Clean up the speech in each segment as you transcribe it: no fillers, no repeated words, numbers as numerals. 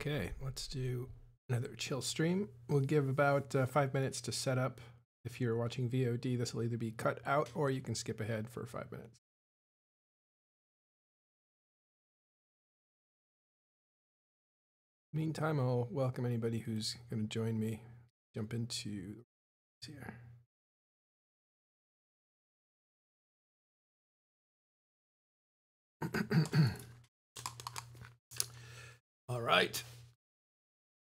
Okay, let's do another chill stream. We'll give about 5 minutes to set up. If you're watching VOD, this will either be cut out or you can skip ahead for 5 minutes. Meantime, I'll welcome anybody who's going to join me. Jump into here. All right.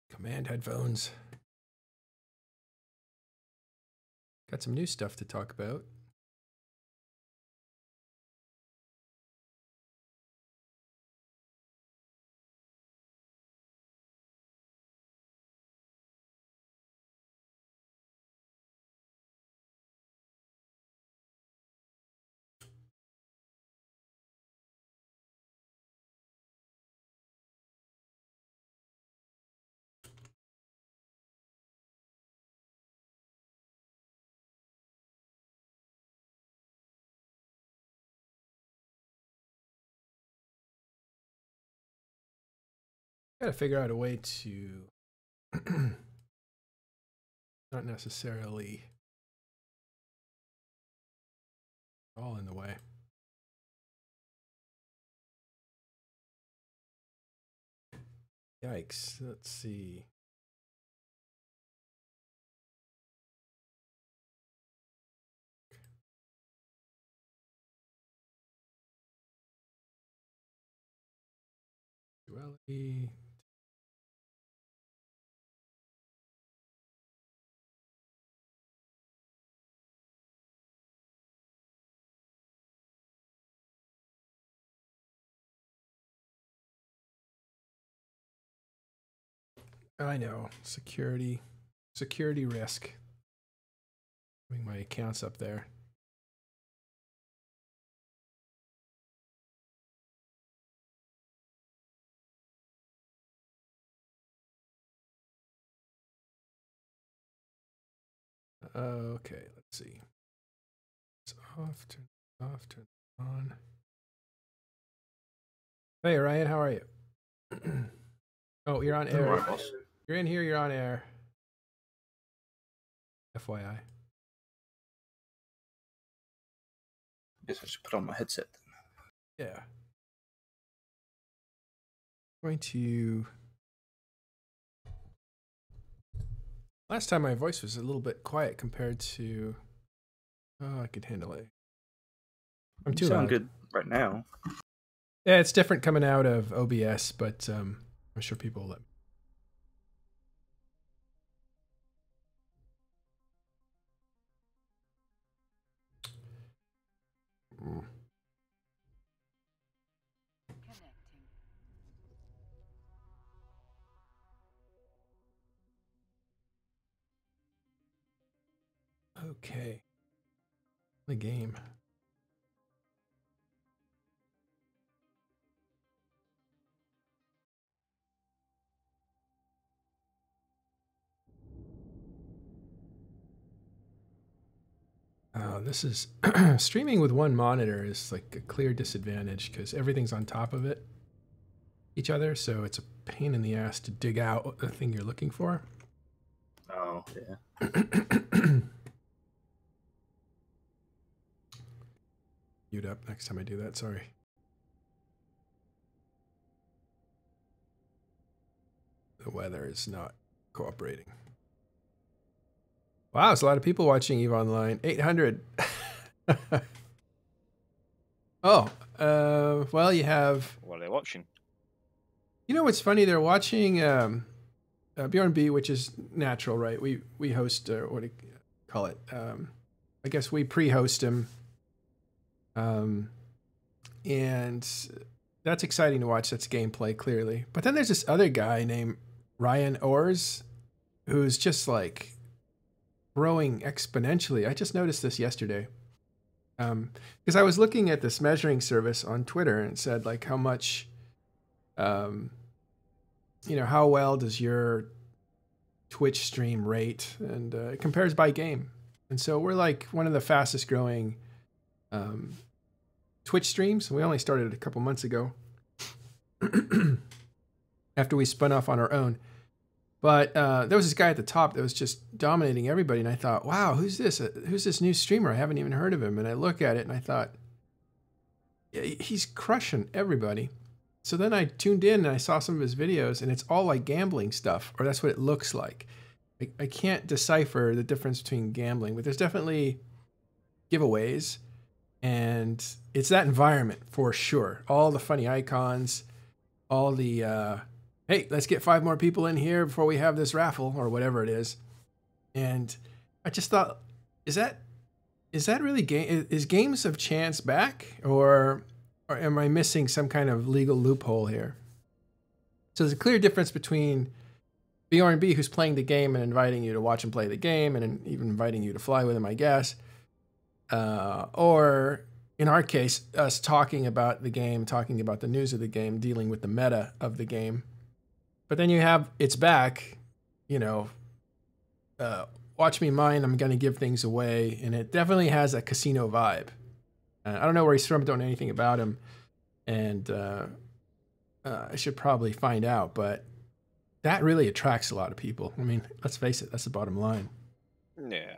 Command headphones. Got some new stuff to talk about. Got to figure out a way to not necessarily all in the way. Yikes. Let's see. Duality. I know. Security risk. Having my accounts up there. Okay, let's see. It's off, turn off, turn on. Hey, Ryan, how are you? Oh, you're on air. You're in here, you're on air. FYI. Guess I should put on my headset then. Yeah. Going to... Last time my voice was a little bit quiet compared to... Oh, I could handle it. I'm too sound loud. Good right now. Yeah, it's different coming out of OBS, but I'm sure people will let me. Okay. The game. This is streaming with one monitor is like a clear disadvantage because everything's on top of it, each other, so it's a pain in the ass to dig out the thing you're looking for. Oh, yeah. Mute up next time I do that, sorry. The weather is not cooperating. Wow, it's a lot of people watching EVE Online. 800. Oh, well, you have... What are they watching? You know what's funny? They're watching Bjorn B, which is natural, right? We host, what do you call it? I guess we pre-host him. And that's exciting to watch. That's gameplay, clearly. But then there's this other guy named Ryan Ors, who's just like growing exponentially. I just noticed this yesterday. Because I was looking at this measuring service on Twitter and it said like how much, you know, how well does your Twitch stream rate, and it compares by game. And so we're like one of the fastest growing Twitch streams. We only started a couple months ago. after we spun off on our own. But there was this guy at the top that was just dominating everybody, and I thought, wow, who's this? Who's this new streamer? I haven't even heard of him. And I look at it and I thought, yeah, he's crushing everybody. So then I tuned in and I saw some of his videos, and it's all like gambling stuff, or that's what it looks like. I can't decipher the difference between gambling, but there's definitely giveaways, and it's that environment for sure. All the funny icons, all the hey, let's get 5 more people in here before we have this raffle or whatever it is. And I just thought, is that really game? Is Games of Chance back, or am I missing some kind of legal loophole here? So there's a clear difference between BRB, who's playing the game and inviting you to watch him play the game, and even inviting you to fly with him, I guess. Or in our case, us talking about the game, talking about the news of the game, dealing with the meta of the game. But then you have It's Back, you know, watch me mine, I'm going to give things away. And it definitely has a casino vibe. I don't know where he's from, don't know anything about him. And I should probably find out, but that really attracts a lot of people. I mean, let's face it, that's the bottom line. Yeah,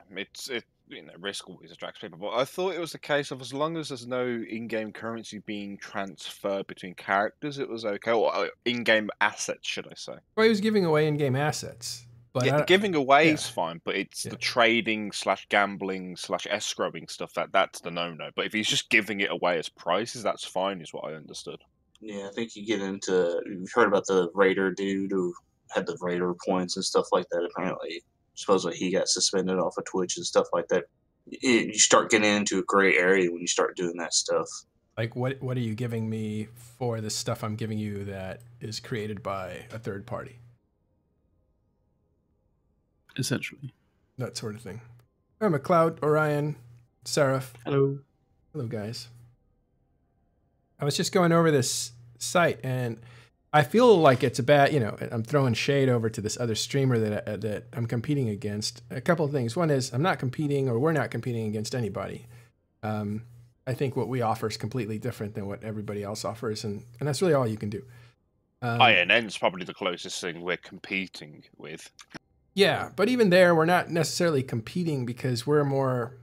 risk always attracts people. But I thought it was a case of as long as there's no in-game currency being transferred between characters, it was okay. Or in-game assets, should I say? Well, he was giving away in-game assets. But yeah, giving away is yeah. fine, but it's the trading / gambling / escrowing stuff that's the no-no. But if he's just giving it away as prizes, that's fine, is what I understood. Yeah, I think you get into. You've heard about the Raider dude who had the Raider points and stuff like that. Apparently, supposedly he got suspended off of Twitch and stuff like that. You start getting into a gray area when you start doing that stuff. Like, what are you giving me for the stuff I'm giving you that is created by a third party? Essentially. That sort of thing. I'm McLeod, Orion, Seraph. Hello. Hello, guys. I was just going over this site, and I feel like it's a bad, I'm throwing shade over to this other streamer that I'm competing against. A couple of things. One is I'm not competing, or we're not competing against anybody. I think what we offer is completely different than what everybody else offers, and that's really all you can do. INN's probably the closest thing we're competing with. Yeah, but even there, we're not necessarily competing because we're more...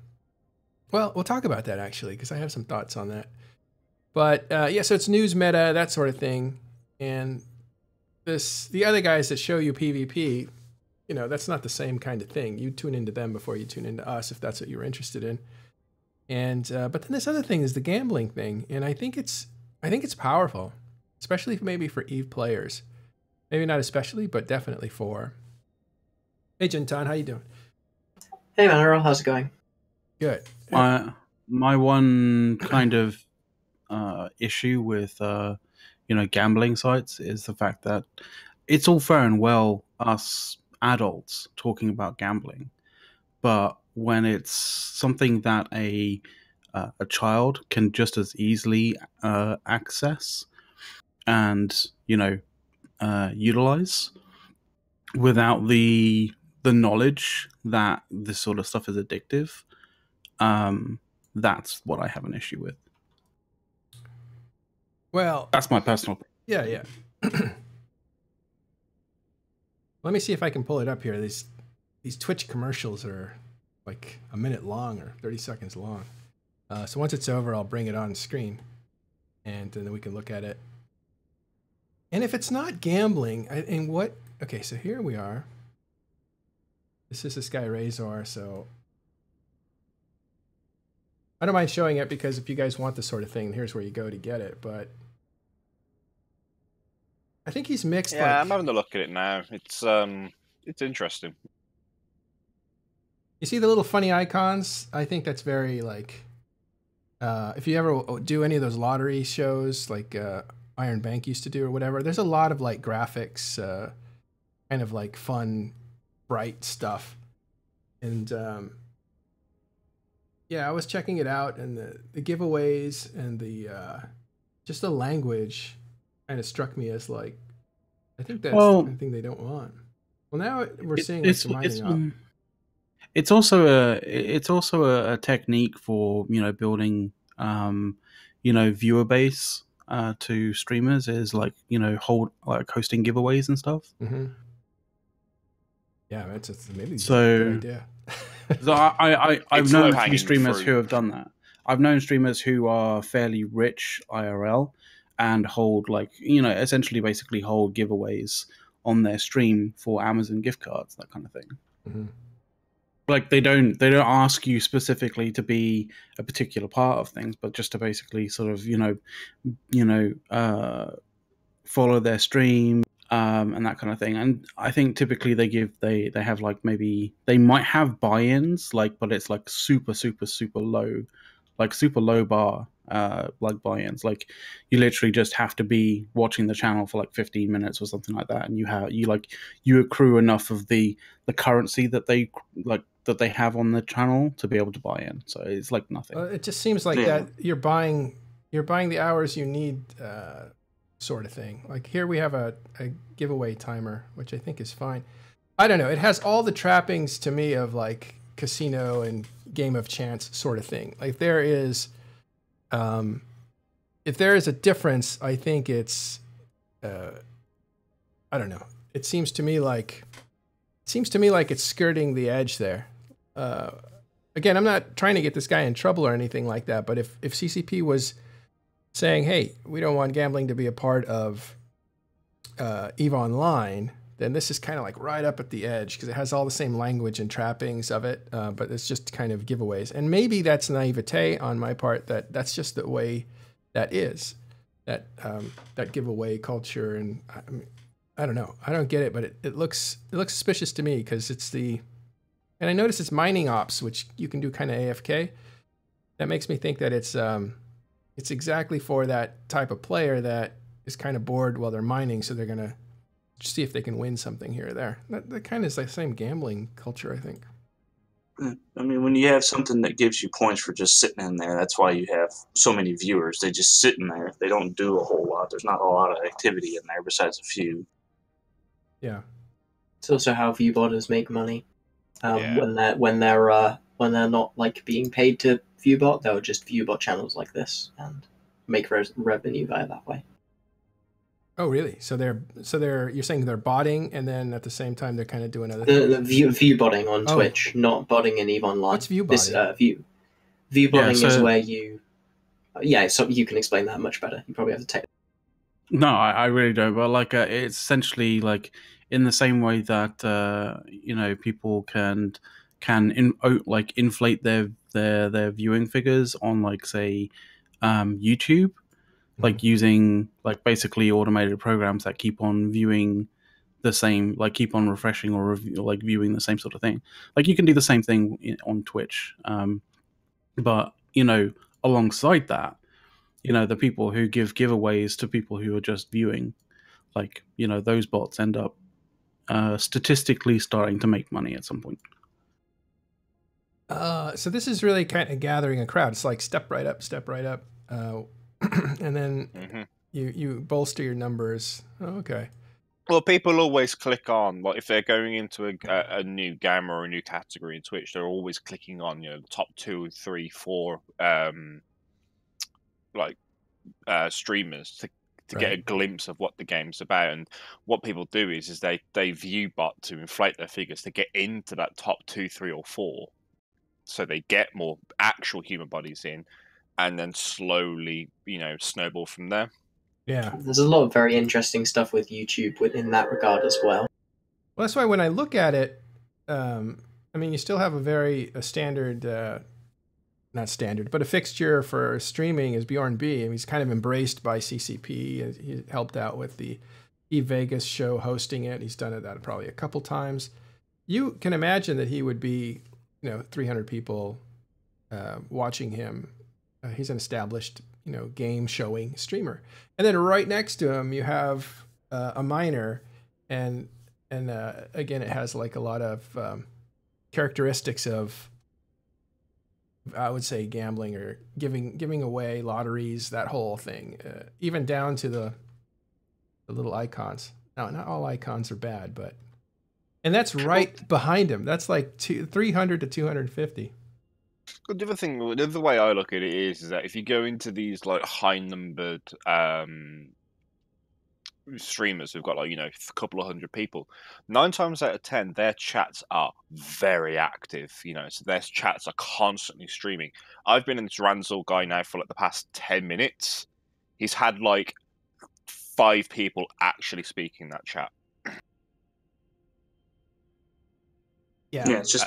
Well, we'll talk about that, actually, because I have some thoughts on that. But, yeah, so it's news meta, that sort of thing. And the other guys that show you PvP, that's not the same kind of thing. You tune into them before you tune into us, if that's what you're interested in. And but then this other thing is the gambling thing, and I think it's powerful, especially maybe for EVE players. Maybe not especially, but definitely for... Hey, Jintan, how you doing? Hey, Matterall, how's it going? Good. My one kind of issue with gambling sites is the fact that it's all fair and well us adults talking about gambling, but when it's something that a child can just as easily access and utilize without the knowledge that this sort of stuff is addictive, that's what I have an issue with. Well, that's my personal opinion. Yeah. Let me see if I can pull it up here. These Twitch commercials are like a minute long or 30 seconds long. So once it's over, I'll bring it on screen, and then we can look at it. And if it's not gambling, okay, so here we are. This is this guy Razor, so I don't mind showing it because if you guys want this sort of thing, here's where you go to get it. But I think he's mixed. Yeah, I'm having a look at it now. It's interesting. You see the little funny icons? I think that's very if you ever do any of those lottery shows like Iron Bank used to do or whatever, there's a lot of graphics, kind of fun, bright stuff. And yeah, I was checking it out, and the giveaways and the just the language kind of struck me as I think that's the thing they don't want. Well, now we're seeing it's mining up. It's also a technique for building viewer base to streamers is like hosting giveaways and stuff. Mm-hmm. Yeah, it's maybe So a good idea. So I've It's known a low-hanging few streamers fruit. who have done that. I've known streamers who are fairly rich IRL and hold essentially basically hold giveaways on their stream for Amazon gift cards, that kind of thing. Mm-hmm. Like they don't ask you specifically to be a particular part of things, but just to basically sort of follow their stream and that kind of thing. And I think typically they have like maybe they might have buy-ins but it's like super low, like super low bar like buy-ins. Like you literally just have to be watching the channel for like 15 minutes or something like that, and you accrue enough of the currency that they have on the channel to be able to buy in. So it's like nothing. It just seems like that you're buying the hours you need, sort of thing. Like here we have a giveaway timer, which I think is fine. I don't know. It has all the trappings to me of like casino and game of chance sort of thing. Like there is, if there is a difference, I think it's, I don't know. It seems to me like it's skirting the edge there. Again, I'm not trying to get this guy in trouble or anything like that, but if CCP was saying, hey, we don't want gambling to be a part of EVE Online, then this is kind of like right up at the edge because it has all the same language and trappings of it, but it's just kind of giveaways. And maybe that's naivete on my part, that's just the way that is, that giveaway culture. And I don't know. I don't get it, but it looks suspicious to me because and I notice it's mining ops, which you can do kind of AFK. That makes me think that it's exactly for that type of player that is kind of bored while they're mining, so they're gonna see if they can win something here or there. That kind of is the same gambling culture, I think. I mean, when you have something that gives you points for just sitting in there, that's why you have so many viewers. They just sit in there. They don't do a whole lot. There's not a lot of activity in there besides a few. Yeah. It's also how viewbotters make money. Yeah. When they're not like being paid to viewbot, they'll just viewbot channels like this and make revenue via that way. Oh, really? So you're saying they're botting, and then at the same time they're kind of doing other The things? view botting on Twitch, not botting in EVE Online. What's view botting? View botting is where you... so you can explain that much better. You probably have to take... No, I really don't. But like, it's essentially like in the same way that people can inflate their viewing figures on like say YouTube, like using like basically automated programs that keep on viewing the same, like keep on refreshing or viewing the same sort of thing. Like you can do the same thing on Twitch, but alongside that, the people who give giveaways to people who are just viewing, like those bots end up statistically starting to make money at some point. So this is really kind of gathering a crowd. It's like step right up, and then you bolster your numbers. Oh, okay. Well, people always click on, like, if they're going into a new game or a new category in Twitch, they're always clicking on, the top 2, 3, 4, streamers to get a glimpse of what the game's about. And what people do is they view bot to inflate their figures to get into that top 2, 3, or 4. So they get more actual human bodies in, and then slowly, snowball from there. Yeah. There's a lot of very interesting stuff with YouTube in that regard as well. Well, that's why when I look at it, you still have a standard, not standard, but a fixture for streaming is Bjorn B. And he's kind of embraced by CCP. He helped out with the eVegas show hosting it. He's done that probably a couple times. You can imagine that he would be, 300 people watching him. He's an established, game showing streamer. And then right next to him, you have a miner, and again, it has like a lot of characteristics of, I would say, gambling or giving away lotteries, that whole thing, even down to the little icons. Now, not all icons are bad, and that's right behind him. That's like 300 to 250. Well, the other thing, the other way I look at it is that if you go into these like high-numbered streamers who've got like a couple of hundred people, 9 times out of 10 their chats are very active. So their chats are constantly streaming. I've been in this Ranzol guy now for like the past 10 minutes. He's had like 5 people actually speaking that chat. Yeah. Yeah, it's just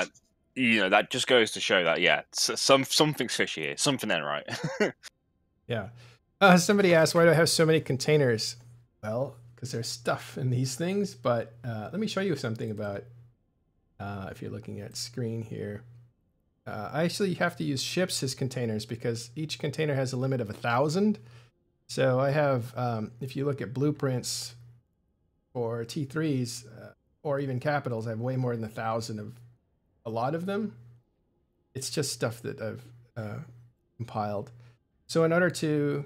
That just goes to show that something's fishy here, something ain't right. Yeah. Somebody asked, why do I have so many containers? Well, because there's stuff in these things, but let me show you something about, if you're looking at screen here. I actually have to use ships as containers because each container has a limit of 1,000. So I have, if you look at blueprints for T3s or even capitals, I have way more than 1,000 of a lot of them. It's just stuff that I've compiled. So in order to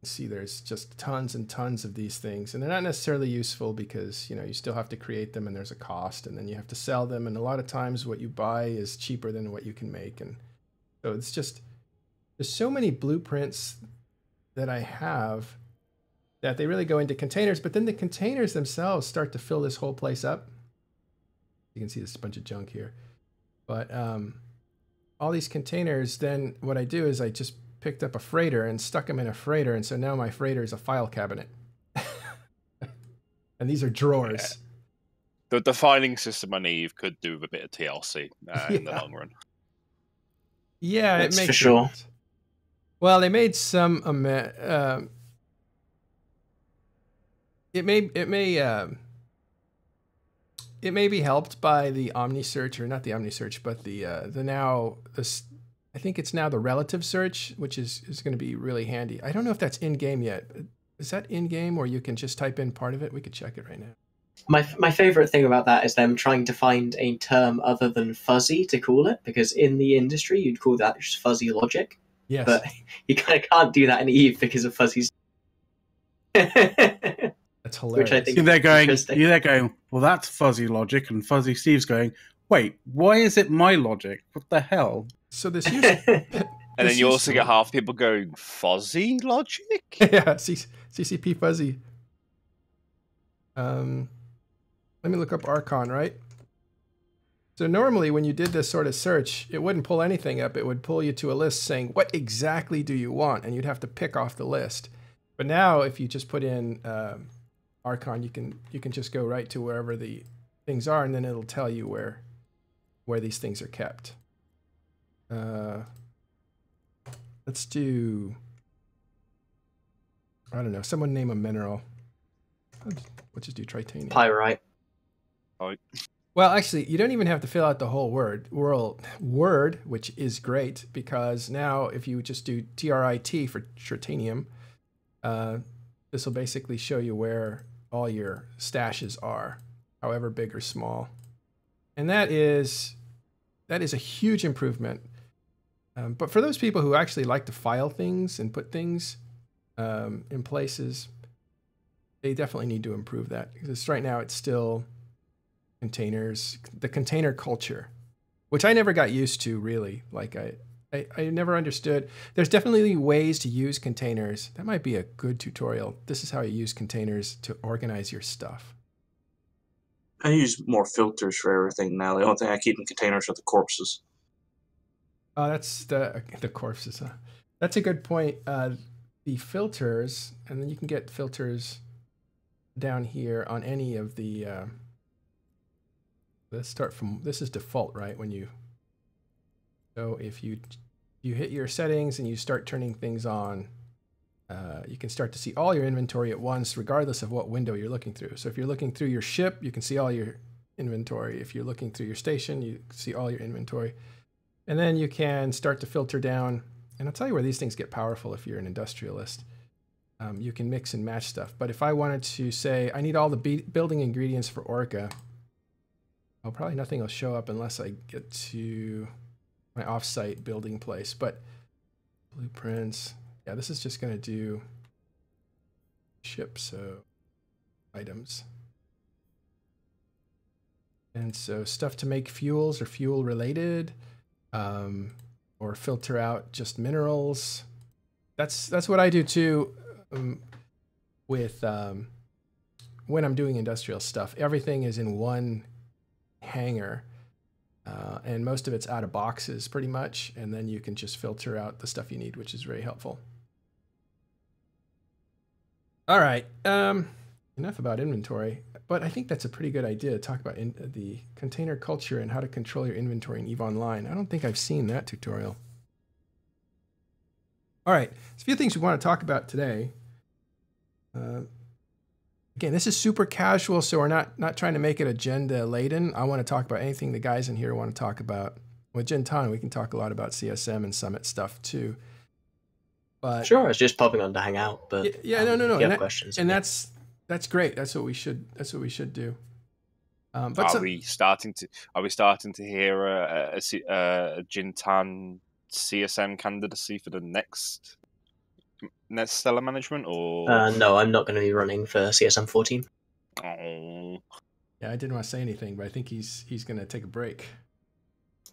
see, there's just tons and tons of these things, and they're not necessarily useful because you still have to create them, and there's a cost, and then you have to sell them, and a lot of times what you buy is cheaper than what you can make, and so it's just there's so many blueprints that I have that they really go into containers, but then the containers themselves start to fill this whole place up. You can see this bunch of junk here, but all these containers, then what I do is I just picked up a freighter and stuck them in a freighter, and so now my freighter is a file cabinet. And these are drawers. The defining system on Eve could do with a bit of TLC in the long run. Yeah, That's it makes for sure. sense. Well, they made some it may be helped by the OmniSearch, or not the OmniSearch, but I think it's now the relative search, which is going to be really handy. I don't know if that's in game yet. Is that in game, or you can just type in part of it? We could check it right now. My favorite thing about that is them trying to find a term other than fuzzy to call it, because in the industry you'd call that just fuzzy logic. Yes. But you kind of can't do that in Eve because of fuzzies. That's hilarious. Which I think You're there going, interesting. well, that's fuzzy logic, and Fuzzy Steve's going, wait, why is it my logic? What the hell? So this And then you also get half people going, fuzzy logic? Yeah, CCP fuzzy. Let me look up Archon, right? So normally when you did this sort of search, it wouldn't pull anything up. It would pull you to a list saying, what exactly do you want? And you'd have to pick off the list. But now if you just put in Archon, you can just go right to wherever the things are, and then it'll tell you where these things are kept. Let's do, I don't know, someone name a mineral. We'll just do titanium. Pyrite. Well, actually, you don't even have to fill out the whole word, which is great, because now if you just do TRIT for tritanium, this will basically show you where all your stashes are, however big or small. And that is a huge improvement. But for those people who actually like to file things and put things in places, they definitely need to improve that, because right now it's still containers, the container culture, which I never got used to really. Like I never understood. There's definitely ways to use containers. That might be a good tutorial. This is how you use containers to organize your stuff. I use more filters for everything now. The only thing I keep in containers are the corpses. Oh, that's the corpses. Huh? That's a good point. The filters, and then you can get filters down here on any of the. Let's start from, this is default, right? So if you hit your settings and you start turning things on, you can start to see all your inventory at once, regardless of what window you're looking through. So if you're looking through your ship, you can see all your inventory. If you're looking through your station, you can see all your inventory. And then you can start to filter down. And I'll tell you where these things get powerful if you're an industrialist. You can mix and match stuff. But if I wanted to say, I need all the building ingredients for Orca, well, probably nothing will show up unless I get to my offsite building place. But blueprints, yeah, this is just going to do ship, so items. And so stuff to make fuels or fuel related, or filter out just minerals. That's what I do too. With when I'm doing industrial stuff, everything is in one hangar, and most of it's out of boxes pretty much, and then you can just filter out the stuff you need, which is very helpful. All right, enough about inventory, but I think that's a pretty good idea to talk about the container culture and how to control your inventory in EVE Online. I don't think I've seen that tutorial. All right, there's a few things we want to talk about today. Again, this is super casual, so we're not trying to make it agenda laden. I want to talk about anything the guys in here want to talk about. With Gentana, we can talk a lot about CSM and Summit stuff too. But Sure, I was just popping on to hang out, but yeah, no. If you have questions, and that's great. That's what we should do. But are we starting to hear a Jintan CSM candidacy for the next stellar management, or no, I'm not going to be running for CSM 14. Oh, yeah, I didn't want to say anything, but I think he's going to take a break.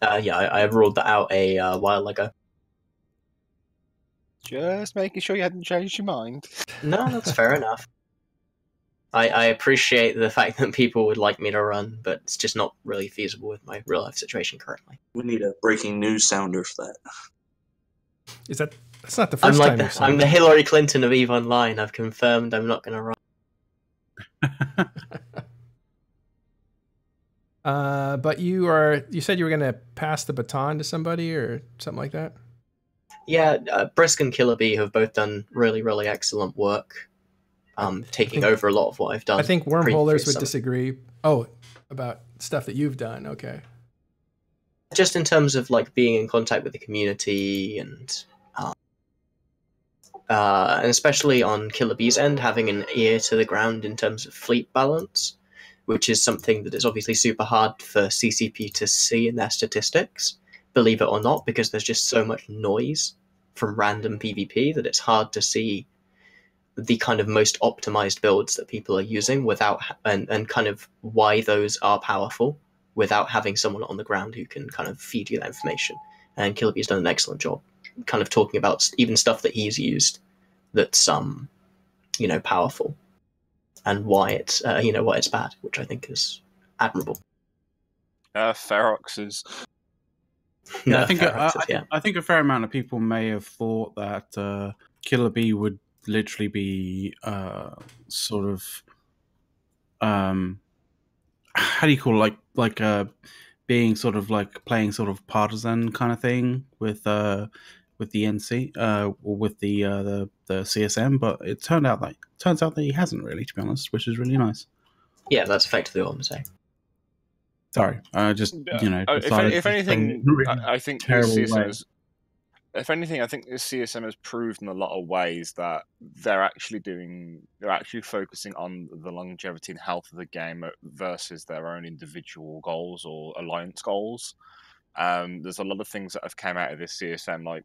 Yeah, I ruled that out a while ago. just making sure you hadn't changed your mind. No, that's fair enough. I appreciate the fact that people would like me to run, but it's just not really feasible with my real life situation currently. We need a breaking news sounder for that. That's not the first time. I'm the Hillary Clinton of EVE Online. I've confirmed I'm not going to run. But you said you were going to pass the baton to somebody or something like that? Yeah, Brisk and Killer Bee have both done really, really excellent work, taking over a lot of what I've done. I think Wormholers would disagree. Oh, about stuff that you've done. Okay. Just in terms of like being in contact with the community and especially on Killer Bee's end, having an ear to the ground in terms of fleet balance, which is something that is obviously super hard for CCP to see in their statistics, believe it or not, because there's just so much noise from random PvP that it's hard to see the kind of most optimized builds that people are using without and kind of why those are powerful without having someone on the ground who can kind of feed you that information. And Killer Bee's done an excellent job kind of talking about even stuff that he's used that's powerful and why it's why it's bad, which I think is admirable. Feroxes. Yeah, I think a fair amount of people may have thought that Killer Bee would literally be sort of how do you call it, like being sort of like playing sort of partisan kind of thing with the NC or with the CSM, but it turns out that he hasn't really, to be honest, which is really nice. Yeah, that's effectively what I'm saying. Sorry, just if anything, I think the CSM is. If anything, I think the CSM has proved in a lot of ways that they're actually focusing on the longevity and health of the game versus their own individual goals or alliance goals. There's a lot of things that have come out of this CSM, like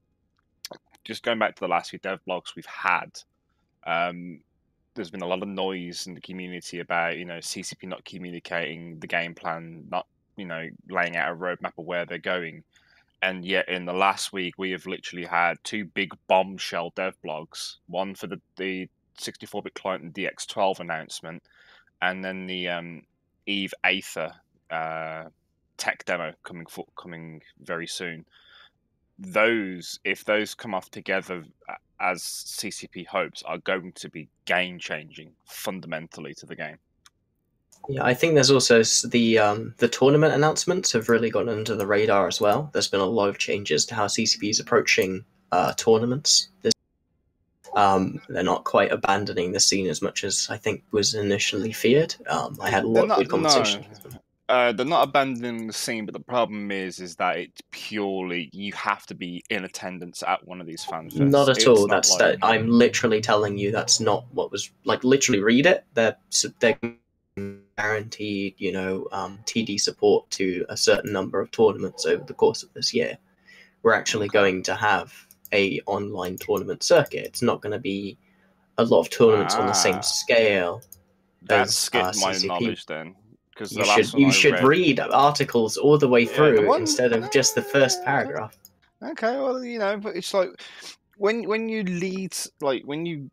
just going back to the last few dev blogs we've had. There's been a lot of noise in the community about CCP not communicating the game plan, not laying out a roadmap of where they're going. And yet, in the last week, we have literally had two big bombshell dev blogs. One for the 64-bit client and DX12 announcement, and then the EVE Aether tech demo coming very soon. If those come off together as CCP hopes, are going to be game-changing fundamentally to the game. Yeah, I think there's also the tournament announcements have really gone under the radar as well. There's been a lot of changes to how CCP is approaching tournaments. They're not quite abandoning the scene as much as I think was initially feared. I had a lot of good conversations with them. They're not abandoning the scene, but the problem is that it's purely you have to be in attendance at one of these fan fests. Not at all. I'm literally telling you that's not what was like. Literally, read it. They're guaranteed, TD support to a certain number of tournaments over the course of this year. We're actually going to have a online tournament circuit. It's not going to be a lot of tournaments on the same scale. That skipped my knowledge then, because You should read articles all the way through instead of just the first paragraph. Okay, well, but it's like when you lead, like when you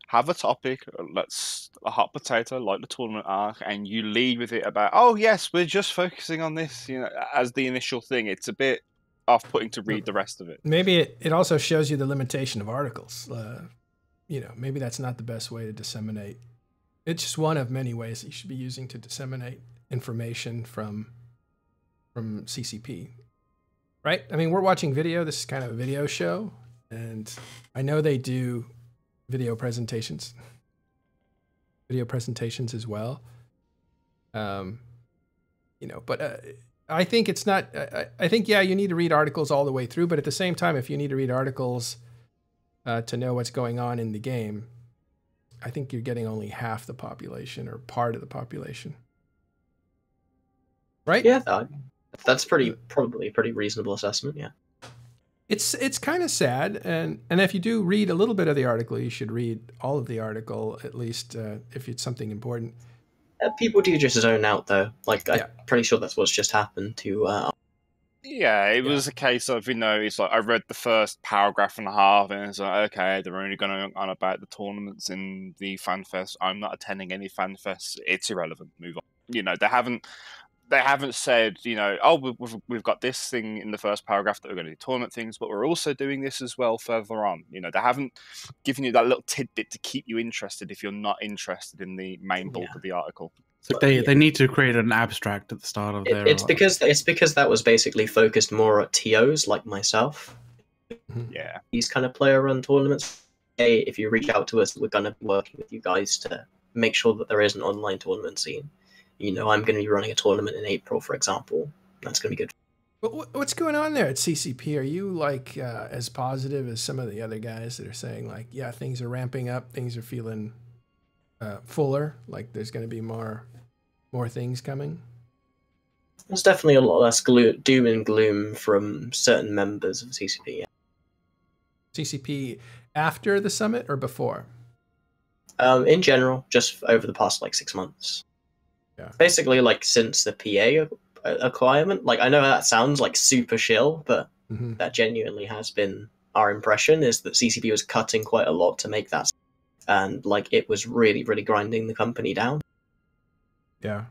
have a topic, let's a hot potato like the tournament arc, and you lead with it about, oh yes, we're just focusing on this, as the initial thing. It's a bit off-putting to read the rest of it. Maybe it also shows you the limitation of articles. Maybe that's not the best way to disseminate. It's just one of many ways that you should be using to disseminate information from CCP, right? I mean, we're watching video. This is kind of a video show, and I know they do video presentations as well. But I think it's not. I think you need to read articles all the way through, but at the same time, if you need to read articles to know what's going on in the game, I think you're getting only half the population or part of the population, right? Yeah, that's probably a pretty reasonable assessment. Yeah, it's kind of sad, and if you do read a little bit of the article, you should read all of the article at least if it's something important. People do just zone out though. Like I'm pretty sure that's what's just happened to. It was a case of, it's like I read the first paragraph and a half and it's like, okay, they're only going on about the tournaments in the FanFest. I'm not attending any FanFests. It's irrelevant. Move on. They haven't said, oh, we've got this thing in the first paragraph that we're going to do tournament things, but we're also doing this as well further on. They haven't given you that little tidbit to keep you interested if you're not interested in the main bulk of the article. So they need to create an abstract at the start of their. It's because that was basically focused more at TOs like myself. Yeah, these kind of player-run tournaments. Hey, if you reach out to us, we're going to be working with you guys to make sure that there is an online tournament scene. I'm going to be running a tournament in April, for example. That's going to be good. But what's going on there at CCP? Are you as positive as some of the other guys that are saying things are ramping up, things are feeling fuller, like there's going to be more things coming? There's definitely a lot less doom and gloom from certain members of CCP. Yeah. CCP after the summit or before? In general, just over the past 6 months. Yeah. Basically, since the PA acquirement. I know that sounds super shill, but that genuinely has been our impression, is that CCP was cutting quite a lot to make that, and it was really, really grinding the company down. Yeah.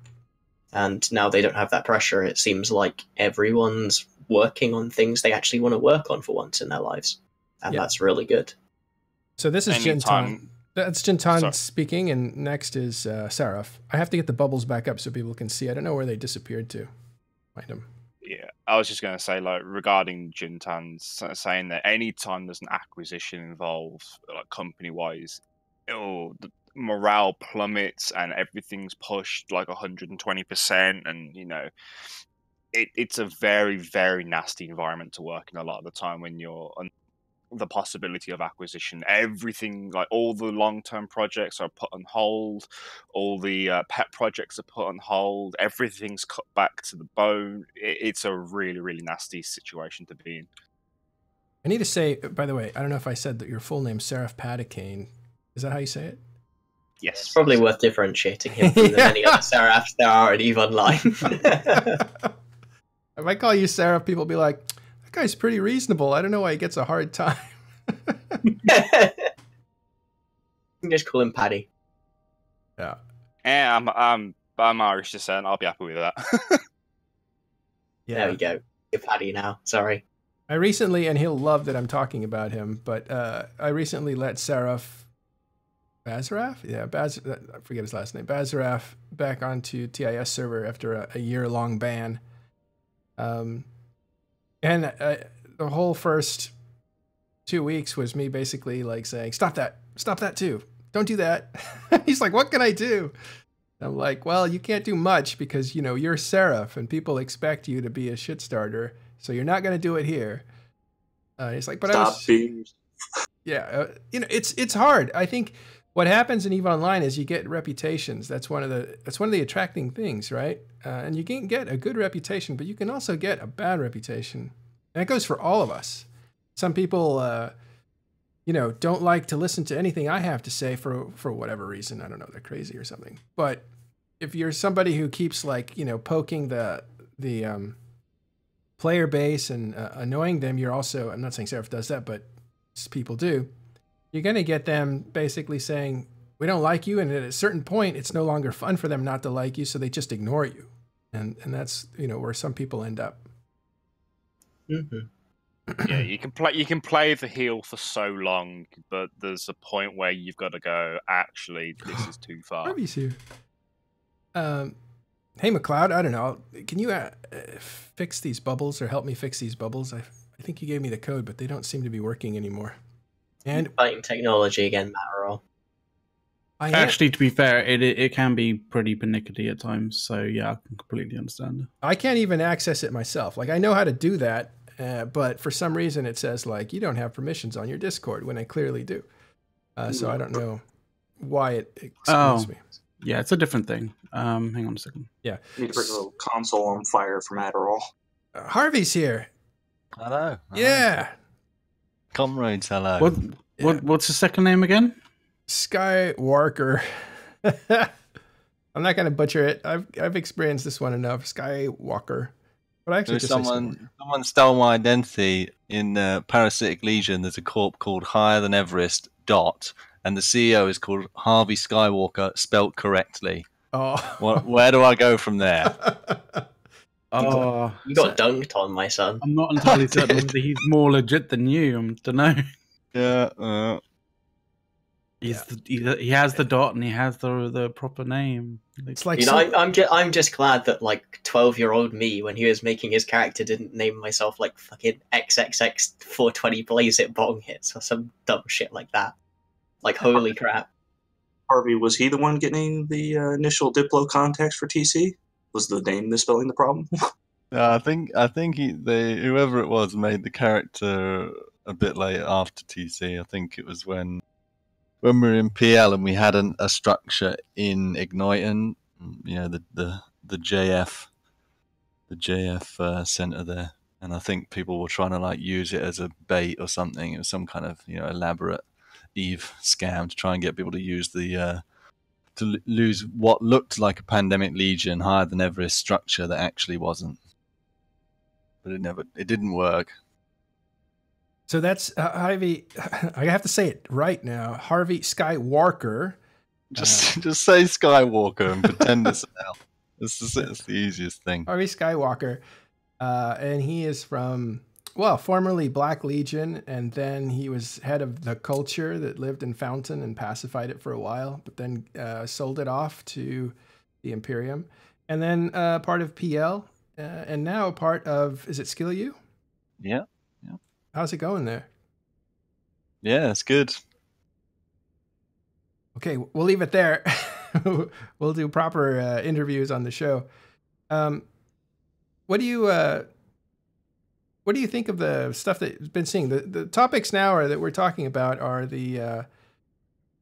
And now they don't have that pressure. It seems like everyone's working on things they actually want to work on for once in their lives, and that's really good. So this is Jintan. That's Jintan speaking, and next is Seraph. I have to get the bubbles back up so people can see. I don't know where they disappeared to. Find them. Yeah, I was just going to say, regarding Jintan saying that anytime there's an acquisition involved, company-wise, the morale plummets and everything's pushed 120%, and it's a very, very nasty environment to work in a lot of the time when you're the possibility of acquisition. Everything, all the long-term projects are put on hold, all the pet projects are put on hold, everything's cut back to the bone. It's a really, really nasty situation to be in. I need to say, by the way, I don't know if I said that your full name, Seraph Padicane. Is that how you say it? Yes. It's probably worth differentiating him from the many other Seraphs there are at EVE Online. If I call you Seraph, people will be like, that guy's pretty reasonable. I don't know why he gets a hard time. You can just call him Paddy. Yeah. Yeah, I'm Irish descent. I'll be happy with that. Yeah. There we go. You're Paddy now. Sorry. I recently, and he'll love that I'm talking about him, but I recently let Seraph Bazaraf? Yeah, I forget his last name. Bazaraf back onto TIS server after a year-long ban. And the whole first 2 weeks was me basically saying, stop that too. Don't do that. He's like, what can I do? I'm like, well, you can't do much because, you're Seraph and people expect you to be a shit starter. So you're not going to do it here. He's like, but it's hard. I think what happens in EVE Online is you get reputations. That's one of the attracting things, right? And you can get a good reputation, but you can also get a bad reputation. And it goes for all of us. Some people, don't like to listen to anything I have to say for whatever reason. I don't know, they're crazy or something. But if you're somebody who keeps like, poking the player base and annoying them, you're also, I'm not saying Seraph does that, but people do, you're going to get them basically saying, we don't like you. And at a certain point, it's no longer fun for them not to like you. So they just ignore you. And that's, where some people end up. Mm-hmm. Yeah, you can play the heel for so long, but there's a point where you've got to go, actually, this is too far. Harvey's here. Hey, McLeod, I don't know. Can you fix these bubbles or help me fix these bubbles? I think you gave me the code, but they don't seem to be working anymore. And Fighting technology again, Matterall. Actually, to be fair, it can be pretty pernickety at times. So yeah, I can completely understand. I can't even access it myself. Like I know how to do that, but for some reason it says like you don't have permissions on your Discord when I clearly do. So I don't know why it excludes me. Yeah, it's a different thing. Hang on a second. Yeah. You need to bring a little console on fire for Matterall. Harvey's here. Hello. Yeah. Comrades, hello. What's the second name again? Skywalker. I'm not going to butcher it. I've experienced this one enough. Skywalker. But I actually just someone stole my identity in Parasitic Legion. There's a corp called Higher Than Everest Dot, and the CEO is called Harvey Skywalker, spelt correctly. Oh. Where do I go from there? You got dunked on, my son. I'm not entirely certain whether he's more legit than you. I don't know. Yeah. He has the dot and he has the proper name. It's like I'm just glad that like 12-year-old me, when he was making his character, didn't name myself like fucking XXX 420 Blaze It Bong Hits or some dumb shit like that. Like holy crap. Harvey, was he the one getting the initial Diplo context for TC? Was the name misspelling the problem? I think whoever it was made the character a bit late after TC. I think it was when we were in PL and we had a structure in Igniting, the JF center there, and I think people were trying to like use it as a bait or something. It was some kind of elaborate Eve scam to try and get people to use the to lose what looked like a Pandemic Legion Higher Than Everest structure that actually wasn't. But it didn't work. So that's Harvey. I have to say it right now. Harvey Skywalker. Just say Skywalker and pretend it's L. It's the easiest thing. Harvey Skywalker, and he is from formerly Black Legion, and then he was head of the culture that lived in Fountain and pacified it for a while, but then sold it off to the Imperium, and then part of PL, and now part of, is it Skill U? Yeah. How's it going there? Yeah, it's good. Okay, we'll leave it there. We'll do proper interviews on the show. What do you think of the stuff that you've been seeing? The topics now that we're talking about are the,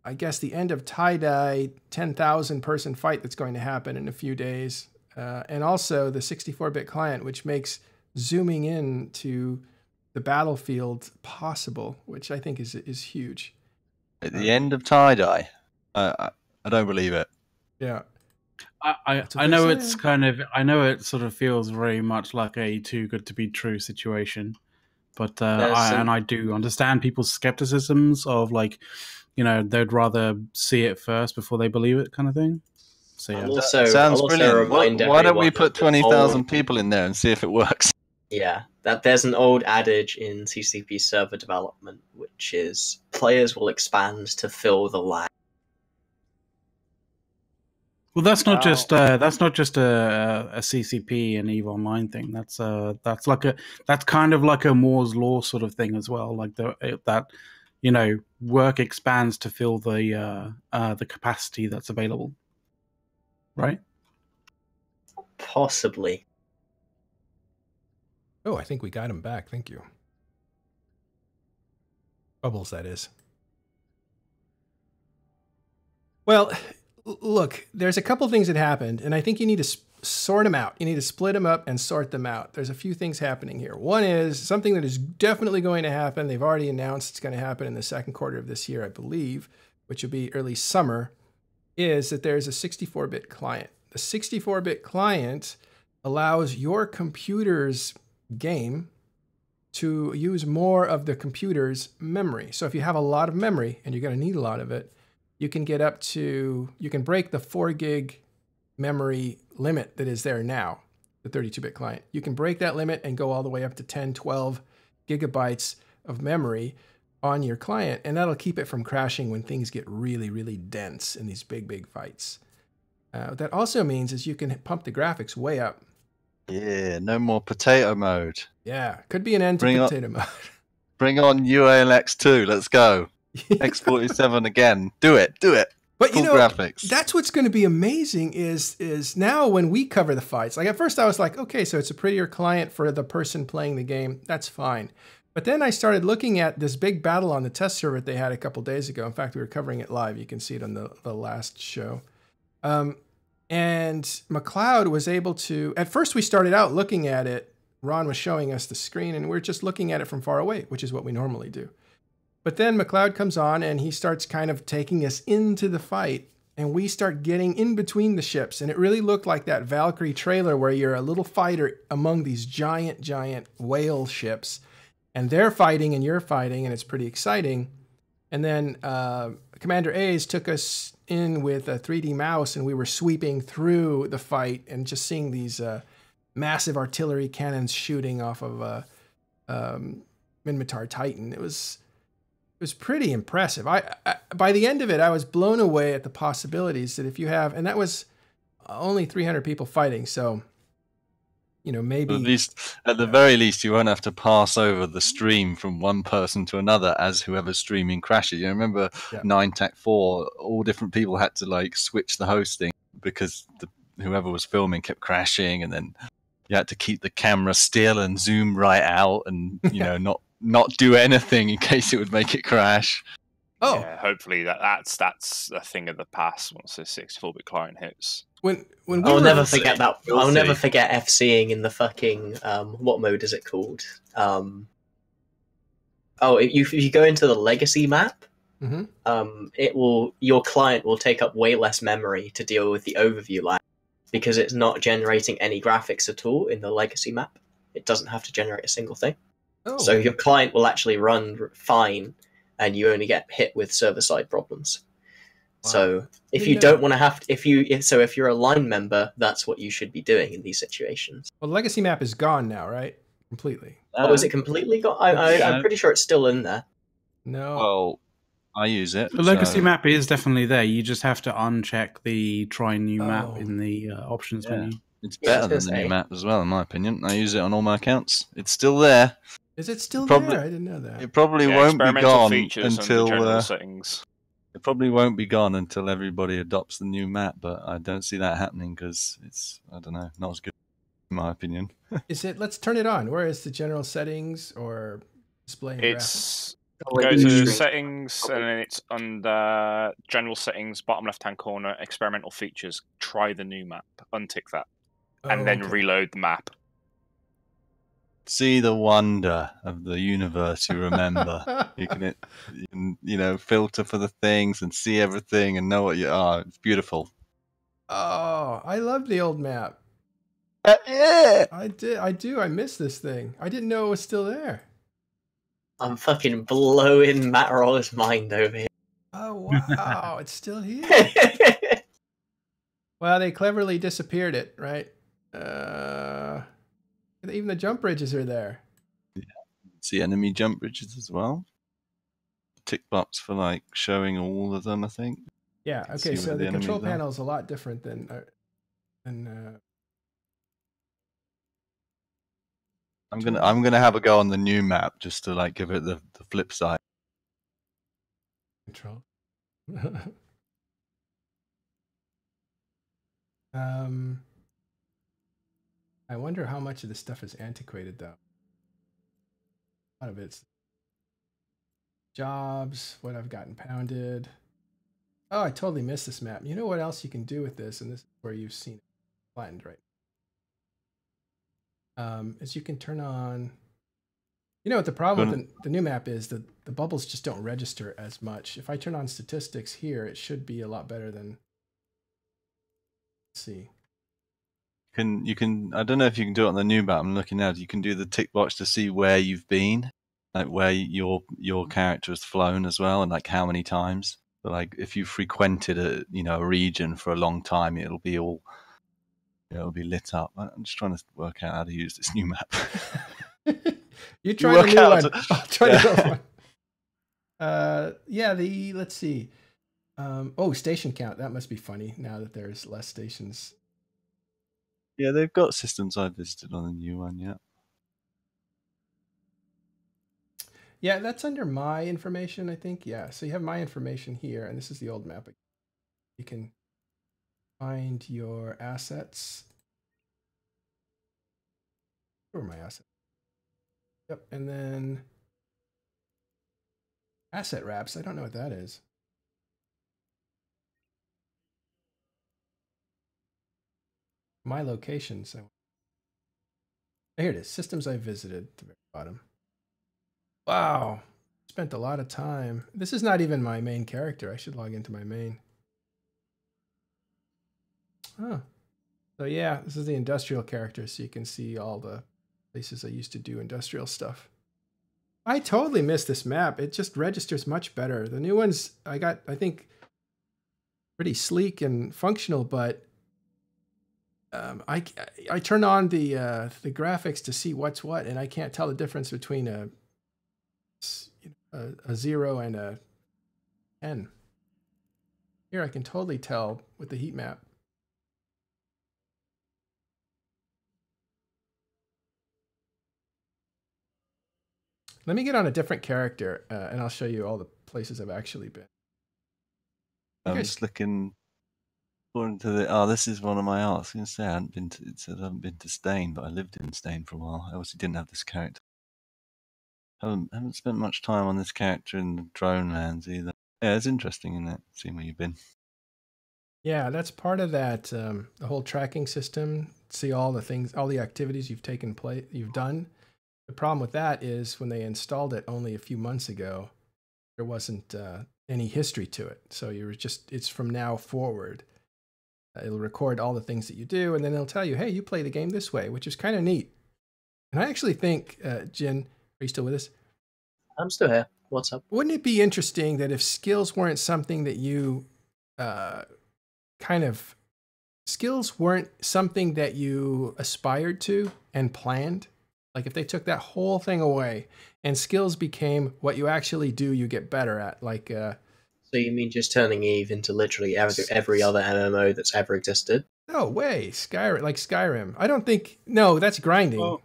I guess, the end of tie-dye 10,000 person fight that's going to happen in a few days, and also the 64-bit client, which makes zooming in to the battlefield possible, which I think is huge. At the end of tie-dye? I don't believe it. Yeah. I know it's I know it sort of feels very much like a too good to be true situation, but I do understand people's skepticisms of like, they'd rather see it first before they believe it kind of thing. So yeah. Sounds brilliant. Why don't we put 20,000 people in there and see if it works? Yeah, that there's an old adage in CCP server development, which is players will expand to fill the lag. Well, that's not just a CCP and EVE Online thing. That's kind of like a Moore's law sort of thing as well. Like that work expands to fill the capacity that's available, right? Possibly. Oh, I think we got him back. Thank you. Bubbles, that is. Well, look, there's a couple things that happened, and I think you need to sort them out. You need to split them up and sort them out. There's a few things happening here. One is something that is definitely going to happen. They've already announced it's going to happen in the second quarter of this year, I believe, which will be early summer, is that there's a 64-bit client a 64-bit client allows your computer's game to use more of the computer's memory. So if you have a lot of memory, and you're going to need a lot of it, you can get up to, you can break the 4 gig memory limit that is there now, the 32-bit client. You can break that limit and go all the way up to 10, 12 gigabytes of memory on your client, and that'll keep it from crashing when things get really, really dense in these big, big fights. What that also means is you can pump the graphics way up. Yeah, no more potato mode. Yeah, could be an end to Bring on- potato mode. Bring on UALX2. Let's go. X47 again. Do it. But Full you know, graphics. that's what's going to be amazing is now when we cover the fights, like at first I was like, okay, so it's a prettier client for the person playing the game. That's fine. But then I started looking at this big battle on the test server that they had a couple days ago. In fact, we were covering it live. You can see it on the last show. And McLeod was able to, at first we started out looking at it. Ron was showing us the screen and we're just looking at it from far away, which is what we normally do. But then McLeod comes on and he starts kind of taking us into the fight, and we start getting in between the ships. And it really looked like that Valkyrie trailer where you're a little fighter among these giant, giant whale ships, and they're fighting and you're fighting, and it's pretty exciting. And then Commander A's took us in with a 3D mouse, and we were sweeping through the fight and just seeing these massive artillery cannons shooting off of Minmatar Titan. It was pretty impressive. I by the end of it, I was blown away at the possibilities that if you have, and that was only 300 people fighting, so you know, maybe at the very least, you won't have to pass over the stream from one person to another as whoever's streaming crashes. You remember 9TAC4, all different people had to like switch the hosting because whoever was filming kept crashing, and then you had to keep the camera still and zoom right out, and you know not do anything in case it would make it crash. Oh, yeah, hopefully that's a thing of the past once the 64-bit client hits. When I'll never forget that. I'll never forget FCing in the fucking what mode is it called? If you go into the legacy map, your client will take up way less memory to deal with the overview lag because it's not generating any graphics at all in the legacy map. It doesn't have to generate a single thing. Oh. So your client will actually run fine, and you only get hit with server-side problems. Wow. So if you don't want to have, if you're a line member, that's what you should be doing in these situations. Well, the legacy map is gone now, right? Completely. Is it completely gone? I'm pretty sure it's still in there. No. Well, I use it. The legacy map is definitely there. You just have to uncheck the try new map in the options menu. It's better than the new map as well, in my opinion. I use it on all my accounts. It's still there. Is it still there? I didn't know that. It probably won't be gone until settings. It probably won't be gone until everybody adopts the new map, but I don't see that happening because it's, I don't know, not as good in my opinion. Is it? Let's turn it on. Where is the general settings or display? It's go to settings, and then it's under general settings, bottom left-hand corner, experimental features. Try the new map. Untick that, and then reload the map. See the wonder of the universe you remember. you can, filter for the things and see everything and know what you are. It's beautiful. Oh, I love the old map. Yeah. I do. I miss this thing. I didn't know it was still there. I'm fucking blowing Matterall's mind over here. Oh, wow. It's still here. Well, they cleverly disappeared it, right? Even the jump bridges are there. Yeah. See enemy jump bridges as well. Tick box for like showing all of them, I think. Yeah. Okay. So the control panel is a lot different than. I'm gonna have a go on the new map just to like give it the flip side. Control. I wonder how much of this stuff is antiquated, though. A lot of it's jobs, what I've gotten pounded. Oh, I totally missed this map. You know what else you can do with this? And this is where you've seen it flattened right now. Is you can turn on... You know what the problem with the new map is? The bubbles just don't register as much. If I turn on statistics here, it should be a lot better than... Let's see. You can. I don't know if you can do it on the new map. I'm looking at. You can do the tick box to see where you've been, like where your character has flown as well, and like how many times. But like if you frequented a region for a long time, it'll be lit up. I'm just trying to work out how to use this new map. You try the new one. I'll try the old one. Let's see. Station count. That must be funny now that there's less stations. Yeah, they've got systems I visited on the new one, yeah. Yeah, that's under my information, I think. Yeah, so you have my information here, and this is the old map. You can find your assets. Where are my assets? Yep, and then asset wraps. I don't know what that is. My locations. Here it is. Systems I visited at the very bottom. Wow. Spent a lot of time. This is not even my main character. I should log into my main. Oh. So yeah, this is the industrial character, so you can see all the places I used to do industrial stuff. I totally missed this map. It just registers much better. The new ones I got, I think, pretty sleek and functional, but I turn on the graphics to see what's what, and I can't tell the difference between a 0 and a 10. Here I can totally tell with the heat map. Let me get on a different character, and I'll show you all the places I've actually been. I'm just looking according to the. This is one of my arts. I was going to say it said I haven't been to Stain, but I lived in Stain for a while. I obviously didn't have this character. Haven't spent much time on this character in the drone lands either. Yeah, it's interesting, isn't it? Seeing where you've been. Yeah, that's part of that. The whole tracking system. See all the things, all the activities you've done. The problem with that is when they installed it only a few months ago, there wasn't any history to it. So it's from now forward. It'll record all the things that you do, and then it'll tell you, hey, you play the game this way, which is kind of neat. And I actually think, Jin, are you still with us? I'm still here. What's up? Wouldn't it be interesting that if skills weren't something that you skills weren't something that you aspired to and planned? Like if they took that whole thing away and skills became what you actually do, you get better at. Like, so you mean just turning Eve into literally every other MMO that's ever existed? No way, Skyrim. I don't think. No, that's grinding. Well,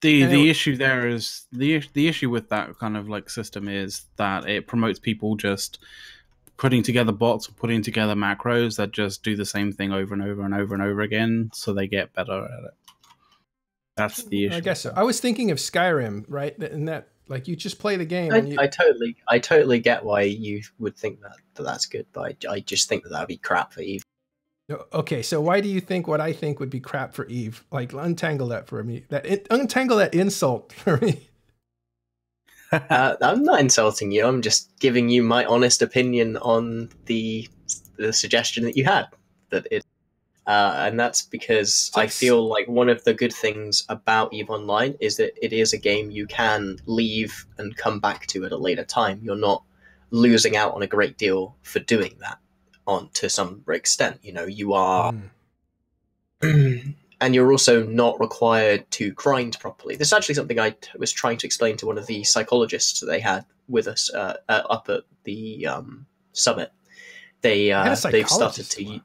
the issue there is the issue with that kind of like system is that it promotes people just putting together bots, putting together macros that just do the same thing over and over and over and over again, so they get better at it. That's the issue. I guess so. I was thinking of Skyrim, right? And that, like, you just play the game. I totally get why you would think that's good, but I just think that would be crap for Eve. Okay, so why do you think what I think would be crap for Eve? Like, untangle that for me. Untangle that insult for me. I'm not insulting you. I'm just giving you my honest opinion on the suggestion that you had. And that's because I feel like one of the good things about EVE Online is that it is a game you can leave and come back to at a later time. You're not losing out on a great deal for doing that to some extent. You know, you are... and you're also not required to grind properly. This is actually something I was trying to explain to one of the psychologists that they had with us up at the summit. They've started to...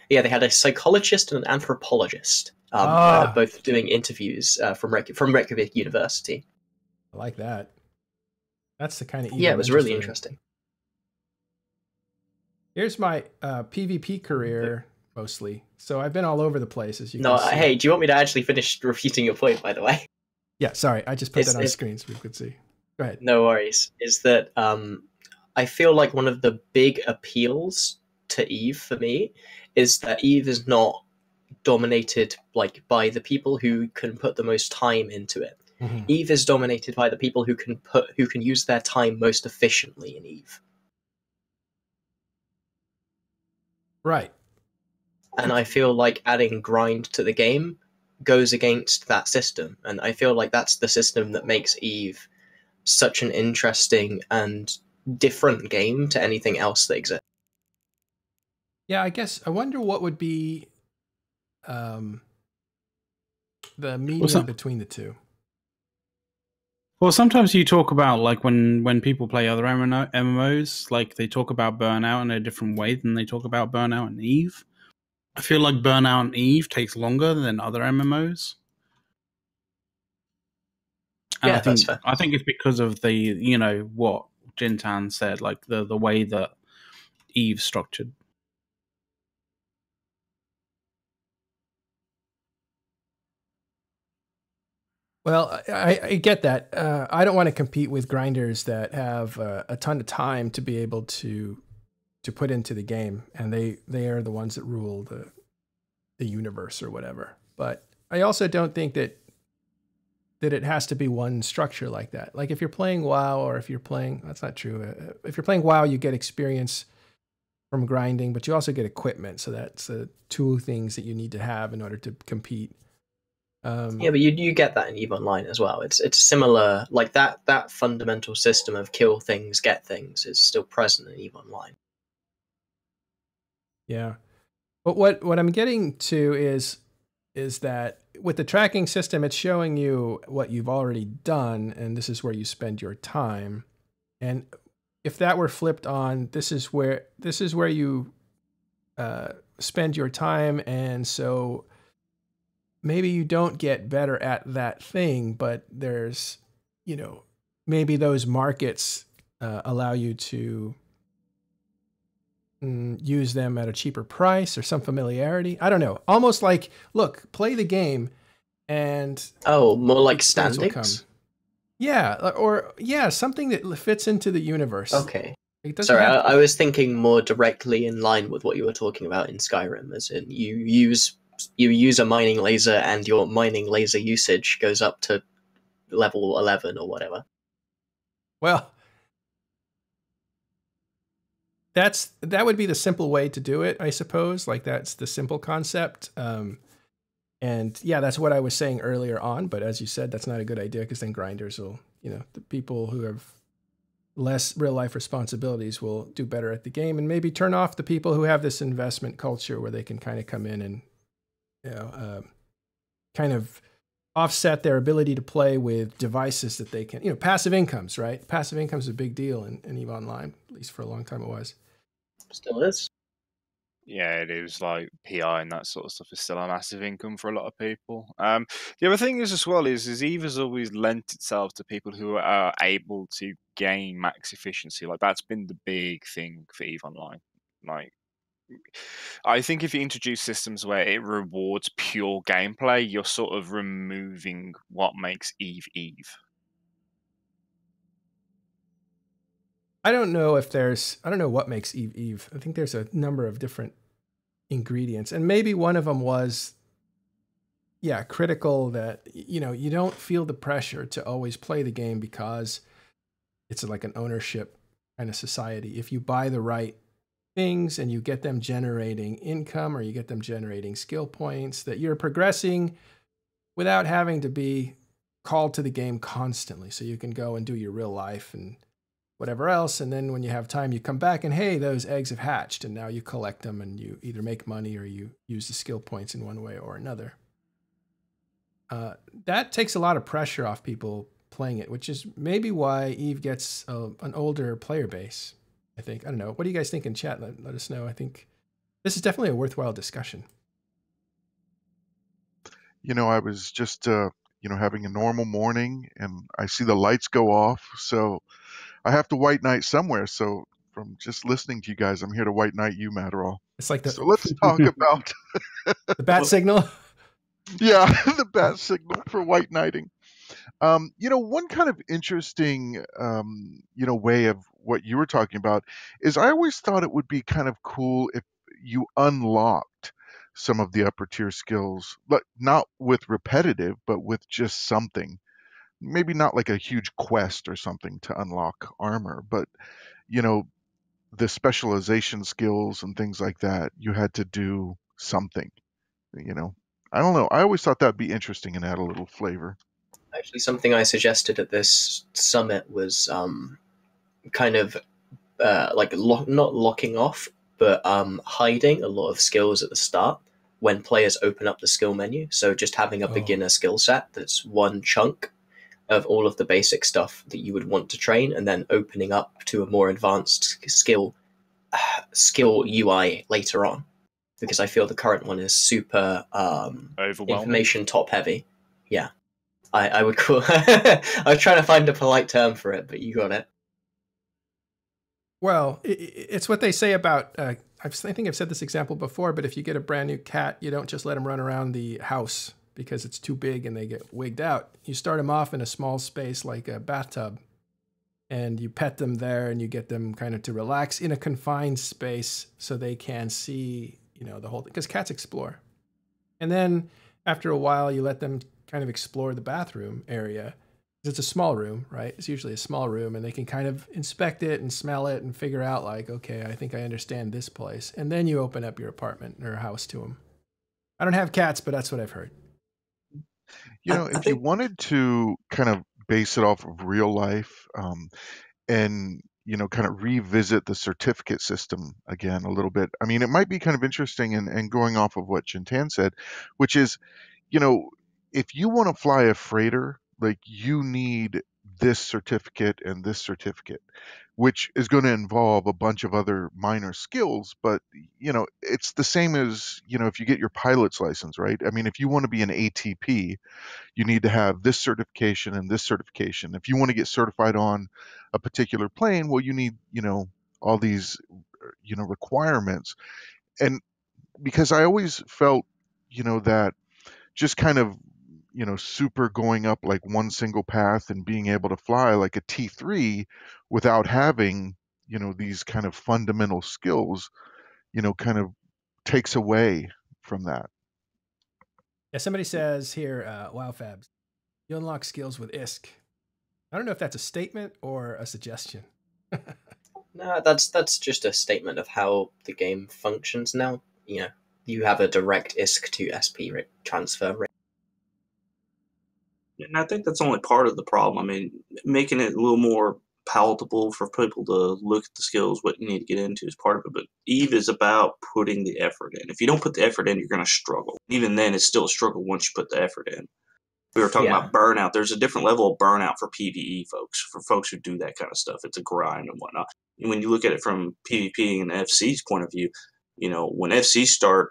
Yeah, they had a psychologist and an anthropologist, both doing interviews from Reykjavik University. I like that. That's the kind of... Yeah, it was really interesting. Here's my PvP career, mostly. So I've been all over the place, as you can see. Hey, do you want me to actually finish refuting your point, by the way? Yeah, sorry. I just put that on screen so we could see. Go ahead. No worries. Is that I feel like one of the big appeals to EVE for me is that EVE is not dominated like by the people who can put the most time into it. Mm-hmm. EVE is dominated by the people who can use their time most efficiently in EVE. Right. And I feel like adding grind to the game goes against that system. And I feel like that's the system that makes EVE such an interesting and different game to anything else that exists. Yeah, I guess I wonder what would be the medium between the two. Well, sometimes you talk about like when people play other MMOs, like they talk about Burnout in a different way than they talk about Burnout and EVE. I feel like Burnout and EVE takes longer than other MMOs. And Yeah, that's fair. I think it's because of the, what Jintan said, like the way that EVE's structured. Well, I get that. I don't want to compete with grinders that have a ton of time to be able to put into the game, and they are the ones that rule the universe or whatever. But I also don't think that it has to be one structure like that. Like if you're playing WoW, or if you're playing, that's not true. If you're playing WoW, you get experience from grinding, but you also get equipment. So that's two things that you need to have in order to compete. Yeah, but you get that in EVE Online as well. It's similar, like that fundamental system of kill things, get things is still present in EVE Online. Yeah, but what I'm getting to is that with the tracking system, it's showing you what you've already done, and this is where you spend your time. And if that were flipped on, this is where you spend your time, and so maybe you don't get better at that thing, but there's, maybe those markets allow you to use them at a cheaper price or some familiarity. I don't know. Almost like, look, play the game and... Oh, more like standings? Yeah, or something that fits into the universe. Okay. Sorry, I was thinking more directly in line with what you were talking about in Skyrim, as in you use a mining laser and your mining laser usage goes up to level 11 or whatever. Well, that would be the simple way to do it, I suppose. Like that's the simple concept. And yeah, that's what I was saying earlier on. But as you said, that's not a good idea, because then grinders will, the people who have less real life responsibilities will do better at the game, and maybe turn off the people who have this investment culture where they can kind of come in and, kind of offset their ability to play with devices that they can, passive incomes, right? Passive income is a big deal in EVE Online, at least for a long time it was. Still is. Yeah, it is. Like PI and that sort of stuff is still a massive income for a lot of people. The other thing is as well is EVE has always lent itself to people who are able to gain max efficiency. Like that's been the big thing for EVE Online. Like I think if you introduce systems where it rewards pure gameplay, you're sort of removing what makes EVE EVE. I don't know what makes EVE EVE. I think there's a number of different ingredients, and maybe one of them was, critical that, you don't feel the pressure to always play the game because it's like an ownership kind of society. If you buy the right things and you get them generating income, or you get them generating skill points, that you're progressing without having to be called to the game constantly. So you can go and do your real life and whatever else, and then when you have time, you come back and, hey, those eggs have hatched, and now you collect them and you either make money or you use the skill points in one way or another. That takes a lot of pressure off people playing it, which is maybe why EVE gets an older player base, I think. I don't know. What do you guys think in chat? Let us know. I think this is definitely a worthwhile discussion. I was just, having a normal morning, and I see the lights go off, so I have to white knight somewhere. So from just listening to you guys, I'm here to white knight you, Matterall. It's like so let's talk about the bat signal. Yeah, the bat signal for white knighting. One kind of interesting, way of what you were talking about is I always thought it would be kind of cool if you unlocked some of the upper tier skills, but not with repetitive, but with just something. Maybe not like a huge quest or something to unlock armor, but the specialization skills and things like that you had to do something. You know, I don't know. I always thought that'd be interesting and add a little flavor. Actually, something I suggested at this summit was kind of like not locking off, but hiding a lot of skills at the start when players open up the skill menu. So just having a beginner skill set that's one chunk of all of the basic stuff that you would want to train, and then opening up to a more advanced skill UI later on. Because I feel the current one is super information top heavy. Yeah, I would call. I was trying to find a polite term for it, but you got it. Well, it's what they say about. I think I've said this example before, but if you get a brand new cat, you don't just let them run around the house because it's too big and they get wigged out. You start them off in a small space like a bathtub, and you pet them there, and you get them kind of to relax in a confined space so they can see, the whole thing. Because cats explore, and then after a while, you let them kind of explore the bathroom area. It's a small room, right? It's usually a small room, and they can kind of inspect it and smell it and figure out like, okay, I think I understand this place. And then you open up your apartment or house to them. I don't have cats, but that's what I've heard. If you wanted to kind of base it off of real life, and kind of revisit the certificate system again a little bit. I mean, it might be kind of interesting, and going off of what Jintan said, which is, if you want to fly a freighter, like you need this certificate and this certificate, which is going to involve a bunch of other minor skills, but it's the same as, if you get your pilot's license, right? I mean, if you want to be an ATP, you need to have this certification and this certification. If you want to get certified on a particular plane, well, you need, all these, requirements. And because I always felt, that just kind of, super going up like one single path and being able to fly like a T3 without having, these kind of fundamental skills, kind of takes away from that. Yeah, somebody says here, wow, Fabs, you unlock skills with ISK. I don't know if that's a statement or a suggestion. No, that's just a statement of how the game functions now. You have a direct ISK to SP transfer rate. And I think that's only part of the problem. I mean, making it a little more palatable for people to look at the skills, what you need to get into is part of it. But Eve is about putting the effort in. If you don't put the effort in, you're going to struggle. Even then, it's still a struggle once you put the effort in. We were talking about burnout. There's a different level of burnout for PvE folks, for folks who do that kind of stuff. It's a grind and whatnot. And when you look at it from PvP and FC's point of view, when FC start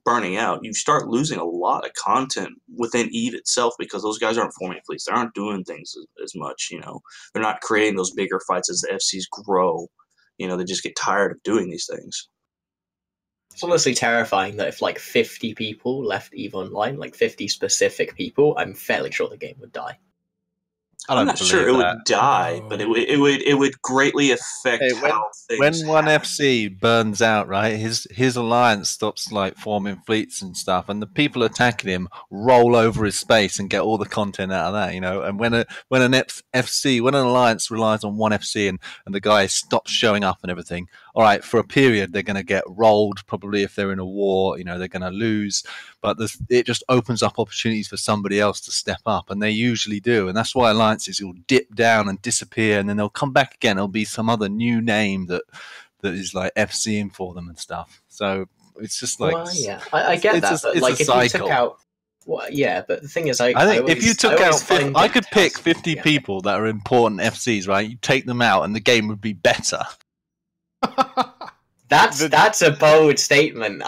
burning out, you start losing a lot of content within Eve itself because those guys aren't forming fleets. They aren't doing things as much, They're not creating those bigger fights as the FCs grow. They just get tired of doing these things. It's honestly terrifying that if like 50 people left EVE Online, like 50 specific people, I'm fairly sure the game would die. I'm not sure it would die, but it would greatly affect how things when one happen. FC burns out, right? His alliance stops like forming fleets and stuff, and the people attacking him roll over his space and get all the content out of that, And when an alliance relies on one FC and the guy stops showing up and everything, all right, for a period they're going to get rolled. Probably if they're in a war, they're going to lose. But it just opens up opportunities for somebody else to step up, and they usually do. And that's why alliances will dip down and disappear, and then they'll come back again. It'll be some other new name that is like FCing for them and stuff. So it's just like, well, yeah, I get that. But like, if you took out, but the thing is, I think if you took out, I could pick 50 people that are important FCs, right? You take them out, and the game would be better. That's a bold statement.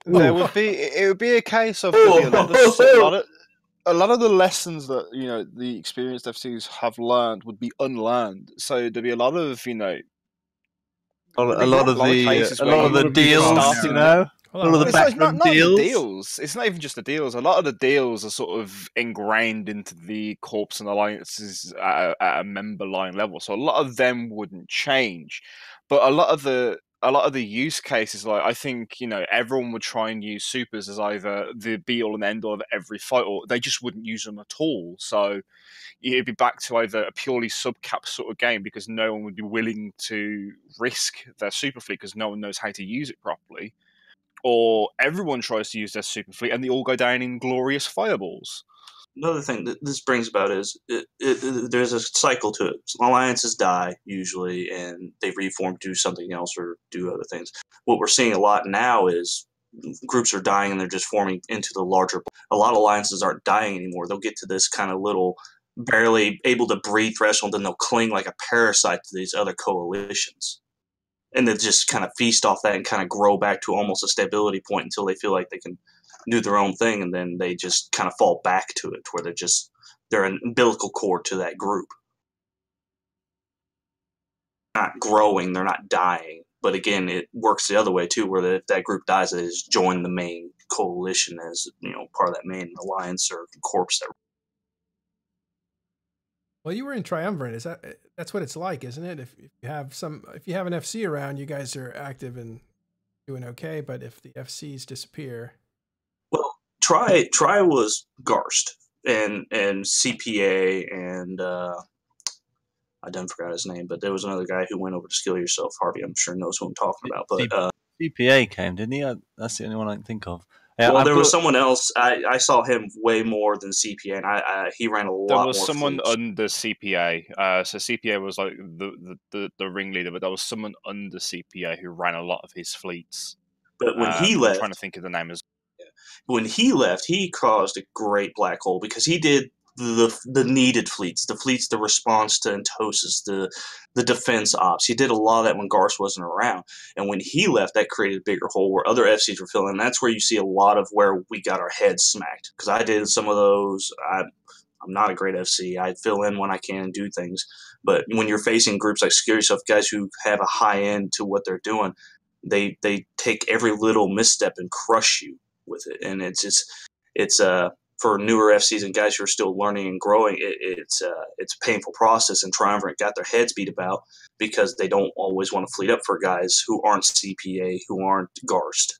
It would be a case of a lot of the lessons that the experienced FCs have learned would be unlearned. So there'd be a lot of a lot of the deals, all of the backroom deals. It's not even just the deals. A lot of the deals are sort of ingrained into the corps and alliances at a member line level. So a lot of them wouldn't change, but a lot of the use cases, like I think everyone would try and use supers as either the be all and end all of every fight, or they just wouldn't use them at all. So it'd be back to either a purely sub-cap sort of game because no one would be willing to risk their super fleet because no one knows how to use it properly, or everyone tries to use their super fleet and they all go down in glorious fireballs. Another thing that this brings about is there's a cycle to it. Alliances die usually, and they reform, do something else, or do other things. What we're seeing a lot now is groups are dying and they're just forming into the larger. A lot of alliances aren't dying anymore. They'll get to this kind of little, barely able to breathe threshold, and they'll cling like a parasite to these other coalitions. And they just kind of feast off that and kind of grow back to almost a stability point until they feel like they can do their own thing, and then they just kind of fall back to it, where they're an umbilical cord to that group. Not growing, they're not dying. But again, it works the other way too, where if that group dies, they just join the main coalition as part of that main alliance or corps. Well, you were in Triumvirate. That's what it's like, isn't it? If you have an FC around, you guys are active and doing okay. But if the FCs disappear, well, Tri was Garst and CPA and I done forgot his name, but there was another guy who went over to Skill Yourself. Harvey, I'm sure knows who I'm talking about. But CPA came, didn't he? That's the only one I can think of. Well, there was someone else. I saw him way more than CPA, and he ran a lot more. There was someone fleets. under CPA. So CPA was like the ringleader, but there was someone under CPA who ran a lot of his fleets. But when he left, I'm trying to think of the name as. When he left, he caused a great black hole because he did the needed fleets, the fleets, the response to Entosis, the defense ops. He did a lot of that when Garst wasn't around. And when he left, that created a bigger hole where other FCs were filling. And that's where you see a lot of where we got our heads smacked. Because I did some of those. I'm not a great FC. I fill in when I can and do things. But when you're facing groups like Scare Yourself, guys who have a high end to what they're doing, they take every little misstep and crush you with it. And it's for newer FCs and guys who are still learning and growing, it's a painful process. And Triumvirate got their heads beat about because they don't always want to fleet up for guys who aren't CPA, who aren't Garst.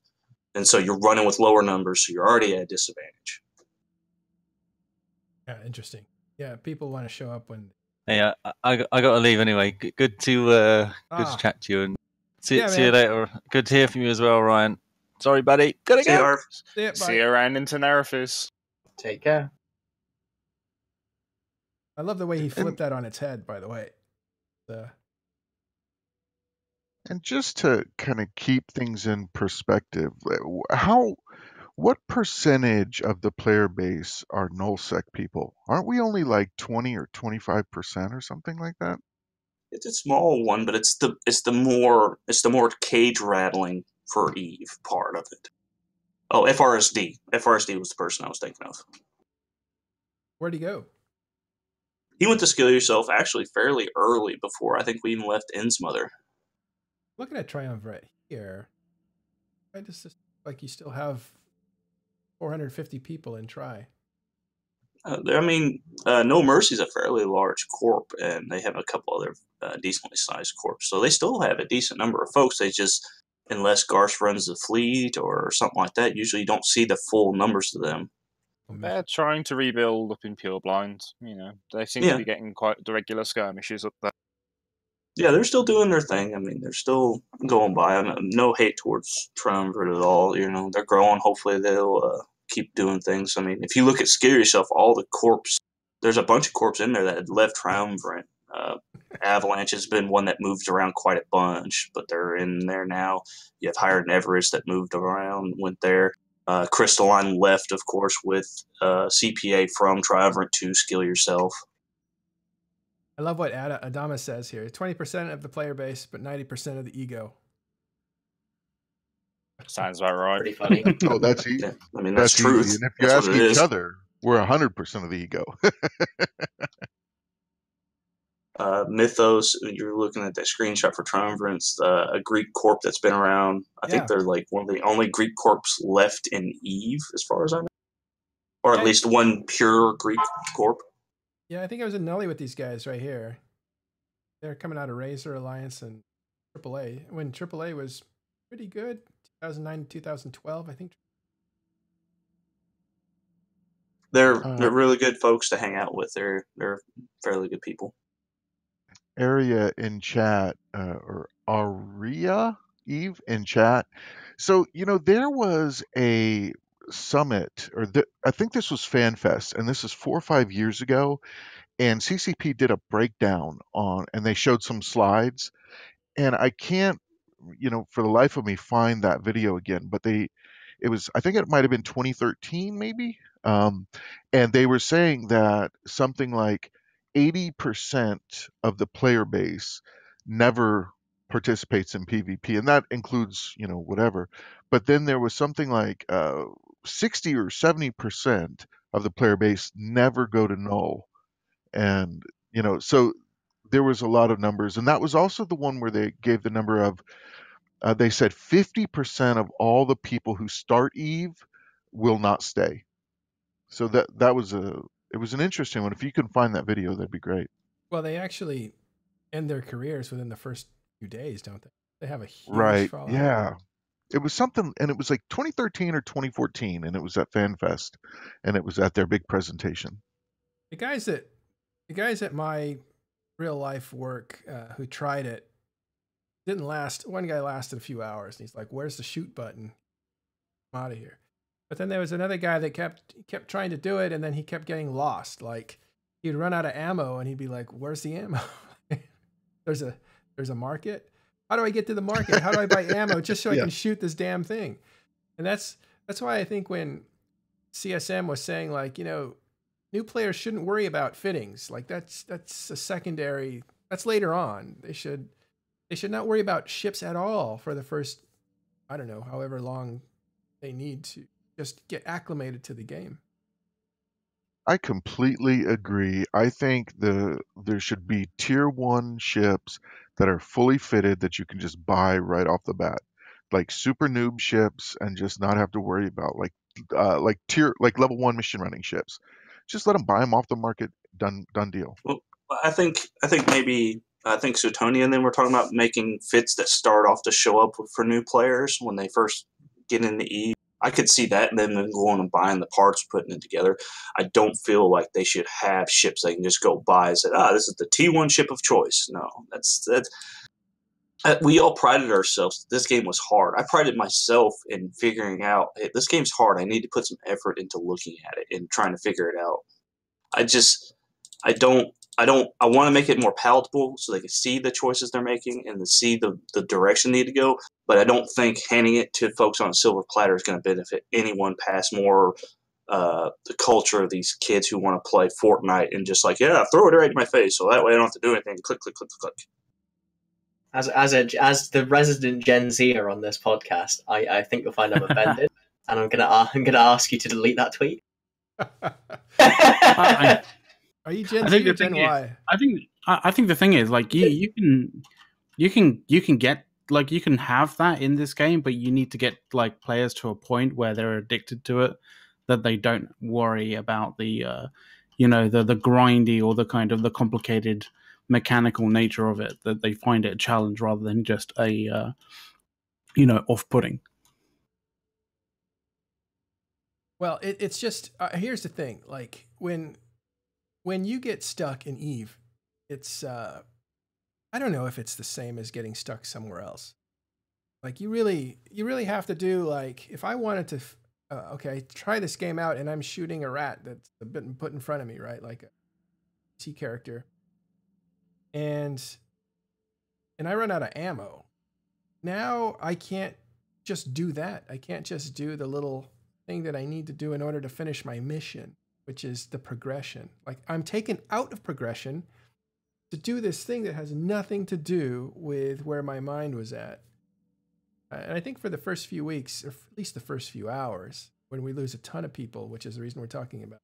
And so you're running with lower numbers, so you're already at a disadvantage. Yeah, interesting. Yeah, people want to show up when. Hey, I got to leave anyway. Good to chat to you, and see you later. Good to hear from you as well, Ryan. Sorry, buddy. Gotta go. See you around in Tenerifis. Take care. I love the way he flipped that on its head, by the way. And just to kind of keep things in perspective, what percentage of the player base are nullsec people? Aren't we only like 20 or 25% or something like that? It's a small one, but it's the more cage rattling for Eve part of it. Oh, FRSD. FRSD was the person I was thinking of. Where'd he go? He went to Skill Yourself actually fairly early before I think we even left Innsmother. Looking at Triumvirate here, I just like you still have 450 people in Tri. No Mercy's a fairly large corp, and they have a couple other decently sized corps. So they still have a decent number of folks. They just, unless Garst runs the fleet or something like that, usually you don't see the full numbers of them. They're trying to rebuild up in Pureblind. They seem to be getting quite the regular skirmishes up there. Yeah, they're still doing their thing. I mean, they're still going by. No hate towards Triumvirate at all. They're growing. Hopefully they'll keep doing things. I mean, if you look at Scare Yourself, all the corps, there's a bunch of corps in there that had left Triumvirate. Avalanche has been one that moved around quite a bunch, but they're in there now. You have Hired Everest that moved around, went there. Crystalline left, of course, with CPA from Triumvirate to Skill Yourself. I love what Adama says here. 20% of the player base, but 90% of the ego. Sounds about right. Pretty funny. Oh, that's easy. Yeah, I mean, that's truth. Easy. And if you ask each other, we're 100% of the ego. Mythos, you're looking at that screenshot for Triumvirate, a Greek corp that's been around. I think they're like one of the only Greek corps left in Eve, as far as I know. Or at least one pure Greek corp. Yeah, I think I was in Nully with these guys right here. They're coming out of Razor Alliance and AAA. When AAA was pretty good, 2009 to 2012, I think. They're really good folks to hang out with. They're fairly good people. Area in chat, or Aria Eve in chat, So, there was a summit, I think this was FanFest, and this is 4 or 5 years ago. And CCP did a breakdown and they showed some slides. And I can't, for the life of me, find that video again. But I think it might have been 2013, maybe. And they were saying that something like 80% of the player base never participates in PvP, and that includes, whatever. But then there was something like 60 or 70% of the player base never go to null. And, so there was a lot of numbers. And that was also the one where they gave the number of, they said 50% of all the people who start Eve will not stay. So that was it was an interesting one. If you can find that video, that'd be great. Well, they actually end their careers within the first few days, don't they? They have a huge Right. following. Yeah. It was something, and it was like 2013 or 2014, and it was at FanFest, and it was at their big presentation. The guys at my real life work who tried it didn't last. One guy lasted a few hours, and he's like, "Where's the shoot button? I'm out of here." But then there was another guy that kept trying to do it, and then he kept getting lost. Like he'd run out of ammo, and he'd be like, "Where's the ammo? there's a market. How do I get to the market? How do I buy ammo just so I can shoot this damn thing?" And that's why I think when CSM was saying, like, new players shouldn't worry about fittings. Like that's a secondary. That's later on. They should not worry about ships at all for the first, I don't know, however long they need to just get acclimated to the game. I completely agree. I think there should be tier 1 ships that are fully fitted that you can just buy right off the bat. Like super noob ships, and just not have to worry about like level 1 mission running ships. Just let them buy them off the market. Done deal. Well, I think Suetonia and then we're talking about making fits that start off to show up for new players when they first get into Eve. I could see that, and then them going and buying the parts, putting it together. I don't feel like they should have ships they can just go buy and say, this is the T1 ship of choice. No, that's we all prided ourselves. This game was hard. I prided myself in figuring out, hey, this game's hard. I need to put some effort into looking at it and trying to figure it out. I want to make it more palatable so they can see the choices they're making and to see the direction they need to go. But I don't think handing it to folks on a silver platter is going to benefit anyone past more the culture of these kids who want to play Fortnite and just like, throw it right in my face so that way I don't have to do anything. Click, click, click, click. As the resident Gen Zer on this podcast, I think you'll find I'm offended, and I'm gonna ask you to delete that tweet. Are you Gen Z or Gen Y? I think the thing is, like, you can get, like, you can have that in this game, but you need to get like players to a point where they're addicted to it, that they don't worry about the the grindy or the kind of the complicated mechanical nature of it, that they find it a challenge rather than just a off-putting. Well, it's just here's the thing, like when you get stuck in Eve, it's I don't know if it's the same as getting stuck somewhere else. Like you really have to do, like, if I wanted to try this game out and I'm shooting a rat that's been put in front of me, right? Like a T character. And I run out of ammo. Now I can't just do that. I can't just do the little thing that I need to do in order to finish my mission, which is the progression. Like I'm taken out of progression to do this thing that has nothing to do with where my mind was at. And I think for the first few weeks, or at least the first few hours, when we lose a ton of people, which is the reason we're talking about,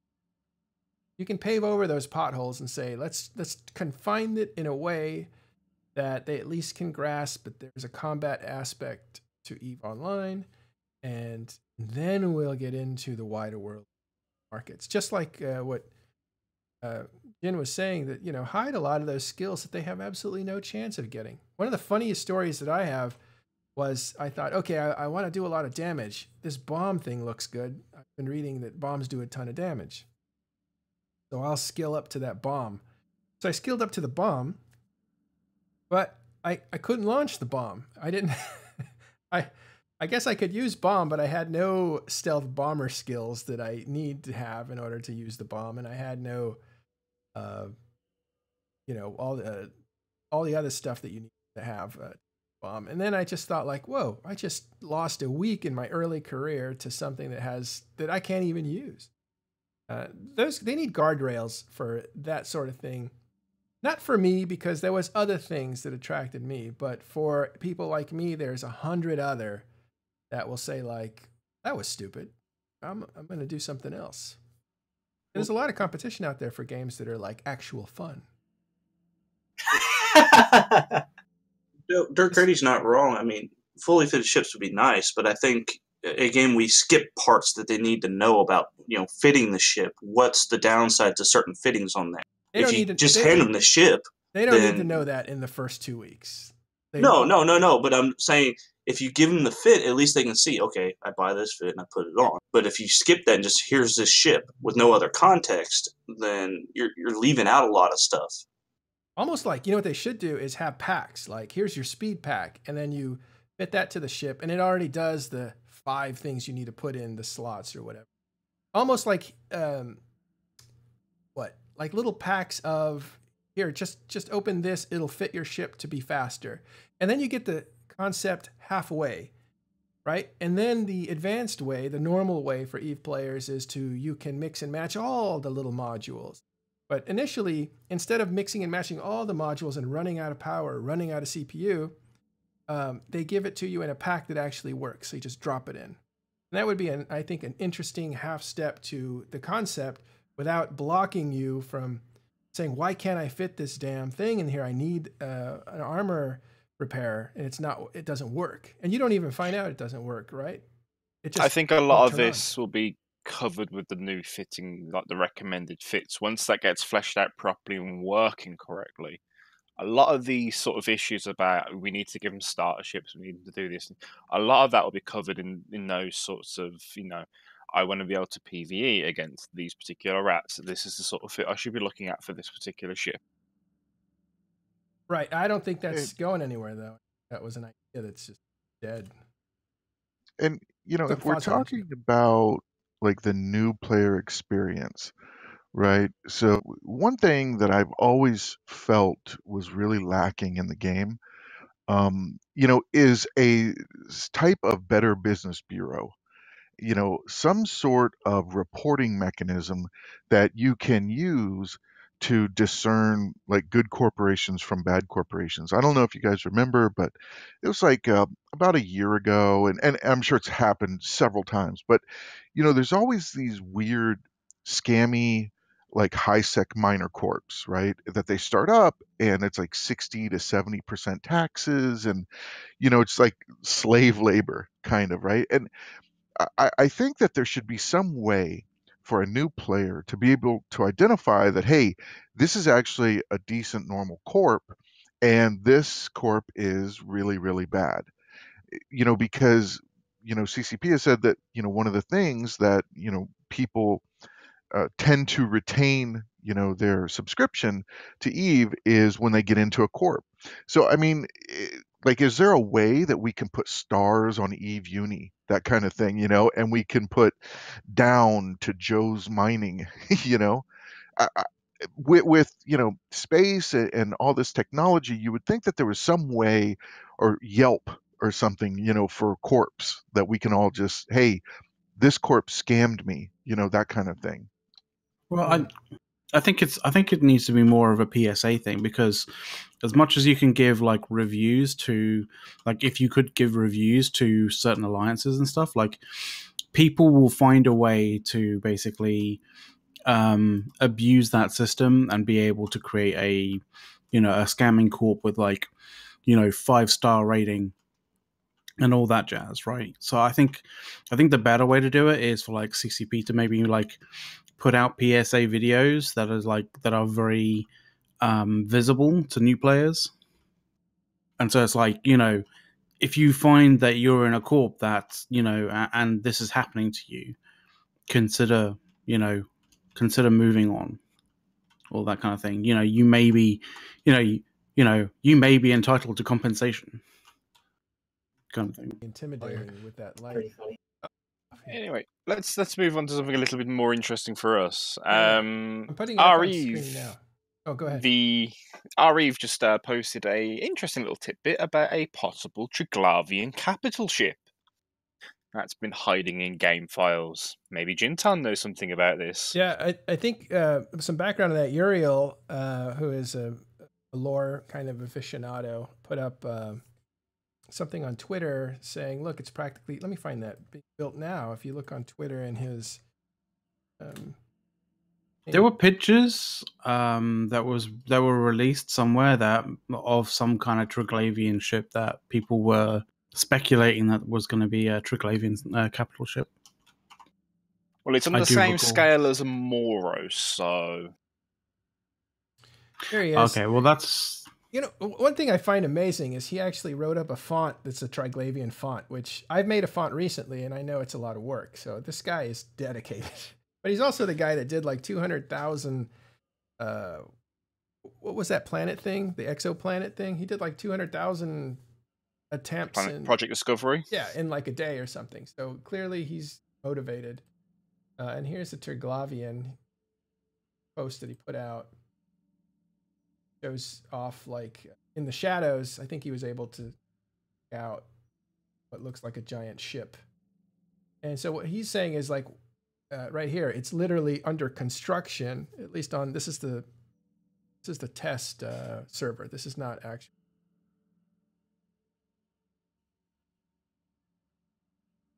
you can pave over those potholes and say, let's confine it in a way that they at least can grasp that there's a combat aspect to EVE Online, and then we'll get into the wider world markets. Just like what Jin was saying, that, hide a lot of those skills that they have absolutely no chance of getting. One of the funniest stories that I have was, I thought, okay, I want to do a lot of damage. This bomb thing looks good. I've been reading that bombs do a ton of damage. So I'll skill up to that bomb. So I skilled up to the bomb, but I couldn't launch the bomb. I didn't. I guess I could use bomb, but I had no stealth bomber skills that I need to have in order to use the bomb, and I had no, uh, all the other stuff that you need to have bomb. And then I just thought like, whoa, I just lost a week in my early career to something that I can't even use. They need guardrails for that sort of thing. Not for me, because there was other things that attracted me, but for people like me, there's 100 other that will say like, that was stupid. I'm going to do something else. There's a lot of competition out there for games that are like actual fun. Dirk Grady's not wrong. I mean, fully fitted ships would be nice, but I think again we skip parts that they need to know about. Fitting the ship. What's the downside to certain fittings on that? If you just hand them the ship, they don't need to know that in the first 2 weeks. No. But I'm saying if you give them the fit, at least they can see. Okay, I buy this fit and I put it on. But if you skip that and just here's this ship with no other context, then you're leaving out a lot of stuff. Almost like, what they should do is have packs. Like, here's your speed pack, and then you fit that to the ship, and it already does the 5 things you need to put in the slots or whatever. Almost like, like little packs of, here, just open this, it'll fit your ship to be faster. And then you get the concept halfway, right? And then the advanced way, the normal way for EVE players is you can mix and match all the little modules. But initially, instead of mixing and matching all the modules and running out of power, running out of CPU, they give it to you in a pack that actually works. So you just drop it in. And that would be, I think, an interesting half step to the concept without blocking you from saying, why can't I fit this damn thing in here? I need an armor repair, and it doesn't work. And you don't even find out it doesn't work, right? I think a lot of this will be covered with the new fitting, like the recommended fits. Once that gets fleshed out properly and working correctly, a lot of these sort of issues about we need to give them starter ships, we need to do this, a lot of that will be covered in those sorts of, I want to be able to PvE against these particular rats. This is the sort of fit I should be looking at for this particular ship. Right. I don't think that's going anywhere, though. That was an idea that's just dead. And, if we're talking about like the new player experience, right? So one thing that I've always felt was really lacking in the game, is a type of better business bureau. Some sort of reporting mechanism that you can use to discern like good corporations from bad corporations. I don't know if you guys remember, but it was like about a year ago, and I'm sure it's happened several times, but there's always these weird, scammy, like high sec minor corps, right? That they start up and it's like 60 to 70% taxes, and it's like slave labor kind of, right? And I think that there should be some way for a new player to be able to identify that, hey, this is actually a decent normal corp, and this corp is really, really bad. Because CCP has said that one of the things that people tend to retain their subscription to Eve is when they get into a corp. So I mean, like, is there a way that we can put stars on Eve Uni, that kind of thing, and we can put down to Joe's Mining, I, I, with space and all this technology, you would think that there was some way, or Yelp or something, for corps that we can all just, hey, this corp scammed me, that kind of thing. Well, I think it needs to be more of a PSA thing, because as much as you can give like reviews to, like, if you could give reviews to certain alliances and stuff, like, people will find a way to basically abuse that system and be able to create a scamming corp with like 5-star rating and all that jazz, right? So I think the better way to do it is for like CCP to maybe like put out PSA videos that are very visible to new players. And so it's like, if you find that you're in a corp that, and this is happening to you, consider moving on, all that kind of thing. You may be, you may be entitled to compensation. kind of thing. intimidating with that light. Pretty funny. Anyway, let's move on to something a little bit more interesting for us. I'm putting it up on screen now. Oh, go ahead. The Eve just posted a interesting little tidbit about a possible Triglavian capital ship that's been hiding in game files. Maybe Jintan knows something about this. Yeah, I think some background on that. Uriel, who is a lore kind of aficionado, put up something on Twitter saying, look, it's practically, let me find that, being built now. If you look on Twitter and his... there were pictures that were released somewhere that of some kind of Triglavian ship that people were speculating that was going to be a Triglavian capital ship. Well, it's on the same scale as a Moros, so... Here he is. Okay, well that's... You know, one thing I find amazing is he actually wrote up a font that's a Triglavian font, which I've made a font recently, and I know it's a lot of work. So this guy is dedicated. But he's also the guy that did like 200,000... what was that planet thing? The exoplanet thing? He did like 200,000 attempts. Project Discovery? Yeah, in like a day or something. So clearly he's motivated. And here's the Triglavian post that he put out. Shows off like in the shadows. I think he was able to pick out what looks like a giant ship. And so what he's saying is like right here, it's literally under construction. At least on this is the test server. This is not actually.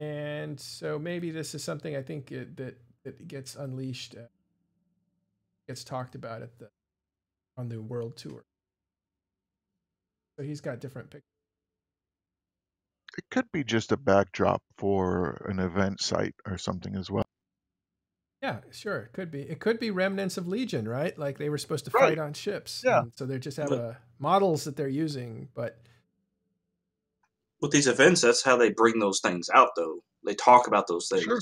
And so maybe this is something I think that gets unleashed, gets talked about on the world tour. So he's got different pictures. It could be just a backdrop for an event site or something as well. Yeah, sure. It could be. It could be remnants of Legion, right? Like they were supposed to fight on ships. Yeah. So they just have models that they're using, but with these events, that's how they bring those things out, though. They talk about those things. Sure.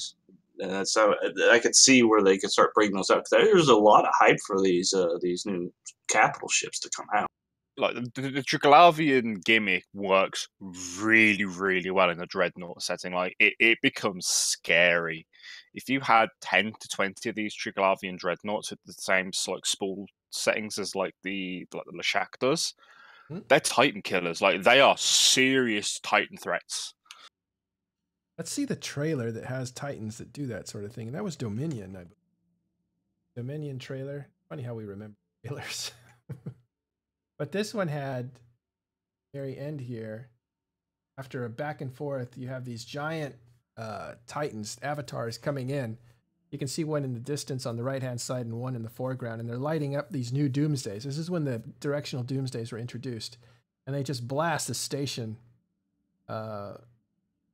And that's how I could see where they could start bringing those out. There's a lot of hype for these new capital ships to come out. Like the Triglavian gimmick works really, really well in a Dreadnought setting. Like it becomes scary. If you had 10 to 20 of these Triglavian Dreadnoughts at the same like spool settings as like the Lashak does, they're Titan killers. Like they are serious Titan threats. let's see the trailer that has Titans that do that sort of thing. And that was Dominion, I believe. Dominion trailer. Funny how we remember trailers. But this one had very end here. After a back and forth, you have these giant Titans, avatars coming in. You can see one in the distance on the right-hand side and one in the foreground, and they're lighting up these new Doomsdays. This is when the directional Doomsdays were introduced. And they just blast the station,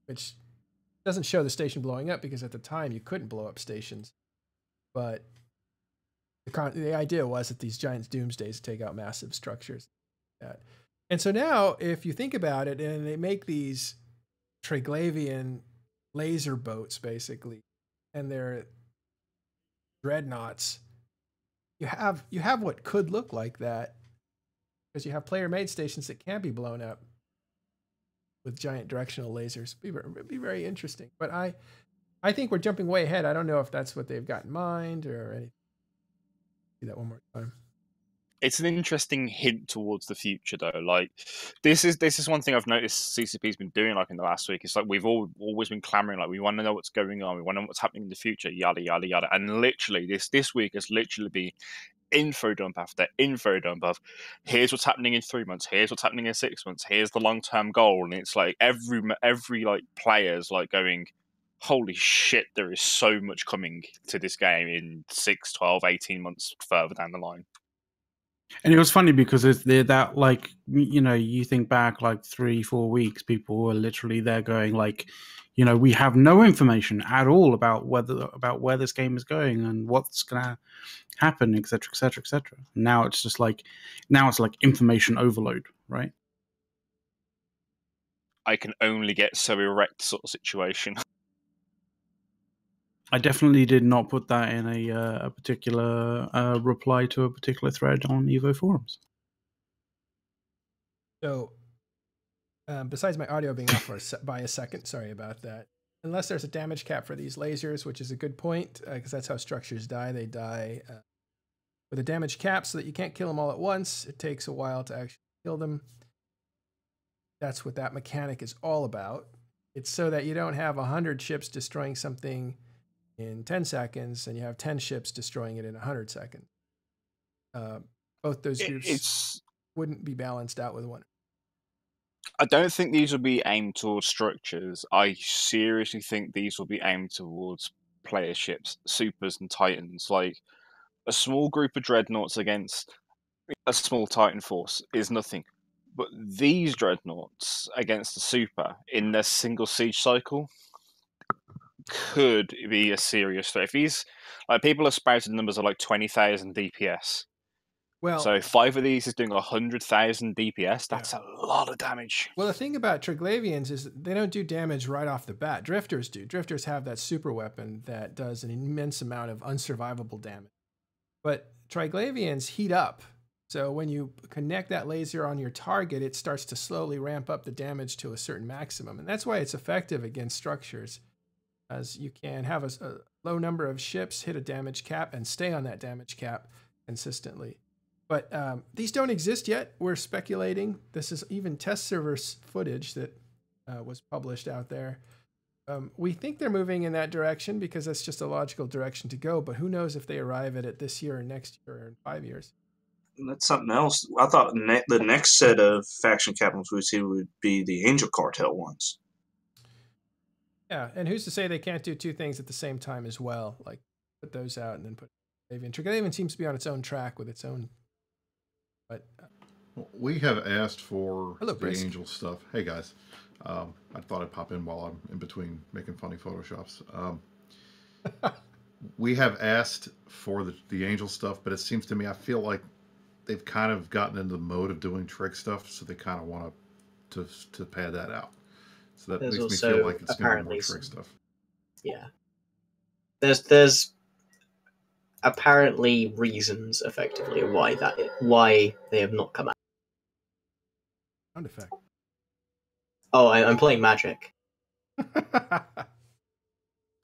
which doesn't show the station blowing up because at the time you couldn't blow up stations. But the idea was that these giant Doomsdays take out massive structures. And so now, if you think about it, and they make these Triglavian laser boats, basically, and they're dreadnoughts, you have what could look like that, because you have player-made stations that can be blown up with giant directional lasers. It'd be very interesting. But I think we're jumping way ahead. I don't know if that's what they've got in mind or anything. See that one more time. It's an interesting hint towards the future, though. Like this is one thing I've noticed CCP's been doing. Like in the last week, it's like we've always been clamoring, like we want to know what's going on, we want to know what's happening in the future, yada yada yada. And literally, this week has literally been info dump after info dump of here's what's happening in 3 months, here's what's happening in 6 months, here's the long term goal, and it's like every like player's like going, holy shit, there is so much coming to this game in 6, 12, 18 months further down the line. And it was funny because that like, you know, you think back like 3-4 weeks, people were literally there going like, you know, we have no information at all about where this game is going and what's gonna happen, etc., etc., etc. Now it's just like information overload, right? I can only get so erect sort of situation. I definitely did not put that in a particular reply to a particular thread on Evo forums. So besides my audio being off by a second, sorry about that. Unless there's a damage cap for these lasers, which is a good point, because that's how structures die. They die with a damage cap so that you can't kill them all at once. It takes a while to actually kill them. That's what that mechanic is all about. It's so that you don't have 100 ships destroying something in 10 seconds and you have 10 ships destroying it in 100 seconds. Both those groups wouldn't be balanced out with one. I don't think these will be aimed towards structures. I seriously think these will be aimed towards player ships, supers and titans. Like, a small group of dreadnoughts against a small titan force is nothing. But these dreadnoughts against a super in their single siege cycle could be a serious threat. If these, like, people have spouted numbers of like 20,000 DPS. Well, so 5 of these is doing 100,000 DPS. That's a lot of damage. Well, the thing about Triglavians is they don't do damage right off the bat. Drifters do. Drifters have that super weapon that does an immense amount of unsurvivable damage. But Triglavians heat up. So when you connect that laser on your target, it starts to slowly ramp up the damage to a certain maximum. And that's why it's effective against structures, as you can have a low number of ships hit a damage cap and stay on that damage cap consistently. But these don't exist yet. We're speculating. This is even test server footage that was published out there. We think they're moving in that direction because that's just a logical direction to go. But who knows if they arrive at it this year or next year or in 5 years. And that's something else. I thought the next set of faction captains we see would be the Angel Cartel ones. Yeah, and who's to say they can't do two things at the same time as well? Like put those out and then put Triglavian. Triglavian seems to be on its own track with its own. But we have asked for Hello, the Brisk. Angel stuff. Hey guys, I thought I'd pop in while I'm in between making funny photoshops. We have asked for the Angel stuff, but it seems to me, I feel like they've kind of gotten into the mode of doing trick stuff, so they kind of want to pad that out. So that There's makes me also feel like it's going to be more apparently trick stuff. Yeah. There's apparently reasons, effectively, why they have not come out. sound effect. Oh, I'm playing Magic.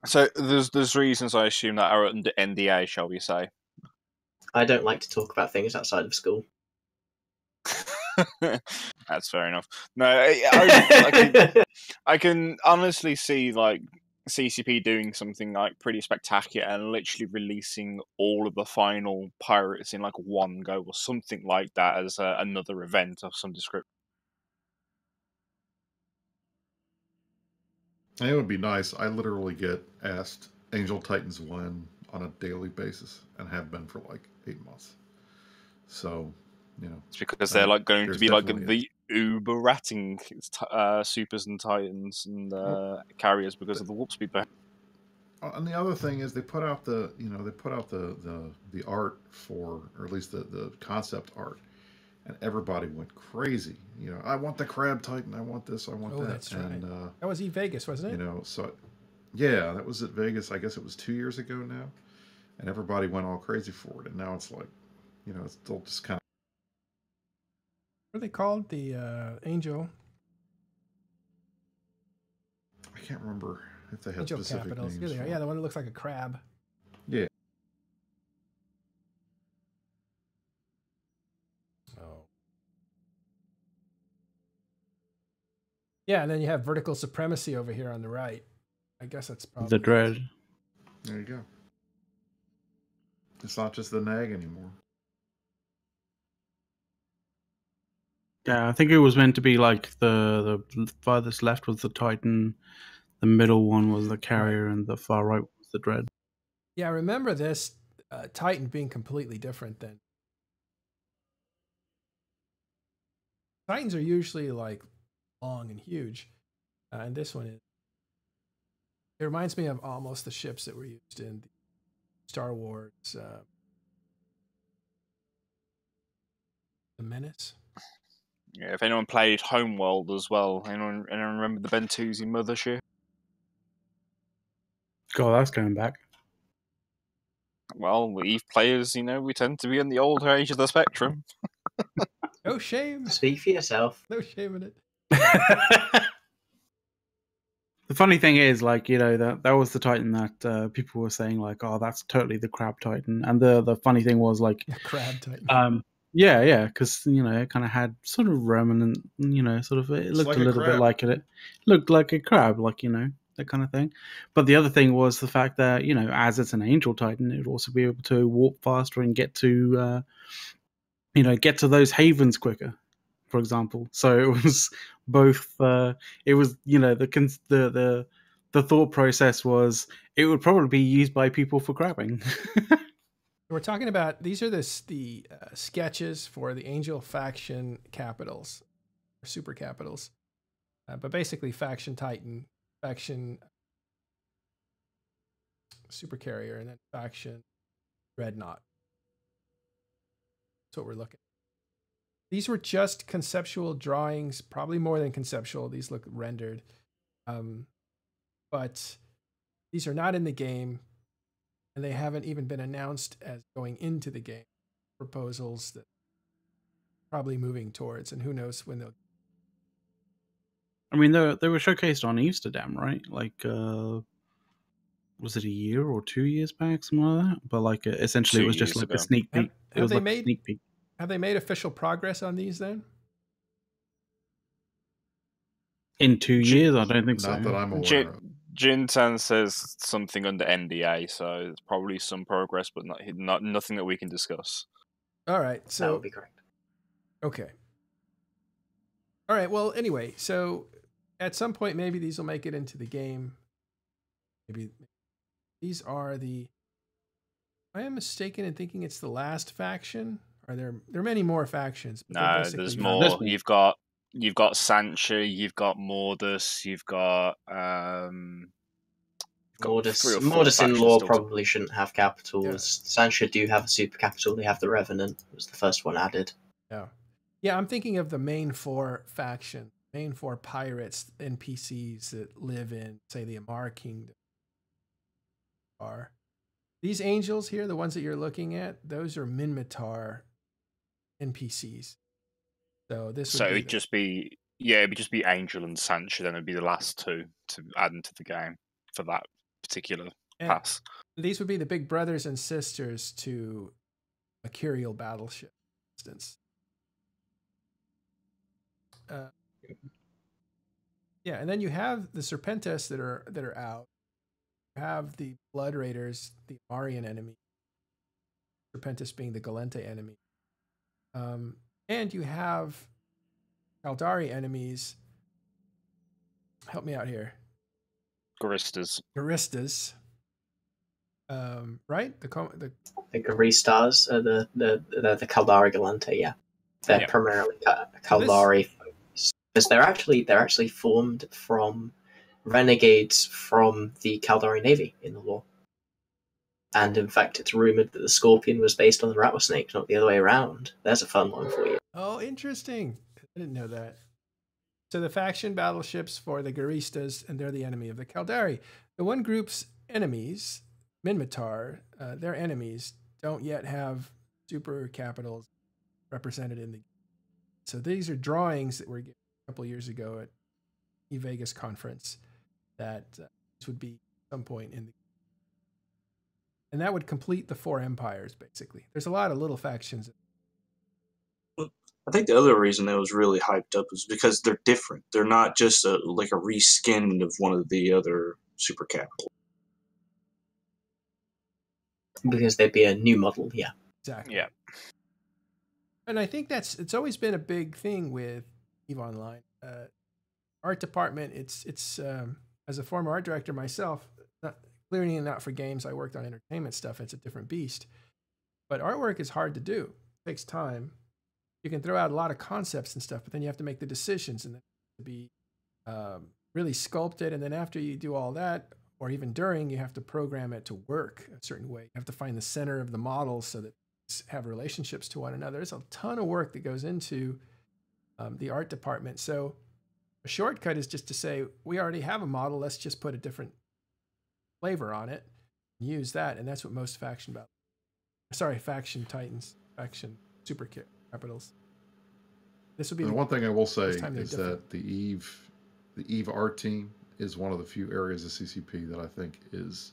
So there's reasons I assume that are under NDA, shall we say? I don't like to talk about things outside of school. That's fair enough. No, I can honestly see like CCP doing something like pretty spectacular and literally releasing all of the final pirates in like one go or something like that as another event of some description. And it would be nice. I literally get asked Angel Titans when on a daily basis and have been for like 8 months. So, you know, It's because they're like going to be like definitely the uber ratting supers and titans and carriers because of the warp speed. And the other thing is they put out the art for, or at least the concept art, and everybody went crazy. You know, I want the Crab Titan, I want this, I want that. That's and right. That was Vegas, wasn't it? you know, so yeah, that was at Vegas. I guess it was 2 years ago now, and everybody went all crazy for it. And now it's like, you know, it's still just kind of. What are they called? The Angel I can't remember if they had Angel specific Capitals. names. Here they are. for Yeah, it. the one that looks like a crab. Yeah. Oh. Yeah, and then you have vertical supremacy over here on the right. I guess that's probably The Dread. There you go. It's not just the nag anymore. Yeah, I think it was meant to be like the farthest left was the Titan, the middle one was the Carrier, and the far right was the Dread. Yeah, I remember this Titan being completely different than Titans are usually like long and huge, and this one is. It reminds me of almost the ships that were used in the Star Wars, the Menace. Yeah, if anyone played Homeworld as well, anyone remember the Bentusi mothership? God, that's going back. Well, we Eve players, you know, we tend to be in the older age of the spectrum. No shame. Speak for yourself. No shame in it. The funny thing is, like, you know, that was the Titan that people were saying, like, oh, that's totally the Crab Titan. And the funny thing was, like, Crab Titan. yeah, because, you know, it kind of had sort of remnant, you know, sort of, it looked like a a little bit crab. like it looked like a crab, like, you know, that kind of thing. But the other thing was the fact that, you know, as it's an Angel Titan, it would also be able to warp faster and get to, you know, get to those havens quicker, for example. So it was both. It was, you know, the thought process was it would probably be used by people for crabbing. We're talking about these are the sketches for the Angel faction capitals, or super capitals, but basically faction Titan, faction super carrier, and then faction dreadnought. That's what we're looking at. These were just conceptual drawings, probably more than conceptual. These look rendered, but these are not in the game, and they haven't even been announced as going into the game. Proposals that probably moving towards, and who knows when they'll. I mean, they were showcased on Amsterdam, right? Like, was it a year or 2 years back, something like that? But like, essentially, it 2 was just years like a ago. sneak peek. It was like a sneak peek. Have they made official progress on these then? In 2 years, I don't think Not so. that I'm aware of. Jintan says something under NDA, so there's probably some progress, but nothing that we can discuss. All right, That so would be correct. okay. All right, well, anyway, so at some point maybe these will make it into the game. Maybe these are the. I am mistaken in thinking it's the last faction. Are there are many more factions? But they're No, basically there's No, more. there's more. You've got Sanchi, you've got Mordus, you've got three or four Mordus in factions law still to- probably shouldn't have capitals. Sancha do have a super capital. They have the Revenant. It was the first one added. Yeah, I'm thinking of the main four faction, main four pirates, NPCs that live in, say, the Amar Kingdom. Are these angels here, the ones that you're looking at? Those are Minmatar NPCs. So this would So be it'd just be Angel and Sancho. Then it'd be the last two to add into the game for that particular pass. These would be the big brothers and sisters to a Curial battleship, for instance. Yeah, and then you have the Serpentis that are out. You have the Blood Raiders, the Amarian enemy. Serpentis being the Galente enemy. And you have Kaldari enemies. Help me out here. Garistas. Right? The Garistas are the Kaldari Galante. Yeah, they're primarily Kaldari, because they're actually formed from renegades from the Kaldari Navy in the lore. And in fact, it's rumored that the Scorpion was based on the rattlesnake, not the other way around. There's a fun one for you. Oh, interesting. I didn't know that. So the faction battleships for the Garistas, and they're the enemy of the Kaldari. The one group's enemies, Minmatar, their enemies don't yet have super capitals represented in the game. So these are drawings that were given a couple of years ago at Vegas conference that this would be at some point in the game. And that would complete the four empires, basically. There's a lot of little factions. I think the other reason that was really hyped up is because they're different. They're not just like a reskin of one of the other super capitals. Because they'd be a new model, yeah. Exactly. Yeah. And I think it's always been a big thing with EVE Online. Art department, it's as a former art director myself, clearly not for games. I worked on entertainment stuff. It's a different beast. But artwork is hard to do. It takes time. You can throw out a lot of concepts and stuff, but then you have to make the decisions and then to be really sculpted. And then after you do all that, or even during, you have to program it to work a certain way. You have to find the center of the model so that it's have relationships to one another. There's a ton of work that goes into the art department. So a shortcut is just to say, we already have a model. Let's just put a different flavor on it and use that. And that's what most faction Titans, faction super capitals. This would be And the one thing I will say time they're is different. that the Eve art team is one of the few areas of CCP that I think is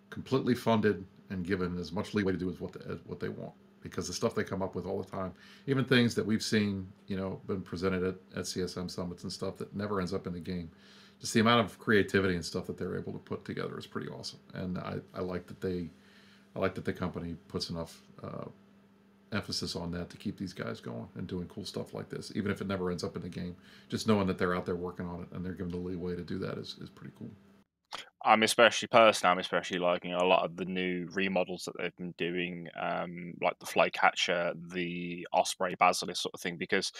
completely funded and given as much leeway to do as what they want, because the stuff they come up with all the time, even things that we've seen, been presented at CSM summits and stuff that never ends up in the game, just the amount of creativity and stuff that they're able to put together is pretty awesome. And I like that the company puts enough emphasis on that to keep these guys going and doing cool stuff like this, even if it never ends up in the game. Just knowing that they're out there working on it and they're given the leeway to do that is pretty cool. I'm especially liking a lot of the new remodels that they've been doing, like the Flycatcher, the Osprey Basilisk sort of thing, because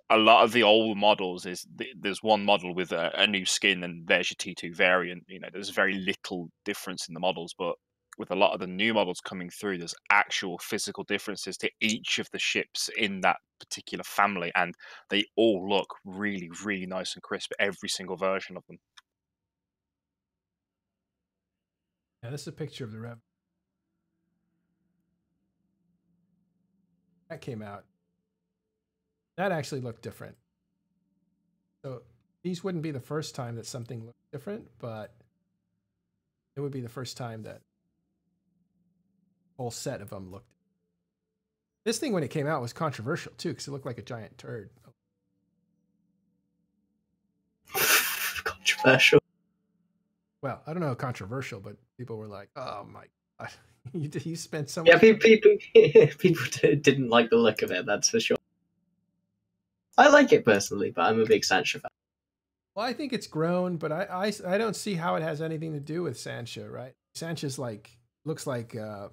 a lot of the old models there's one model with a new skin and there's your T2 variant. There's very little difference in the models, but with a lot of the new models coming through, there's actual physical differences to each of the ships in that particular family, and they all look really, really nice and crisp, every single version of them. Yeah, this is a picture of the Rev. That came out. That actually looked different. So these wouldn't be the first time that something looked different, but it would be the first time that a whole set of them looked. This thing, when it came out, was controversial too, because it looked like a giant turd. Controversial. Well, I don't know how controversial, but people were like, "Oh my god, you spent so much." Yeah, people didn't like the look of it. That's for sure. I like it personally, but I'm a big Sancho fan. Well, I think it's grown, but I don't see how it has anything to do with Sancho, right? Sancho's looks like call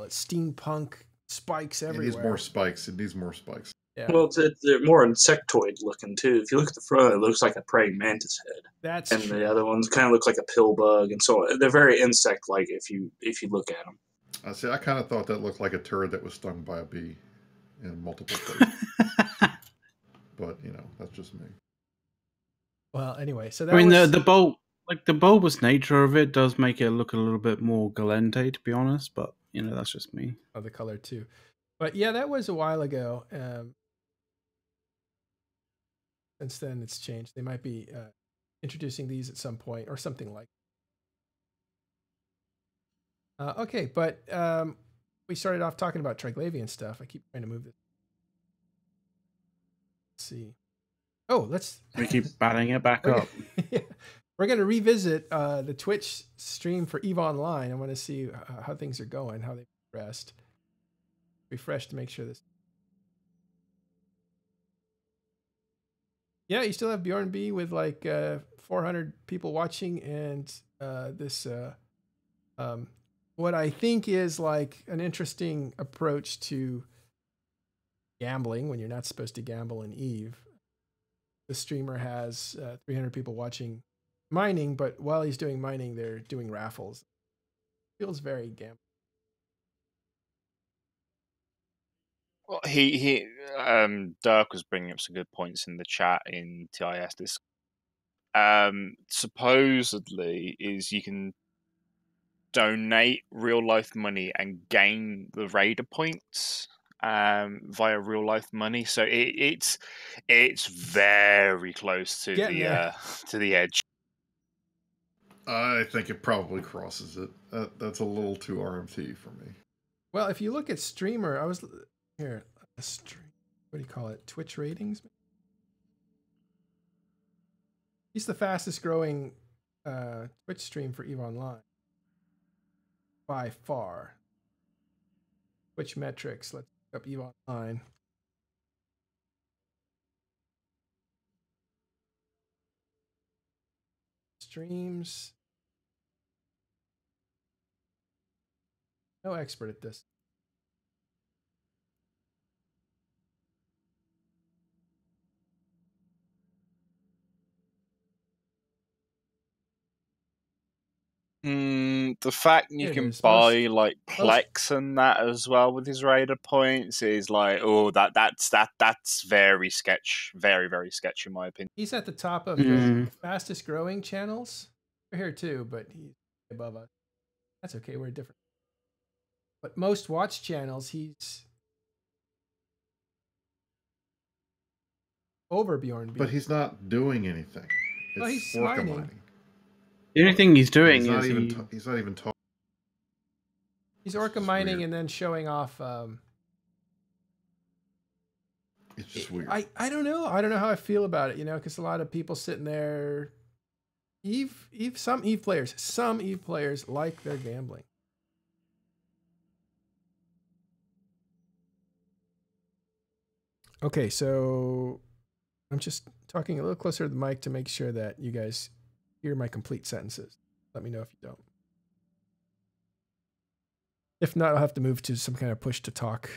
it steampunk spikes It everywhere. needs more spikes. It needs more spikes. Yeah. Well, they're more insectoid looking too. If you look at the front, it looks like a praying mantis head. That's and true. The other ones kind of look like a pill bug, and so they're very insect-like if you look at them. I kind of thought that looked like a turd that was stung by a bee in multiple places. But that's just me. Well, anyway, so that I mean, was the bulbous nature of it does make it look a little bit more Galente, to be honest. But that's just me. Oh, the color too. But yeah, that was a while ago. Since then, it's changed. They might be introducing these at some point or something like. Okay, but we started off talking about Triglavian stuff. I keep trying to move this. Let's see. Oh, We keep batting it back up. Yeah. We're going to revisit the Twitch stream for EVE Online. I want to see how things are going, how they progressed. Refresh to make sure this. Yeah, you still have Bjorn B with like 400 people watching, and this what I think is like an interesting approach to gambling when you're not supposed to gamble in EVE. The streamer has 300 people watching mining, but while he's doing mining, they're doing raffles. Feels very gambling. Well, Dirk was bringing up some good points in the chat in TIS. This supposedly is you can donate real life money and gain the raider points via real life money. So it's very close to the edge. I think it probably crosses it. That's a little too RMT for me. Well, if you look at streamer, I was here. What do you call it? Twitch ratings. He's the fastest growing Twitch stream for EVE Online by far. Twitch metrics. Let's look up EVE Online. Streams. No expert at this. The fact you can buy like Plex and that as well with his raider points is like, oh, that's very sketch, very, very sketch in my opinion. He's at the top of the fastest growing channels. We're here too, but he's above us. That's okay. We're different. But most watch channels, he's over Bjorn B. But he's not doing anything. It's Well, he's orca mining. mining. The only thing he's doing He's not is even. He's not even talking. He's It's orca just mining weird. and then showing off. It's just weird. I don't know. I don't know how I feel about it. Because a lot of people sitting there. Some Eve players like their gambling. Okay, so I'm just talking a little closer to the mic to make sure that you guys hear my complete sentences. Let me know if you don't. If not, I'll have to move to some kind of push to talk.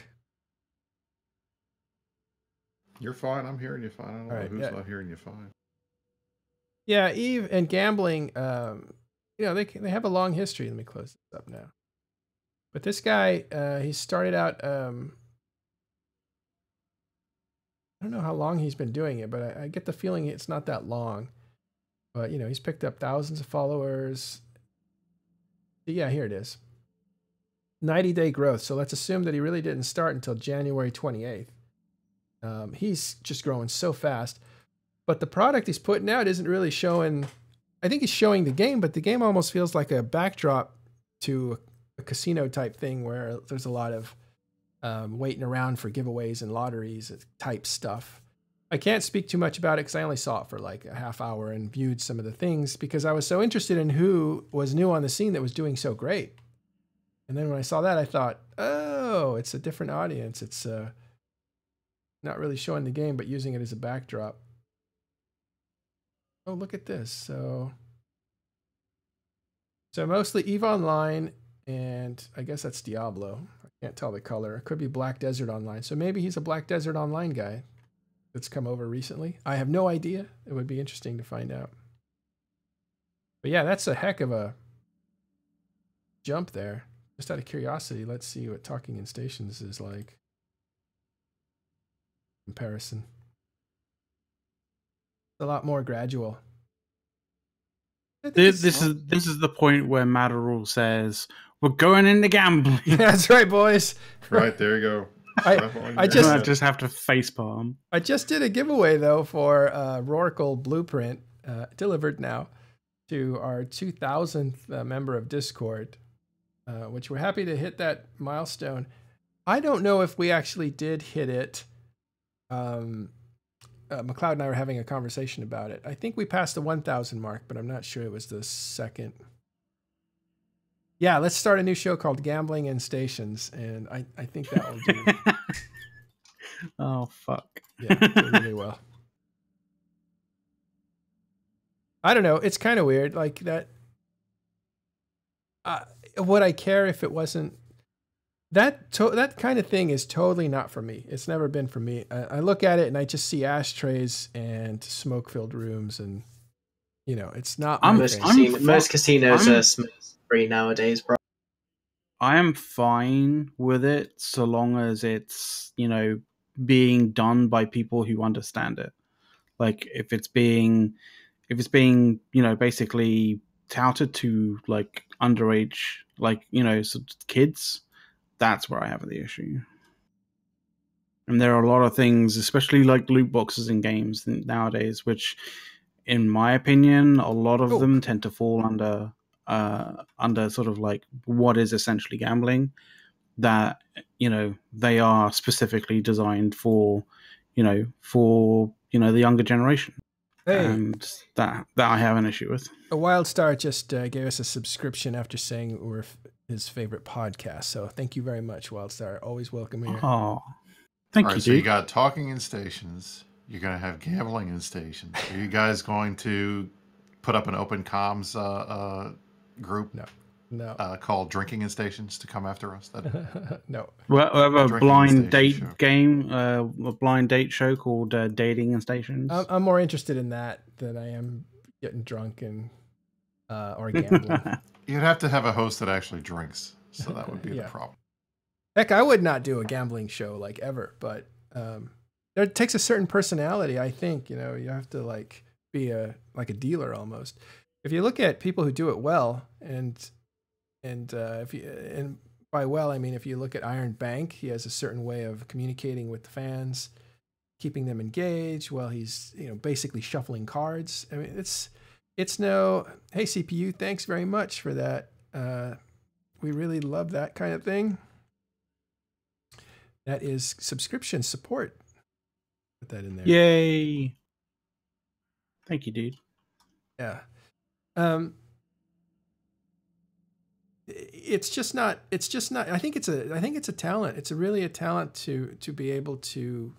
You're fine. I'm hearing you fine. I don't know Alright, who's yeah. not hearing you fine. Yeah, Eve and gambling, they have a long history. Let me close this up now. But this guy, he started out, I don't know how long he's been doing it, but I get the feeling it's not that long. But, he's picked up thousands of followers. Yeah, here it is. 90-day growth. So let's assume that he really didn't start until January 28th. He's just growing so fast. But the product he's putting out isn't really showing. I think he's showing the game, but the game almost feels like a backdrop to a casino type thing where there's a lot of waiting around for giveaways and lotteries type stuff. I can't speak too much about it because I only saw it for like a half hour and viewed some of the things because I was so interested in who was new on the scene that was doing so great. And then when I saw that, I thought, oh, it's a different audience. It's not really showing the game, but using it as a backdrop. Oh, look at this. So mostly EVE Online, and I guess that's Diablo. I can't tell the color. It could be Black Desert Online. So maybe he's a Black Desert Online guy that's come over recently. I have no idea. It would be interesting to find out. But yeah, that's a heck of a jump there. Just out of curiosity, let's see what Talking in Stations is like. Comparison. A lot more gradual. This is the point where Matterall says we're going into gambling. That's right, boys. Right, there you go. I just have to facepalm. I just did a giveaway though for Roracle Blueprint, delivered now to our 2000th member of Discord, which we're happy to hit that milestone. I don't know if we actually did hit it. McLeod and I were having a conversation about it. I think we passed the 1,000 mark, but I'm not sure it was the second. Yeah, let's start a new show called Gambling in Stations, and I think that will do. Oh, fuck. Yeah, do really well. I don't know. It's kind of weird. Like that. Would I care if it wasn't? That kind of thing is totally not for me. It's never been for me. I look at it and I just see ashtrays and smoke-filled rooms, and it's not. Most casinos are smoke-free nowadays, bro. I am fine with it so long as it's being done by people who understand it. Like if it's being basically touted to like underage kids. That's where I have the issue. And there are a lot of things, especially like loot boxes in games nowadays, which, in my opinion, a lot of them tend to fall under sort of like what is essentially gambling. That they are specifically designed for the younger generation. Hey. And that I have an issue with. A Wildstar just gave us a subscription after saying we're his favorite podcast. So thank you very much, Wildstar. Always welcome here. Oh, thank you. So you got Talking in Stations. You're going to have Gambling in Stations. Are you guys going to put up an open comms group? No. Called Drinking in Stations to come after us? No. Well, we have a Drinking blind date show. game, a blind date show called Dating in Stations. I'm more interested in that than I am getting drunk and or gambling. You'd have to have a host that actually drinks, so that would be the problem. Heck, I would not do a gambling show like ever, but it takes a certain personality. I think you have to like be like a dealer almost. If you look at people who do it well, and by well I mean if you look at Iron Bank, he has a certain way of communicating with the fans. keeping them engaged while he's, basically shuffling cards. I mean, it's no, hey, CPU, thanks very much for that. We really love that kind of thing. That is subscription support. Put that in there. Yay. Thank you, dude. Yeah. It's just not, I think it's a talent. It's really a talent to be able to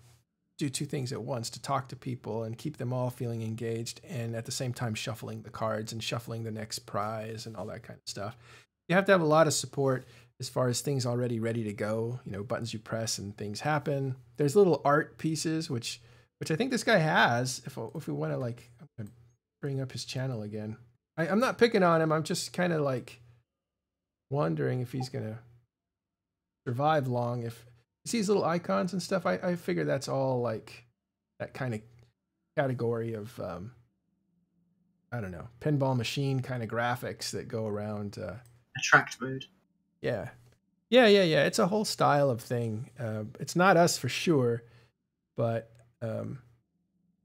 do two things at once, to talk to people and keep them all feeling engaged, and at the same time shuffling the cards and shuffling the next prize and all that kind of stuff. You have to have a lot of support as far as things already ready to go, buttons you press and things happen. There's little art pieces, which I think this guy has. If we want to, like, I'm gonna bring up his channel again. I'm not picking on him. I'm just kind of like wondering if he's going to survive long. If you see these little icons and stuff, I figure that's all like that kind of category of, I don't know, pinball machine kind of graphics that go around. Attract mode. Yeah. It's a whole style of thing. It's not us for sure, but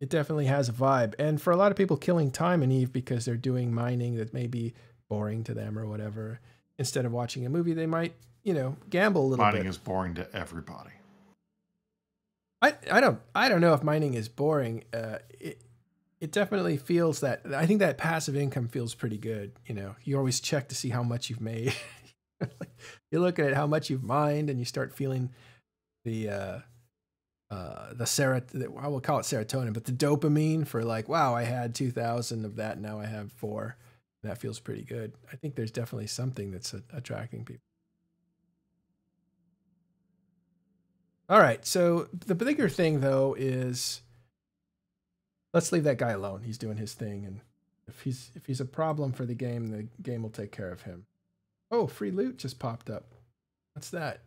it definitely has a vibe. And for a lot of people, killing time in Eve because they're doing mining that may be boring to them or whatever, instead of watching a movie, they might, gamble a little bit. Mining is boring to everybody. I don't know if mining is boring. It definitely feels that. I think that passive income feels pretty good. You always check to see how much you've made. You're looking at how much you've mined, and you start feeling the I will call it serotonin, but the dopamine for like, wow, I had 2,000 of that, now I have 4. That feels pretty good. I think there's definitely something that's attracting people. All right, so the bigger thing though is, let's leave that guy alone. He's doing his thing, and if he's a problem for the game will take care of him. Oh, free loot just popped up. What's that?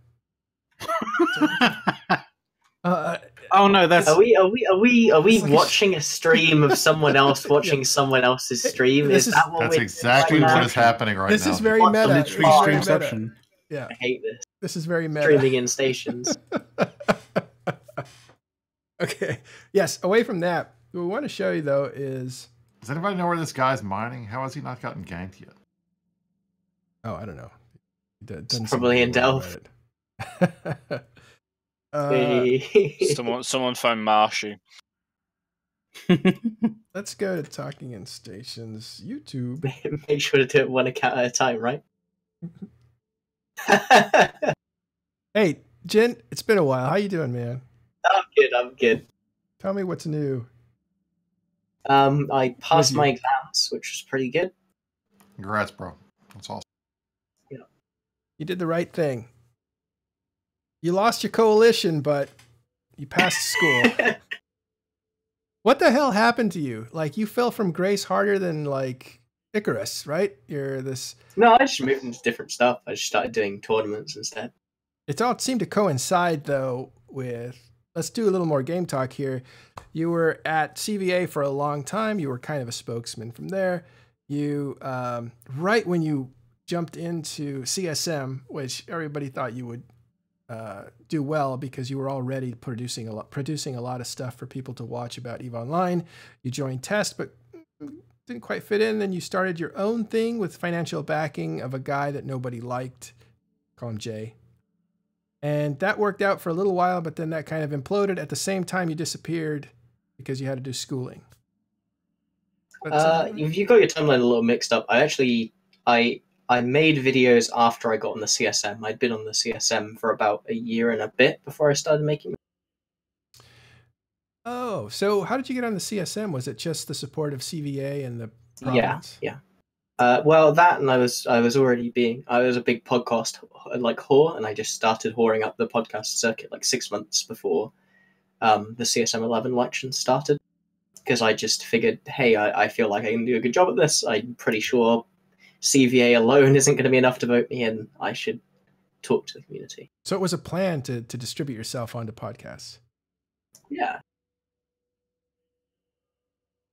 Oh no, that's Are we watching a stream of someone else watching someone else's stream? This Is that what That's we're exactly doing what now? is happening right now. This is very What meta. the It's literally very meta. streamception. Yeah, I hate this. this is very meta. Streaming in stations. Okay. Yes. Away from that, what we want to show you though is. Does anybody know where this guy's mining? How has he not gotten ganked yet? Oh, I don't know. It's probably in Delph. Someone phone Marshy. Let's go to Talking in Stations YouTube. Make sure to do it one account at a time, right? Hey, Jen, it's been a while. How you doing, man? I'm good. Tell me what's new. I passed my exams, which was pretty good. Congrats, bro. That's awesome. You did the right thing. You lost your coalition, but you passed school. What the hell happened to you? Like, you fell from grace harder than, like, Icarus, right? You're this... No, I just moved into different stuff. I just started doing tournaments instead. It all seemed to coincide, though, with... Let's do a little more game talk here. You were at CVA for a long time. You were kind of a spokesman from there. You, right when you jumped into CSM, which everybody thought you would do well because you were already producing a lot of stuff for people to watch about EVE Online. You joined Test, but didn't quite fit in. Then you started your own thing with financial backing of a guy that nobody liked. Call him Jay. And that worked out for a little while, but then that kind of imploded. At the same time, you disappeared because you had to do schooling. If you got your timeline a little mixed up, I made videos after I got on the CSM. I'd been on the CSM for about a year and a bit before I started making. Oh, so how did you get on the CSM? Was it just the support of CVA and the province? Yeah. Well, that, and I was a big podcast like whore, and I just started whoring up the podcast circuit like 6 months before the CSM 11 election started, because I just figured, hey, I feel like I can do a good job at this. I'm pretty sure CVA alone isn't going to be enough to vote me in. I should talk to the community. So it was a plan to distribute yourself onto podcasts. Yeah.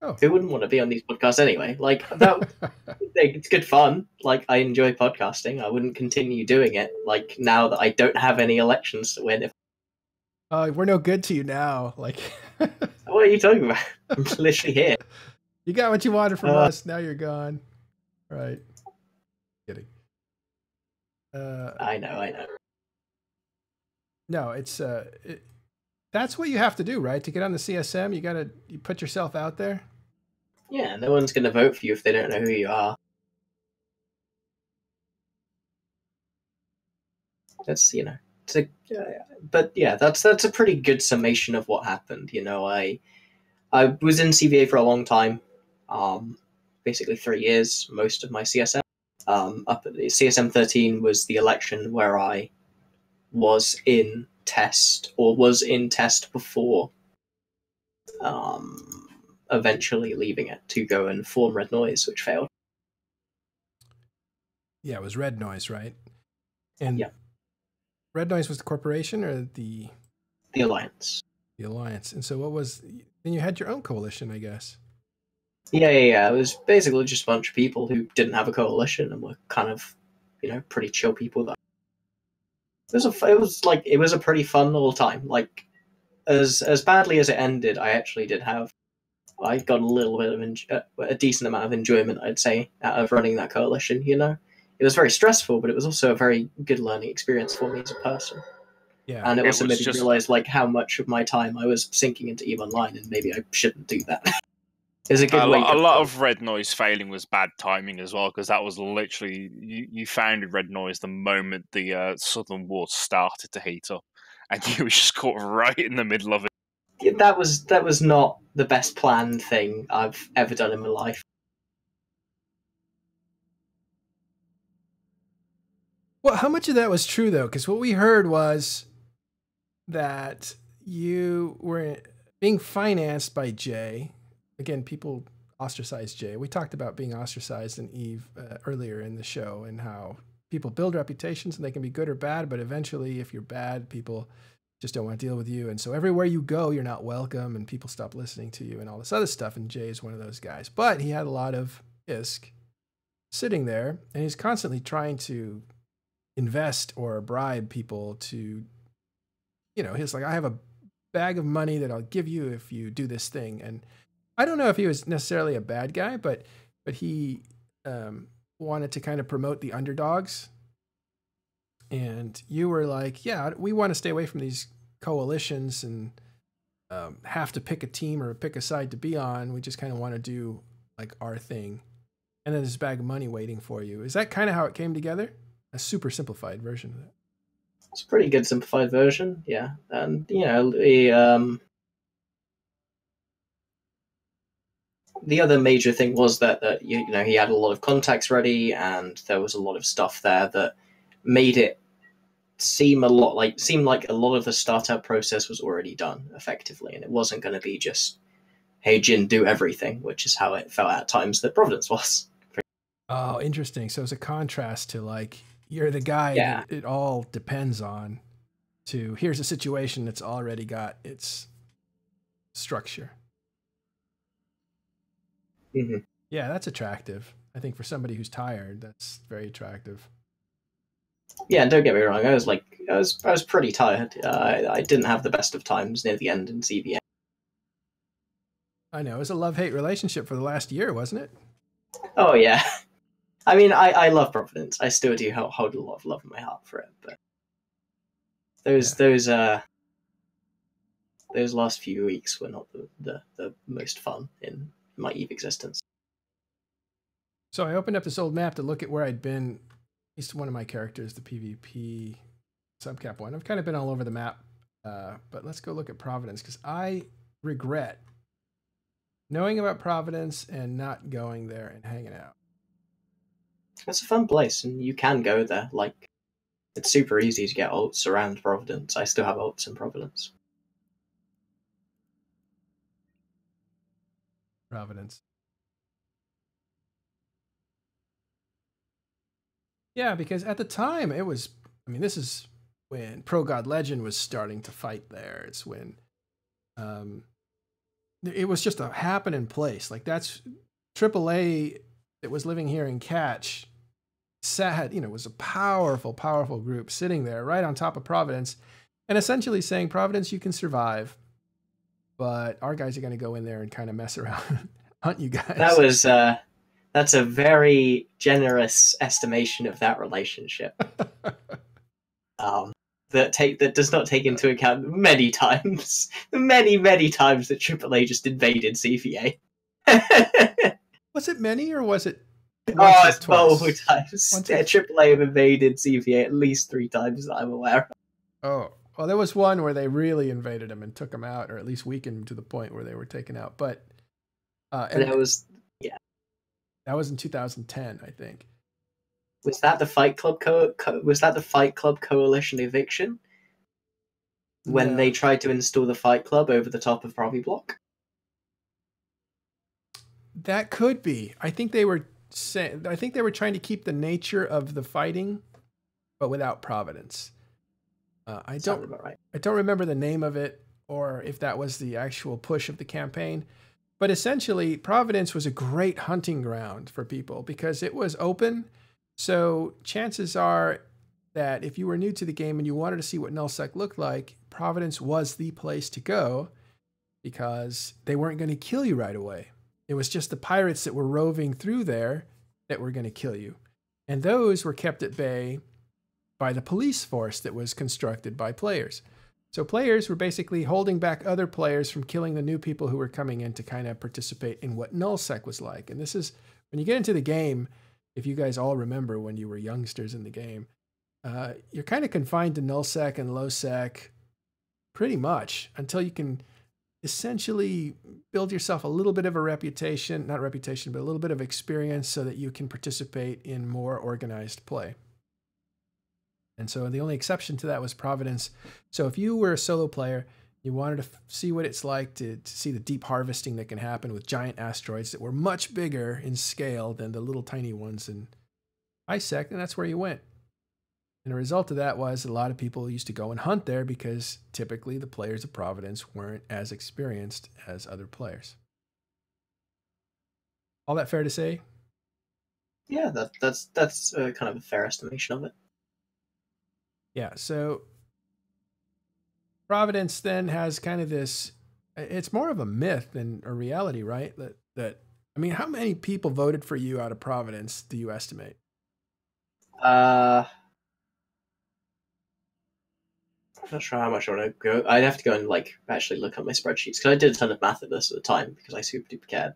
Oh. Who wouldn't want to be on these podcasts anyway? Like, that, it's good fun. Like, I enjoy podcasting. I wouldn't continue doing it, like, now that I don't have any elections to win. We're no good to you now. Like, What are you talking about? I'm literally here. You got what you wanted from us. Now you're gone. All right. Kidding. I know. No, it's that's what you have to do, right? To get on the CSM, you put yourself out there. Yeah, no one's going to vote for you if they don't know who you are. That's but yeah, that's a pretty good summation of what happened. I was in CVA for a long time, basically 3 years, most of my CSM. Up at the CSM 13 was the election where I was in test before eventually leaving it to go and form Red Noise, which failed. Yeah, it was Red Noise, right? And yeah. Red Noise was the corporation or the Alliance. The Alliance. And so then you had your own coalition, I guess. Yeah. It was basically just a bunch of people who didn't have a coalition and were kind of, pretty chill people. It was a pretty fun little time. Like, as badly as it ended, I got a little bit of a decent amount of enjoyment, I'd say, out of running that coalition. It was very stressful, but it was also a very good learning experience for me as a person. Yeah, and it also made me realize how much of my time I was sinking into EVE Online, and maybe I shouldn't do that. It's a good way. A lot of Red Noise failing was bad timing as well, because that was literally you founded Red Noise the moment the Southern War started to heat up, and you were just caught right in the middle of it. That was not the best planned thing I've ever done in my life. Well, how much of that was true, though? Because what we heard was that you were being financed by Jay. Again, people ostracized Jay. We talked about being ostracized in EVE earlier in the show, and how people build reputations and they can be good or bad, but eventually if you're bad, people just don't want to deal with you. And so everywhere you go, you're not welcome and people stop listening to you and all this other stuff. And Jay is one of those guys. But he had a lot of ISK sitting there, and he's constantly trying to invest or bribe people to, he's like, I have a bag of money that I'll give you if you do this thing. And I don't know if he was necessarily a bad guy, but he wanted to kind of promote the underdogs. And you were like, yeah, we want to stay away from these coalitions and have to pick a team or pick a side to be on. We just kind of want to do like our thing. And then there's a bag of money waiting for you. Is that kind of how it came together? A super simplified version of that. It's a pretty good simplified version, yeah. And the other major thing was that he had a lot of contacts ready, and there was a lot of stuff there that made it seem like a lot of the startup process was already done effectively, and it wasn't going to be just, hey Jin, do everything, which is how it felt at times that Providence was. Oh, interesting. So it's a contrast to like, you're the guy that it all depends on, to here's a situation that's already got its structure. Mm-hmm. Yeah, that's attractive. I think for somebody who's tired, that's very attractive. Yeah, and don't get me wrong, I was pretty tired. I didn't have the best of times near the end in CVA. I know, it was a love-hate relationship for the last year, wasn't it? Oh yeah. I mean, I love Providence. I still do hold a lot of love in my heart for it, but those last few weeks were not the most fun in my EVE existence. So I opened up this old map to look at where I'd been. At least one of my characters, the PvP subcap one. I've kind of been all over the map, but let's go look at Providence, because I regret knowing about Providence and not going there and hanging out. It's a fun place, and you can go there. Like, it's super easy to get ults around Providence. I still have ults in Providence. Providence. Yeah, because at the time it was, this is when Pro God Legend was starting to fight there. It's when it was just a happening place. Like, that's AAA that was living here in Catch was a powerful, powerful group sitting there right on top of Providence, and essentially saying, Providence, you can survive. but our guys are going to go in there and kind of mess around, hunt you guys. That was that's a very generous estimation of that relationship. That does not take into account many times that AAA just invaded CVA. Was it many or was it Oh, once it's or twice? multiple times. Once Yeah, or- AAA have invaded CVA at least 3 times that I'm aware of. Oh, well, there was one where they really invaded them and took them out, or at least weakened them to the point where they were taken out. But and That was that was in 2010, I think. Was that the Fight Club was that the Fight Club Coalition eviction? When No. they tried to install the Fight Club over the top of Provi Block? That could be. I think they were trying to keep the nature of the fighting, but without Providence. I Sounded about right. don't remember the name of it or if that was the actual push of the campaign. But essentially, Providence was a great hunting ground for people because it was open. So chances are that if you were new to the game and you wanted to see what nullsec looked like, Providence was the place to go because they weren't going to kill you right away. It was just the pirates that were roving through there that were going to kill you. And those were kept at bay by the police force that was constructed by players. So players were basically holding back other players from killing the new people who were coming in to kind of participate in what nullsec was like. And this is, when you get into the game, if you guys all remember when you were youngsters in the game, you're kind of confined to nullsec and lowsec pretty much until you can essentially build yourself a little bit of a reputation, not reputation, but a little bit of experience so that you can participate in more organized play. And so the only exception to that was Providence. So if you were a solo player, you wanted to see what it's like to see the deep harvesting that can happen with giant asteroids that were much bigger in scale than the little tiny ones in ISEC, and that's where you went. And the result of that was a lot of people used to go and hunt there because typically the players of Providence weren't as experienced as other players. All that fair to say? Yeah, that's kind of a fair estimation of it. Yeah, so Providence then has kind of this, it's more of a myth than a reality, right? That I mean, how many people voted for you out of Providence do you estimate? I'm not sure how much I want to go. I'd have to go and actually look at my spreadsheets because I did a ton of math at this at the time because I super duper cared.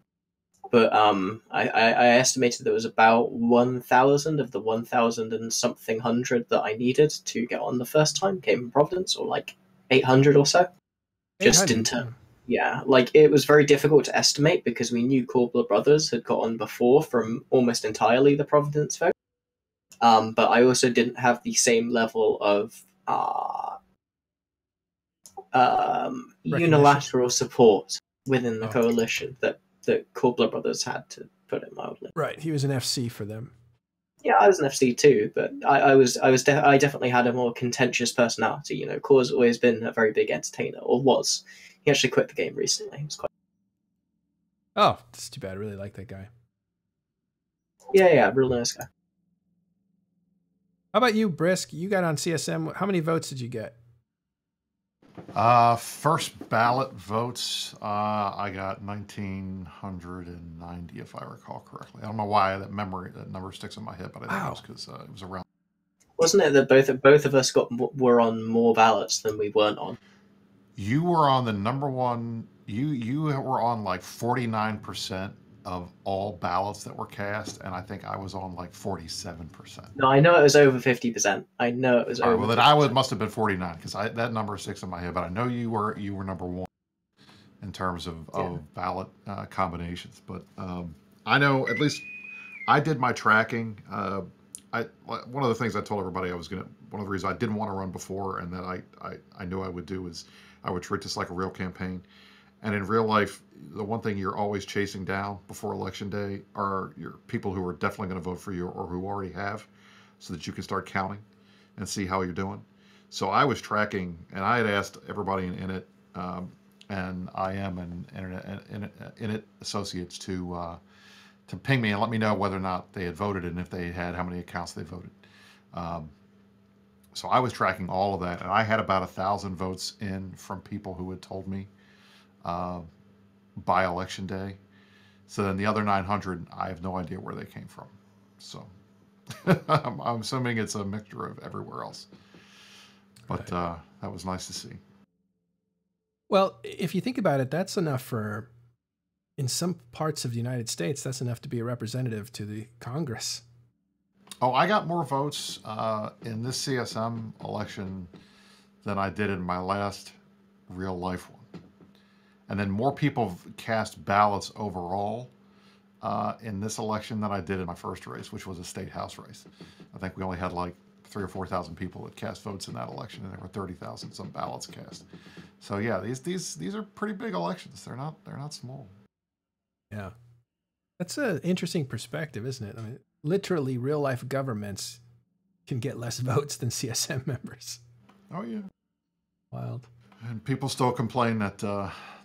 But I estimated there was about 1,000 of the 1,000 and something hundred that I needed to get on the first time came from Providence, or 800 or so. Just in terms, yeah, it was very difficult to estimate because we knew Corbler Brothers had got on before from almost entirely the Providence vote. But I also didn't have the same level of unilateral support within the coalition that Corbler Brothers had, to put it mildly. Right, he was an FC for them. Yeah, I was an FC too, but I definitely had a more contentious personality. You know, Cor's always been a very big entertainer, or was. He actually quit the game recently. It was quite. Oh, that's too bad. I really like that guy. Yeah, real nice guy. How about you, Brisk? You got on CSM. How many votes did you get? First ballot votes, I got 1,990, if I recall correctly. I don't know why that number sticks in my head, but I think it was because it was around. Wasn't it that both of us were on more ballots than we weren't on? You were on the number one. You were on 49% of all ballots that were cast, and I think I was on 47%. No, I know it was over 50%. I know it was over. Well, then I must have been 49 because that number sticks in my head. But I know you were number one in terms of ballot combinations. But I know at least I did my tracking. One of the things I told everybody one of the reasons I didn't want to run before, and that I knew I would do is I would treat this like a real campaign. And in real life, the one thing you're always chasing down before Election Day are your people who are definitely going to vote for you or who already have, so that you can start counting and see how you're doing. So I was tracking, and I had asked everybody in it, and IM and Init associates to ping me and let me know whether or not they had voted, and if they had, how many accounts they voted. So I was tracking all of that, and I had about 1,000 votes in from people who had told me by election day. So then the other 900, I have no idea where they came from. So I'm assuming it's a mixture of everywhere else. But that was nice to see. Well, if you think about it, that's enough for, in some parts of the United States, that's enough to be a representative to the Congress. Oh, I got more votes in this CSM election than I did in my last real life one. And then more people cast ballots overall in this election than I did in my first race, which was a state house race. I think we only had like 3,000 or 4,000 people that cast votes in that election, and there were 30,000 some ballots cast. So yeah, these are pretty big elections. They're not small. Yeah, that's an interesting perspective, isn't it? I mean, literally, real life governments can get less votes than CSM members. Oh yeah, wild. And people still complain that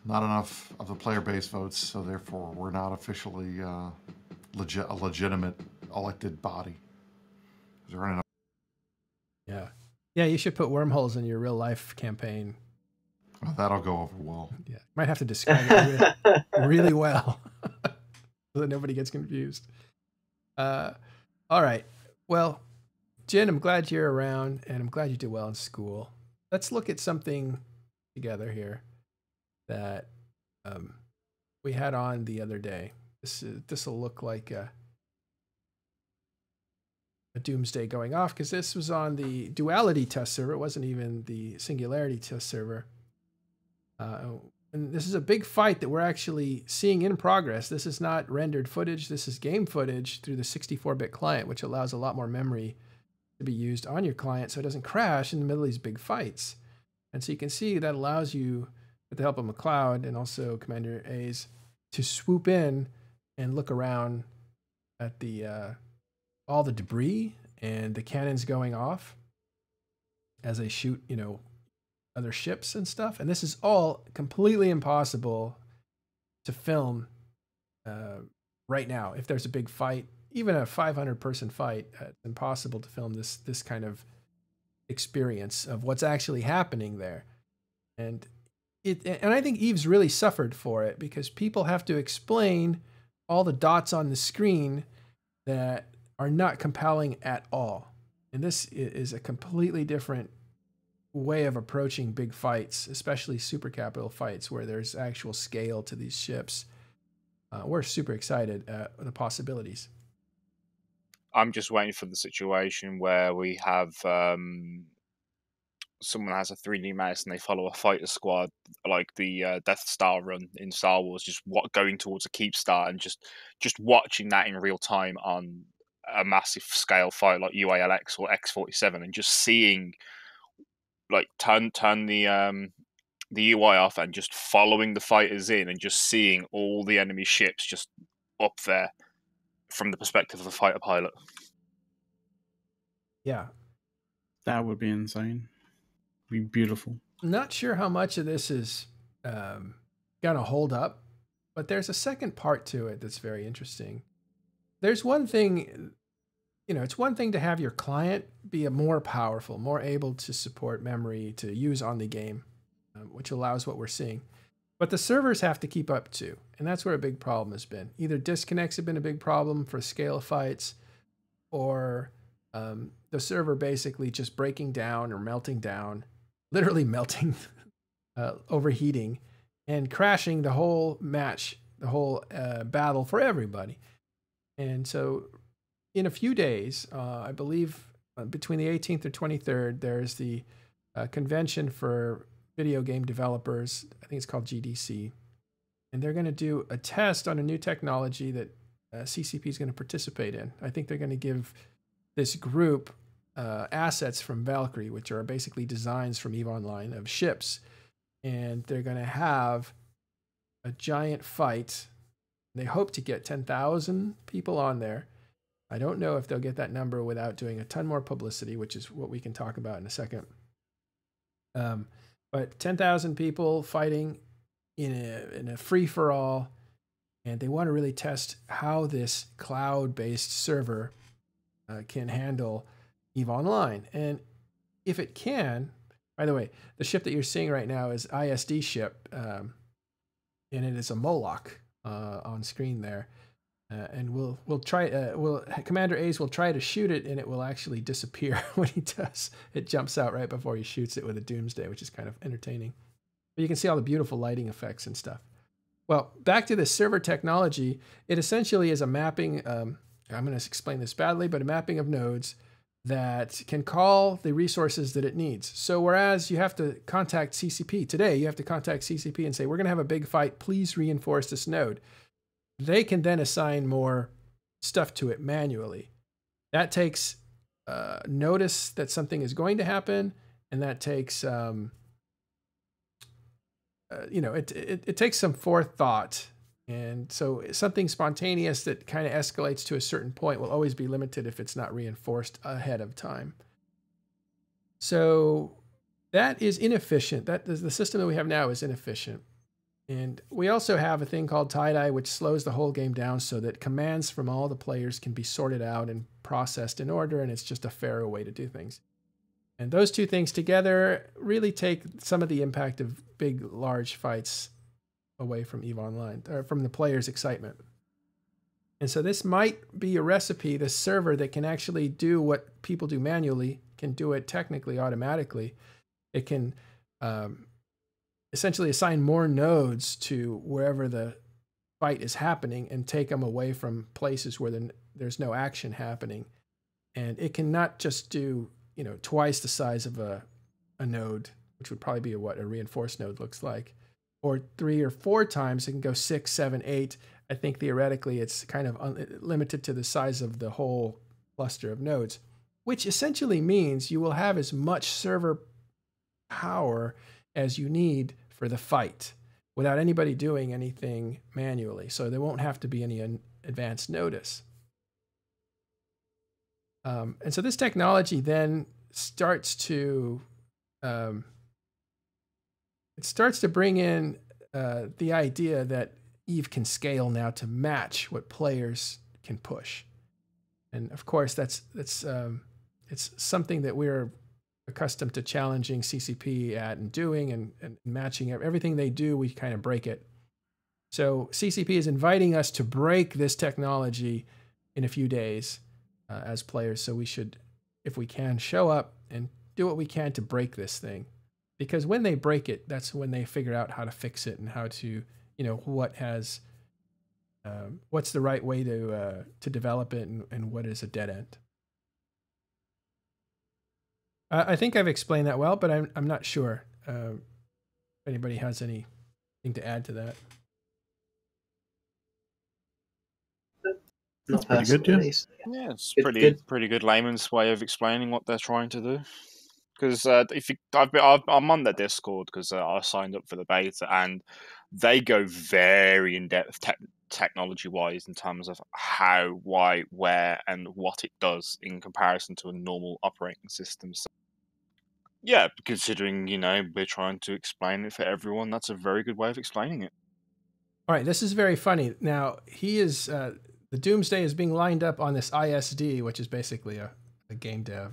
not enough of the player base votes, so therefore we're not officially a legitimate elected body. There aren't enough. Yeah, you should put wormholes in your real life campaign. Oh, that'll go over well. Yeah, might have to describe it really well so that nobody gets confused. All right. Well, Jen, I'm glad you're around, and I'm glad you did well in school. Let's look at something together here that we had on the other day. This will look like a doomsday going off, because this was on the duality test server. It wasn't even the singularity test server. And this is a big fight that we're actually seeing in progress. This is not rendered footage. This is game footage through the 64-bit client, which allows a lot more memory to be used on your client so it doesn't crash in the middle of these big fights. And so you can see that allows you, with the help of McLeod and also Commander A's, to swoop in and look around at the all the debris and the cannons going off as they shoot, other ships and stuff. And this is all completely impossible to film right now. If there's a big fight, even a 500-person fight, it's impossible to film this kind of experience of what's actually happening there. And I think Eve's really suffered for it, because people have to explain all the dots on the screen that are not compelling at all. And this is a completely different way of approaching big fights, especially super capital fights where there's actual scale to these ships. We're super excited at the possibilities. I'm just waiting for the situation where we have someone has a 3D mouse and they follow a fighter squad like the Death Star run in Star Wars, just going towards a keep star, and just watching that in real time on a massive scale fight like UALX or X-47, and just seeing like turn the UI off and just following the fighters in, and just seeing all the enemy ships just up there from the perspective of the fighter pilot. Yeah, that would be insane. Be beautiful. Not sure how much of this is gonna hold up, but there's a second part to it that's very interesting. There's one thing, it's one thing to have your client be more powerful, more able to support memory to use on the game, which allows what we're seeing. But the servers have to keep up too, and that's where a big problem has been. Either disconnects have been a big problem for scale fights, or the server basically just breaking down or melting down, literally melting, overheating, and crashing the whole match, the whole battle for everybody. And so in a few days, I believe between the 18th or 23rd, there's the convention for video game developers. I think it's called GDC. And they're going to do a test on a new technology that CCP is going to participate in. I think they're going to give this group assets from Valkyrie, which are basically designs from EVE Online of ships. And they're going to have a giant fight. They hope to get 10,000 people on there. I don't know if they'll get that number without doing a ton more publicity, which is what we can talk about in a second. But 10,000 people fighting in a free-for-all, and they want to really test how this cloud-based server can handle EVE Online. And if it can, by the way, the ship that you're seeing right now is ISD ship. and it is a Moloch on screen there. And we'll try. Commander A's will try to shoot it, and it will actually disappear when he does. It jumps out right before he shoots it with a Doomsday, which is kind of entertaining. But you can see all the beautiful lighting effects and stuff. Well, back to the server technology. It essentially is a mapping. I'm going to explain this badly, but a mapping of nodes that can call the resources that it needs. So whereas you have to contact CCP today, you have to contact CCP and say, we're going to have a big fight. Please reinforce this node. They can then assign more stuff to it manually. That takes notice that something is going to happen, and that takes, it takes some forethought. And so something spontaneous that kind of escalates to a certain point will always be limited if it's not reinforced ahead of time. So that is inefficient. The system that we have now is inefficient. And we also have a thing called tie-dye, which slows the whole game down so that commands from all the players can be sorted out and processed in order, and it's just a fairer way to do things. And those two things together really take some of the impact of big, large fights away from EVE Online, or from the players' excitement. And so this might be a recipe, this server that can actually do what people do manually, can do it technically, automatically. It can essentially assign more nodes to wherever the fight is happening and take them away from places where there's no action happening. And it can not just do, twice the size of a node, which would probably be what a reinforced node looks like, or 3 or 4 times. It can go 6, 7, 8. I think theoretically it's kind of limited to the size of the whole cluster of nodes, which essentially means you will have as much server power as you need for the fight without anybody doing anything manually. So there won't have to be any advanced notice. And so this technology then starts to bring in the idea that EVE can scale now to match what players can push. And of course, it's something that we're accustomed to challenging CCP at and doing and matching everything they do. We kind of break it. So CCP is inviting us to break this technology in a few days as players. So we should, if we can, show up and do what we can to break this thing. Because when they break it, that's when they figure out how to fix it and how to, what's the right way to develop it and what is a dead end. I think I've explained that well, but I'm not sure if anybody has anything to add to that. Not pretty good, personally. Yeah, it's Good. pretty good layman's way of explaining what they're trying to do. Because I'm on their Discord because I signed up for the beta, and they go very in depth technology wise in terms of how, why, where, and what it does in comparison to a normal operating system. So, yeah, considering we're trying to explain it for everyone, that's a very good way of explaining it. All right, this is very funny. Now he is the Doomsday is being lined up on this ISD, which is basically a game dev.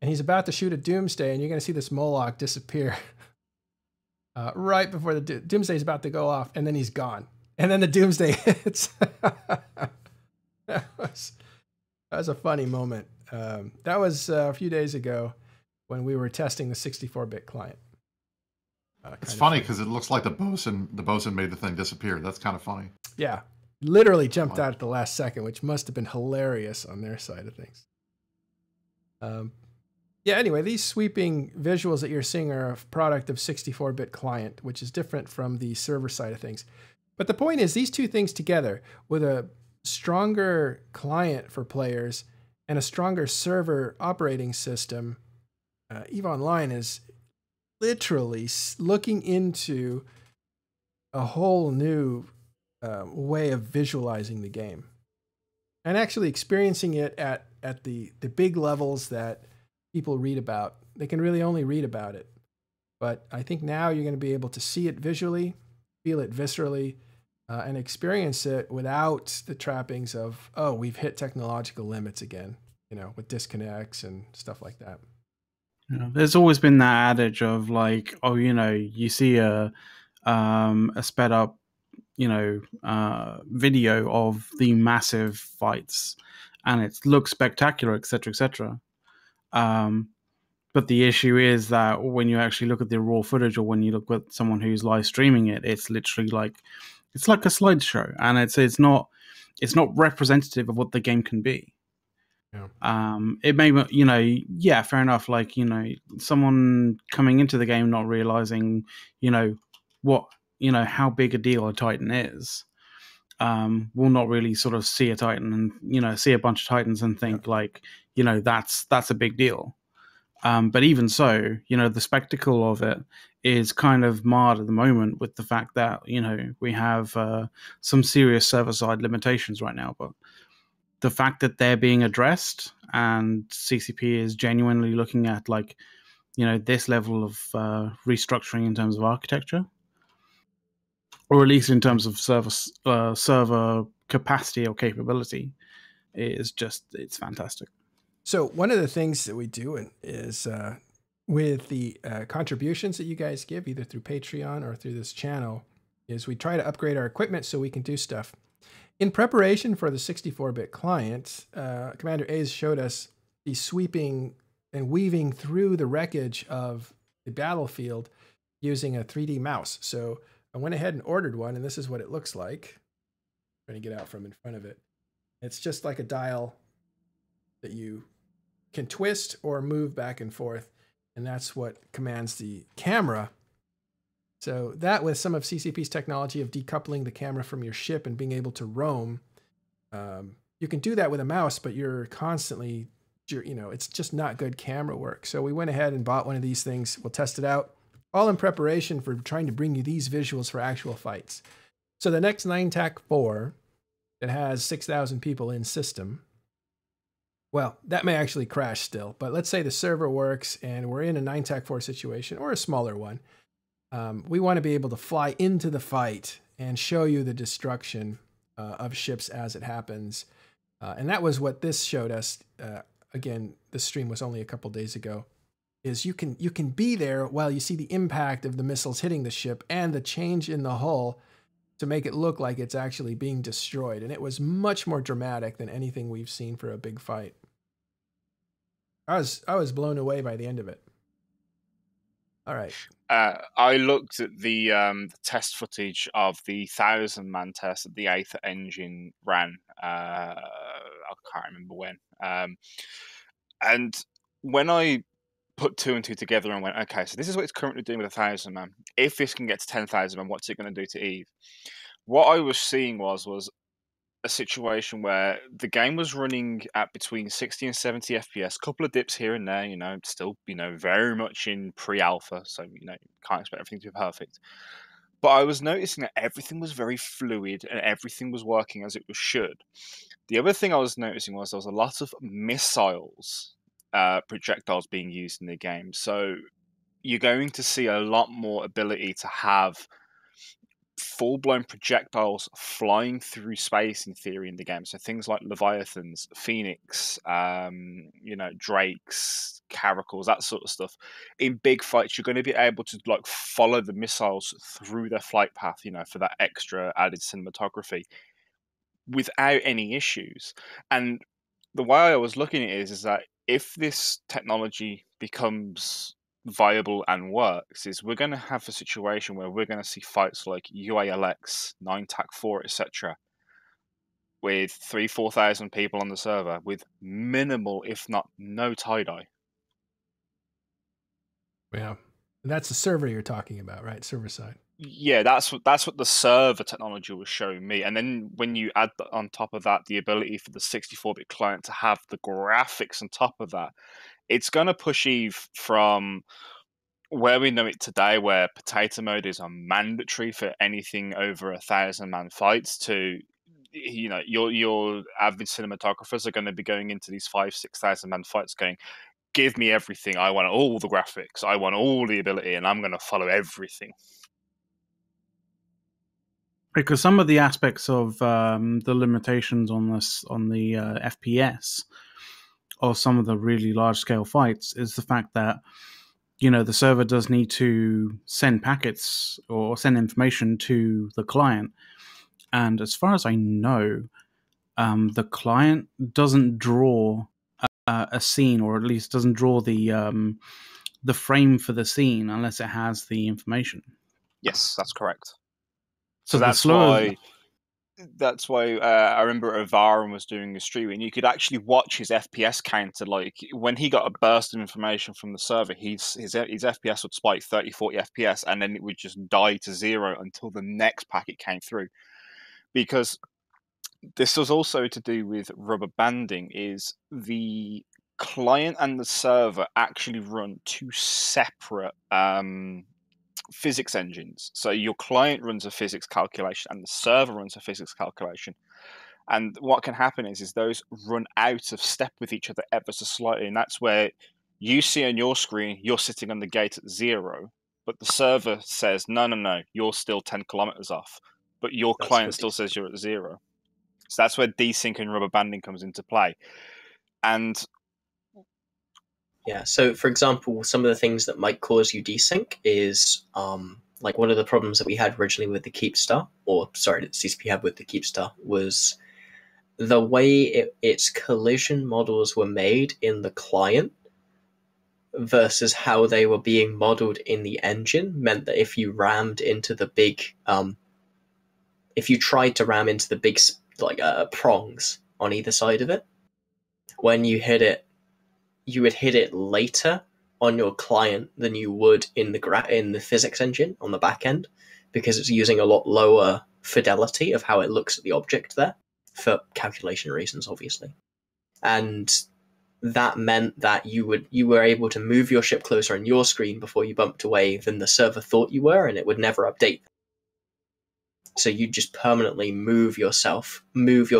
And he's about to shoot a Doomsday, and you're going to see this Moloch disappear right before the Doomsday is about to go off, and then he's gone. And then the Doomsday hits. that was a funny moment. That was a few days ago when we were testing the 64-bit client. It's funny because it looks like the bosun made the thing disappear. That's kind of funny. Yeah, literally jumped out at the last second, which must have been hilarious on their side of things. Yeah, anyway, these sweeping visuals that you're seeing are a product of 64-bit client, which is different from the server side of things. But the point is, these two things together, with a stronger client for players and a stronger server operating system, EVE Online is literally looking into a whole new way of visualizing the game and actually experiencing it at the big levels that people read about. They can really only read about it. But I think now you're going to be able to see it visually, feel it viscerally, and experience it without the trappings of, oh, we've hit technological limits again, with disconnects and stuff like that. There's always been that adage of like, you see a sped up video of the massive fights, and it looks spectacular, etc., etc. But the issue is that when you actually look at the raw footage, or when you look at someone who's live streaming it, it's literally like a slideshow, and it's not representative of what the game can be. Yeah. It may, yeah, fair enough. Like, someone coming into the game not realizing, what, how big a deal a Titan is, will not really sort of see a Titan and, see a bunch of Titans and think that's a big deal. But even so, the spectacle of it is kind of marred at the moment with the fact that, we have some serious server-side limitations right now. But the fact that they're being addressed and CCP is genuinely looking at this level of restructuring in terms of architecture, or at least in terms of server capacity or capability, it's fantastic. So one of the things that we do is with the contributions that you guys give, either through Patreon or through this channel, is we try to upgrade our equipment so we can do stuff. In preparation for the 64-bit client, Commander A's showed us the sweeping and weaving through the wreckage of the battlefield using a 3D mouse. So I went ahead and ordered one, and this is what it looks like. I'm trying to get out from in front of it. It's just like a dial that you can twist or move back and forth, and that's what commands the camera. So that, with some of CCP's technology of decoupling the camera from your ship and being able to roam, you can do that with a mouse, but you're constantly, it's just not good camera work. So we went ahead and bought one of these things. We'll test it out, all in preparation for trying to bring you these visuals for actual fights. So the next 9TAC4 that has 6,000 people in system, well, that may actually crash still, but let's say the server works and we're in a 9TAC4 situation or a smaller one. We want to be able to fly into the fight and show you the destruction of ships as it happens. And that was what this showed us. Again, this stream was only a couple days ago. Is you can be there while you see the impact of the missiles hitting the ship and the change in the hull to make it look like it's actually being destroyed. And it was much more dramatic than anything we've seen for a big fight. I was blown away by the end of it. All right. I looked at the test footage of the 1,000-man test that the 8th engine ran. I can't remember when. And when I put two and two together and went, okay, so this is what it's currently doing with 1,000-man. If this can get to 10,000-man, what's it going to do to Eve? What I was seeing was a situation where the game was running at between 60 and 70 FPS, couple of dips here and there, still, very much in pre-alpha, so, can't expect everything to be perfect. But I was noticing that everything was very fluid and everything was working as it should. The other thing I was noticing was there was a lot of missiles, projectiles being used in the game. So you're going to see a lot more ability to have full-blown projectiles flying through space in theory in the game. So things like Leviathans, Phoenix, Drakes, Caracals, that sort of stuff. In big fights, you're going to be able to follow the missiles through their flight path, for that extra added cinematography without any issues. And the way I was looking at it is that if this technology becomes viable and works, is we're going to have a situation where we're going to see fights like UALX, 9TAC4, etc., with 3,000-4,000 people on the server with minimal, if not no tie-dye. Yeah, that's the server you're talking about, right? Server side. Yeah, that's what the server technology was showing me. And then when you add on top of that the ability for the 64-bit client to have the graphics on top of that, it's going to push Eve from where we know it today, where potato mode is a mandatory for anything over 1,000-man fights, to your avid cinematographers are going to be going into these 5,000-6,000-man fights going, give me everything. I want all the graphics. I want all the ability, and I'm going to follow everything. Because some of the aspects of the limitations on the FPS of some of the really large scale fights is the fact that the server does need to send packets or send information to the client. And as far as I know, the client doesn't draw a scene, or at least doesn't draw the frame for the scene unless it has the information. Yes, that's correct. So So the that's slower, why I remember Avaran was doing a stream, and you could actually watch his FPS counter. Like when he got a burst of information from the server, his FPS would spike 30, 40 FPS, and then it would just die to 0 until the next packet came through. Because this was also to do with rubber banding, is the client and the server actually run two separate physics engines. So your client runs a physics calculation and the server runs a physics calculation. And what can happen is those run out of step with each other ever so slightly. And that's where you see on your screen, you're sitting on the gate at 0, but the server says, no, you're still 10 kilometers off. But your client still says you're at 0. So that's where desync and rubber banding comes into play. And yeah, so for example, some of the things that might cause you desync is like one of the problems that we had originally with the Keepstar, that CCP had with the Keepstar, was the way its collision models were made in the client versus how they were being modeled in the engine meant that if you rammed into the big, if you tried to ram into the big prongs on either side of it, when you hit it, you would hit it later on your client than you would in the physics engine on the back end, because it's using a lot lower fidelity of how it looks at the object there for calculation reasons, obviously. And that meant that you were able to move your ship closer on your screen before you bumped away than the server thought you were, and it would never update. So you just permanently move your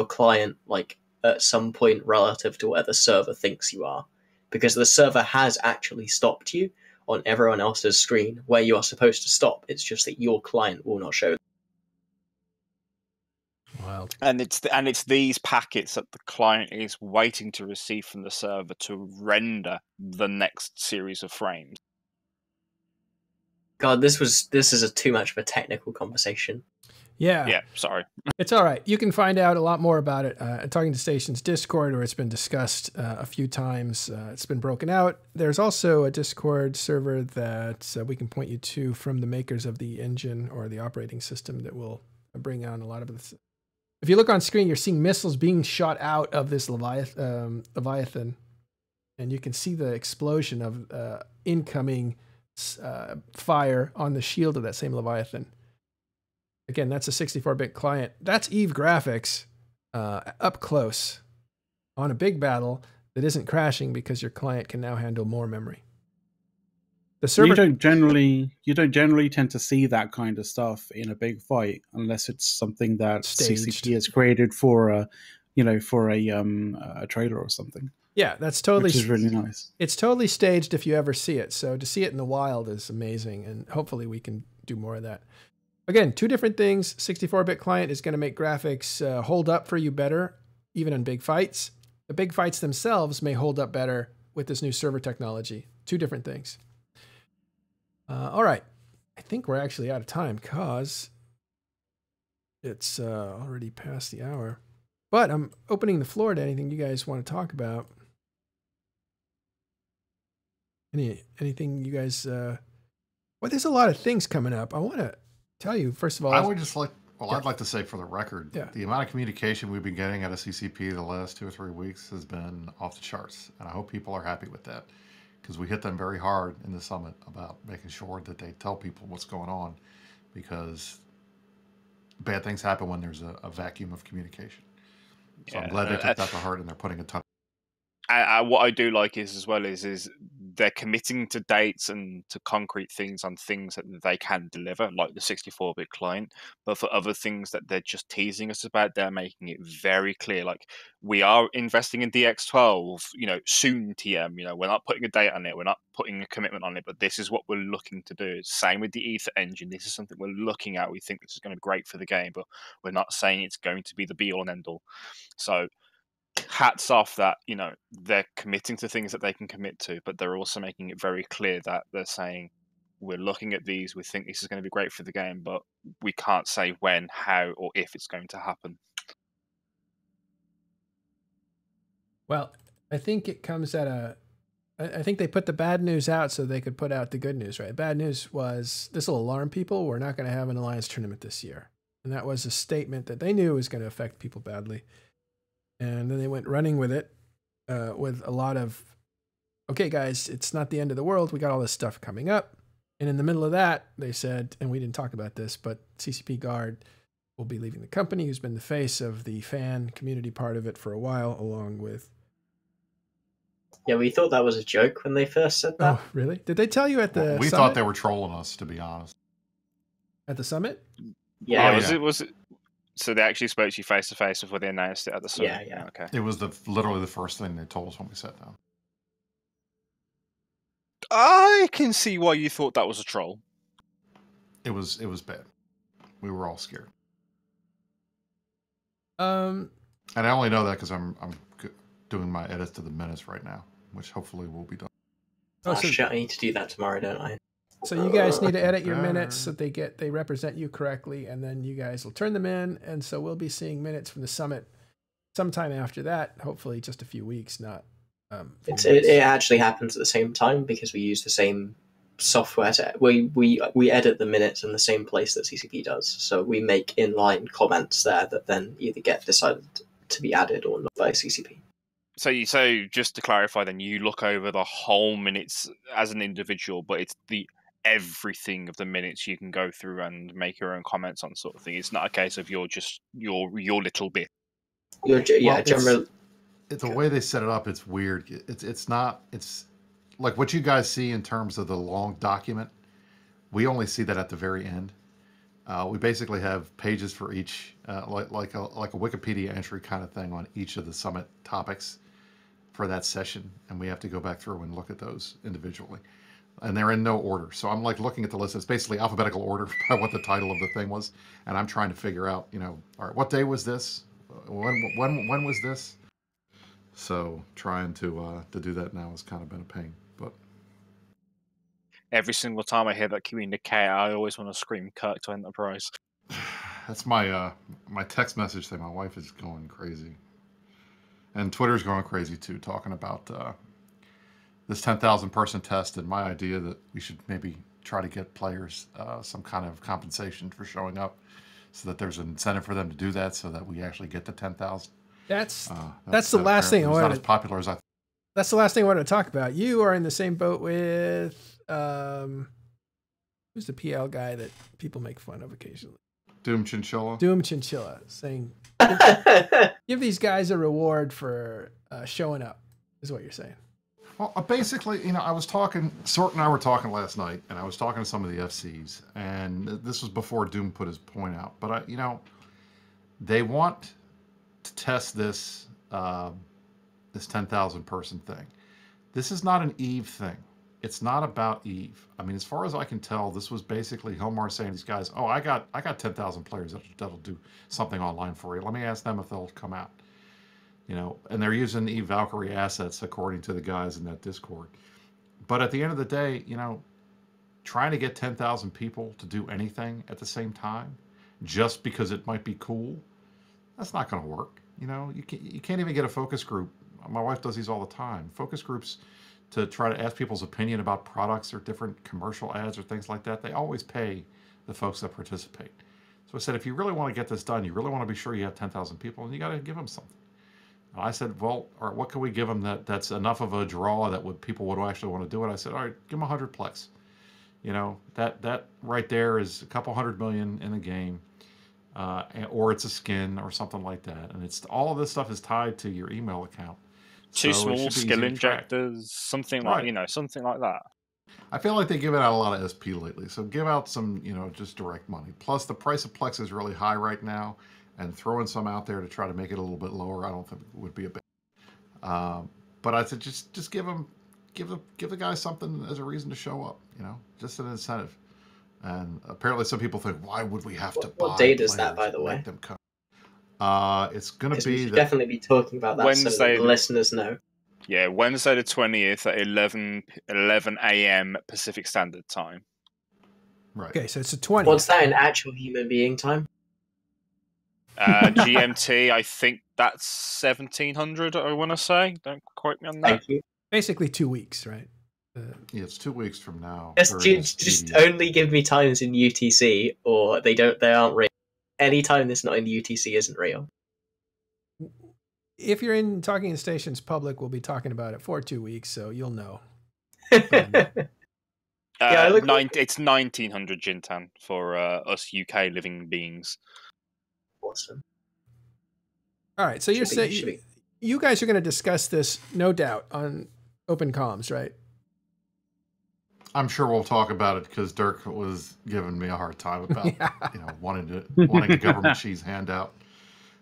client like at some point relative to where the server thinks you are, because the server has actually stopped you on everyone else's screen where you are supposed to stop. It's just that your client will not show. Wild. And it's these packets that the client is waiting to receive from the server to render the next series of frames. God, this is too much of a technical conversation. Yeah, sorry. It's all right. You can find out a lot more about it at Talking to Station's Discord, where it's been discussed a few times. It's been broken out. There's also a Discord server that we can point you to from the makers of the engine or the operating system that will bring on a lot of this. If you look on screen, you're seeing missiles being shot out of this Leviathan, and you can see the explosion of incoming fire on the shield of that same Leviathan. Again, that's a 64-bit client. That's Eve graphics up close on a big battle that isn't crashing because your client can now handle more memory. The server you don't generally tend to see that kind of stuff in a big fight unless it's something that Staged. CCP has created for a trailer or something. Yeah, that's totally, which is really nice. It's totally staged if you ever see it. So to see it in the wild is amazing, and hopefully we can do more of that. Again, two different things. 64-bit client is going to make graphics hold up for you better, even in big fights. The big fights themselves may hold up better with this new server technology. Two different things. All right. I think we're actually out of time because it's already past the hour. But I'm opening the floor to anything you guys want to talk about. Anything you guys... Well, there's a lot of things coming up. I want to tell you, first of all... I would just like... Well, I'd like to say for the record, Yeah. the amount of communication we've been getting out of CCP the last 2 or 3 weeks has been off the charts. And I hope people are happy with that, because we hit them very hard in the summit about making sure that they tell people what's going on, because bad things happen when there's a vacuum of communication. So I'm glad they took that to heart, and they're putting a ton. What I do like is they're committing to dates and to concrete things on things that they can deliver, like the 64-bit client. But for other things that they're just teasing us about, they're making it very clear. Like, we are investing in DX12, soon TM. We're not putting a date on it. We're not putting a commitment on it. But this is what we're looking to do. Same with the Ether engine. This is something we're looking at. We think this is going to be great for the game, but we're not saying it's going to be the be-all and end-all. So hats off that they're committing to things that they can commit to, but they're also making it very clear that they're saying we're looking at these, we think this is going to be great for the game, but we can't say when, how, or if it's going to happen. Well, I think it comes at a. I think they put the bad news out so they could put out the good news, right? Bad news was this will alarm people. We're not going to have an Alliance tournament this year. And that was a statement that they knew was going to affect people badly. And then they went running with it with a lot of, okay, guys, it's not the end of the world. We got all this stuff coming up. And in the middle of that, they said, and we didn't talk about this, but CCP Guard will be leaving the company, who's been the face of the fan community part of it for a while, along with... Yeah, we thought that was a joke when they first said that. Oh, really? Did they tell you at the we summit? thought they were trolling us, to be honest. At the summit? Yeah. Was it? So they actually spoke to you face to face before they announced it at the summit? Yeah. Okay. It was literally the first thing they told us when we sat down. I can see why you thought that was a troll. It was bad. We were all scared. Um, And I only know that because I'm doing my edits to the minutes right now, which hopefully will be done. Oh, so, Shit, I need to do that tomorrow, don't I? so you guys need to edit your minutes so they represent you correctly, and then you guys will turn them in, and so we'll be seeing minutes from the summit sometime after that. Hopefully, just a few weeks, not. It actually happens at the same time because we use the same software. We edit the minutes in the same place that CCP does, so we make inline comments there that then either get decided to be added or not by CCP. So just to clarify, then you look over the whole minutes as an individual, but it's the everything of the minutes you can go through and make your own comments on, sort of thing. It's not a case of you're just your little bit. Generally. It's the way they set it up. It's weird. It's not. It's like what you guys see in terms of the long document. We only see that at the very end. We basically have pages for each, like a Wikipedia entry kind of thing on each of the summit topics for that session, and we have to go back through and look at those individually. And they're in no order. So I'm like looking at the list. It's basically alphabetical order by what the title of the thing was, and I'm trying to figure out, all right, what day was this? When was this? So trying to do that now has kind of been a pain. But Every single time I hear that communique, I always want to scream "Kirk to Enterprise." that's my my text message thing. My wife is going crazy, and Twitter's going crazy too, talking about this 10,000 person test and my idea that we should maybe try to get players some kind of compensation for showing up, so that there's an incentive for them to do that, so that we actually get the 10,000. That's the last thing I wanted. Not as popular as I. That's the last thing I wanted to talk about. You are in the same boat with who's the PL guy that people make fun of occasionally? Doom Chinchilla. Doom Chinchilla saying, give these guys a reward for showing up, is what you're saying. Well, basically, I was talking, Sort and I were talking last night, and I was talking to some of the FCs, and this was before Doom put his point out, but they want to test this 10,000 person thing. This is not an Eve thing. It's not about Eve. I mean, as far as I can tell, this was basically Homar saying to these guys, oh, I got 10,000 players that'll do something online for you. Let me ask them if they'll come out. And they're using Eve Valkyrie assets according to the guys in that Discord. But at the end of the day, trying to get 10,000 people to do anything at the same time, just because it might be cool, that's not going to work. You can't even get a focus group. My wife does these all the time. Focus groups to try to ask people's opinion about products or different commercial ads or things like that. They always pay the folks that participate. So I said, if you really want to get this done, you really want to be sure you have 10,000 people, and you got to give them something. And I said, well, all right, what can we give them that's enough of a draw that people would actually want to do it? I said, all right, give them 100 plex. That right there is a couple $100 million in the game. Or it's a skin or something like that, and it's all of this stuff is tied to your email account. Two So small skill injectors, something like something like that. I feel like they give out a lot of SP lately, so give out some, just direct money. Plus, the price of Plex is really high right now, and throwing some out there to try to make it a little bit lower, I don't think would be a bad. But I said just give the guys something as a reason to show up, just an incentive. And apparently some people think, why would we have to buy? What date is that, by the way? Them come? It's going to Because we be should the definitely be talking about that so that Wednesday the listeners know. Yeah, Wednesday the 20th at 11 a.m. Pacific Standard Time. right. Okay, so it's the 20th. What's that in actual human being time? GMT, I think that's 1700. I want to say. Don't quote me on that. Thank you. Basically 2 weeks, right? Yeah, it's 2 weeks from now. Just only give me times in UTC, or they aren't real. Any time that's not in UTC isn't real. If you're in Talking Stations public, we'll be talking about it for 2 weeks, so you'll know. It's 1900 Jintan for us UK living beings. Awesome. All right, so you're saying you guys are going to discuss this, no doubt, on Open Comms, right? I'm sure we'll talk about it because Dirk was giving me a hard time about wanting a government cheese handout.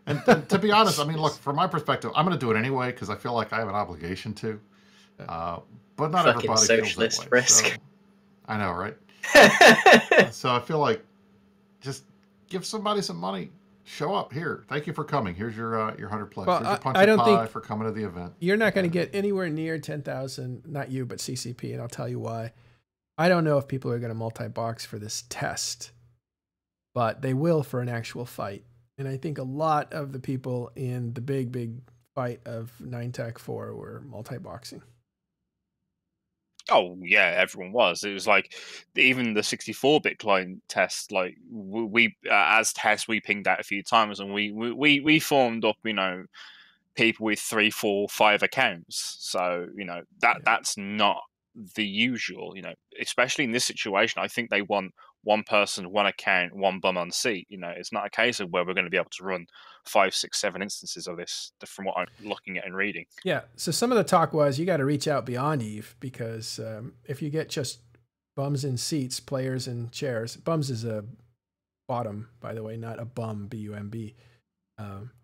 And to be honest, I mean, look, from my perspective, I'm going to do it anyway because I feel like I have an obligation to. But not Fucking everybody socialist feels that way. risk. So, I know, right? So I feel like just give somebody some money. Show up here. Thank you for coming. Here's your 100 plus. Well, Here's your punch I don't pie think for coming to the event. You're not going to get anywhere near 10,000. Not you, but CCP, and I'll tell you why. I don't know if people are going to multi-box for this test, but they will for an actual fight. And I think a lot of the people in the big fight of 9-Tech 4 were multi-boxing. Oh yeah, everyone was. It was like even the 64-bit client test. Like we as tests, we pinged out a few times, and we formed up, people with 3, 4, 5 accounts. So that's not the usual. Especially in this situation, I think they want one person, one account, one bum on seat. It's not a case of where we're going to be able to run 5, 6, 7 instances of this from what I'm looking at and reading. Yeah. So some of the talk was you got to reach out beyond Eve because if you get just bums in seats, players in chairs, bums is a bottom, by the way, not a bum, B-U-M-B.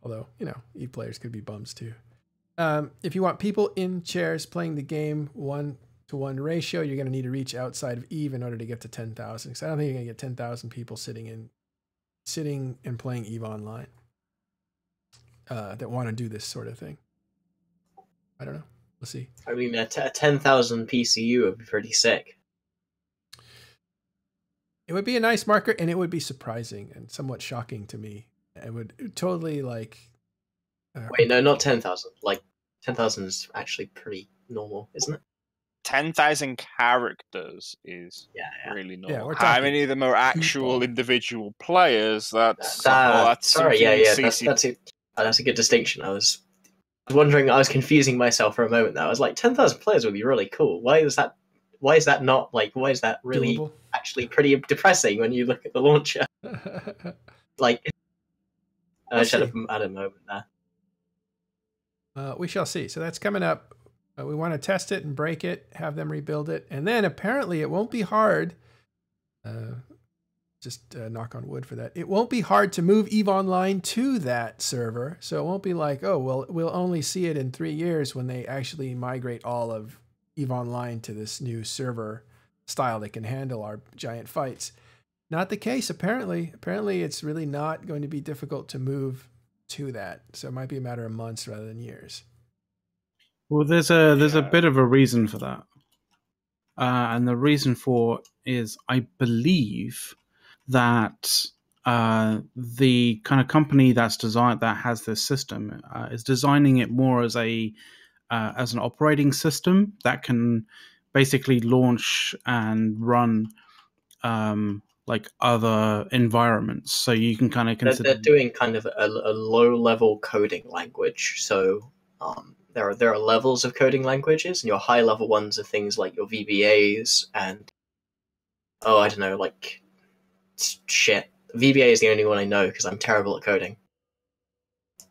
Although, Eve players could be bums too. If you want people in chairs playing the game 1-to-1 ratio, you're going to need to reach outside of Eve in order to get to 10,000. Because I don't think you're going to get 10,000 people sitting and playing Eve online that want to do this sort of thing. I don't know. We'll see. I mean, a 10,000 PCU would be pretty sick. It would be a nice marker, and it would be surprising and somewhat shocking to me. It would totally Wait, no, not 10,000. Like 10,000 is actually pretty normal, isn't it? 10,000 characters is really normal. Yeah, we're how talking many of them are actual individual players? That's sorry, that's a good distinction. I was wondering, I was confusing myself for a moment there. I was like, 10,000 players would be really cool. Why is that really doable? Actually pretty depressing when you look at the launcher? Like, I just had a moment there. We shall see. So that's coming up. We want to test it and break it, have them rebuild it. And then apparently it won't be hard. Just knock on wood for that. It won't be hard to move EVE Online to that server. So it won't be like, oh, well, we'll only see it in 3 years when they actually migrate all of EVE Online to this new server style that can handle our giant fights. Not the case, apparently. Apparently it's really not going to be difficult to move to that. So it might be a matter of months rather than years. Well, there's a bit of a reason for that, and the reason for is I believe that the kind of company that has this system is designing it more as an operating system that can basically launch and run like other environments. So you can kind of consider they're doing kind of a low level coding language. So there are levels of coding languages, and your high level ones are things like your VBAs and I don't know, like shit. VBA is the only one I know because I'm terrible at coding.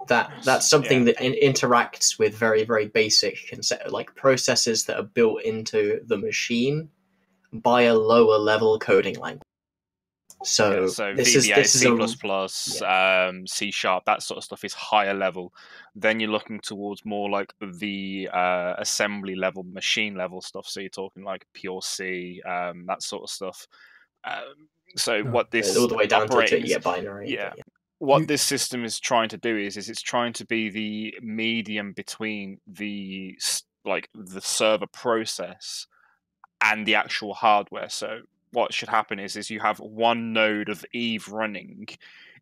That's something that interacts with very, very basic like processes that are built into the machine by a lower level coding language. So this VBA, is C++, C#, that sort of stuff is higher level. Then you're looking towards more like the assembly level, machine level stuff. So you're talking like pure C, that sort of stuff. What this all the way down to binary. Yeah. what this system is trying to do is it's trying to be the medium between the server process and the actual hardware. So what should happen is you have one node of Eve running,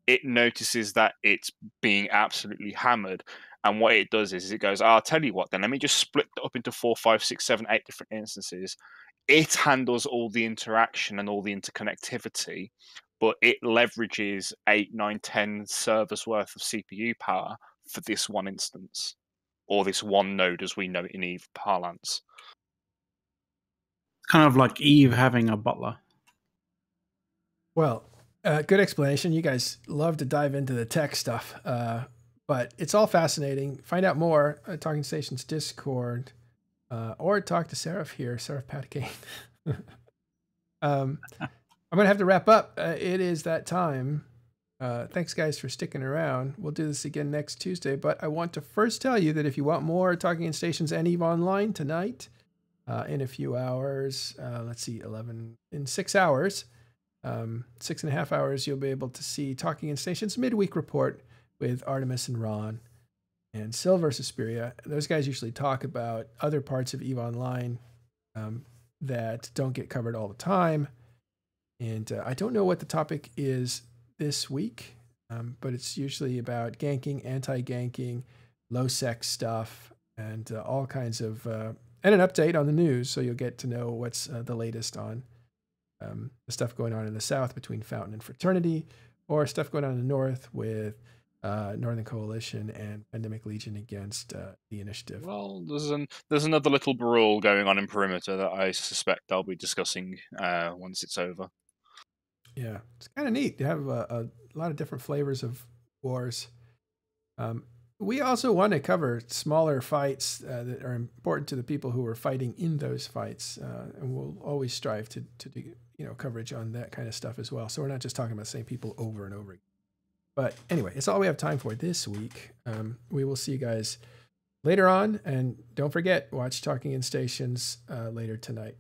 it notices that it's being absolutely hammered, and what it does is it goes, I'll tell you what, then let me just split it up into 4, 5, 6, 7, 8 different instances. It handles all the interaction and all the interconnectivity, but it leverages 8, 9, 10 servers worth of CPU power for this one instance, or this one node as we know it in Eve parlance. Kind of like Eve having a butler. Well, good explanation. You guys love to dive into the tech stuff, but it's all fascinating. Find out more at Talking Station's Discord, or talk to Seraph here, Seraph Paticane. I'm going to have to wrap up. It is that time. Thanks, guys, for sticking around. We'll do this again next Tuesday, but I want to first tell you that if you want more Talking Stations and EVE Online tonight, in a few hours, let's see, in 6 hours, 6.5 hours, you'll be able to see Talking Stations midweek report with Artemis and Ron and Silver Suspiria. Those guys usually talk about other parts of EVE Online that don't get covered all the time. And I don't know what the topic is this week, but it's usually about ganking, anti-ganking, low-sec stuff, and all kinds of... and an update on the news, so you'll get to know what's the latest on the stuff going on in the South between Fountain and Fraternity, or stuff going on in the North with Northern Coalition and Pandemic Legion against the Initiative. Well, there's another little brawl going on in Perimeter that I suspect I'll be discussing once it's over. Yeah, it's kind of neat to have a lot of different flavors of wars. We also want to cover smaller fights that are important to the people who are fighting in those fights, and we'll always strive to do coverage on that kind of stuff as well. So we're not just talking about the same people over and over again. But anyway, it's all we have time for this week. We will see you guys later on, and don't forget, watch Talking in Stations later tonight.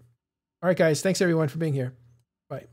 All right, guys, thanks everyone for being here. Bye.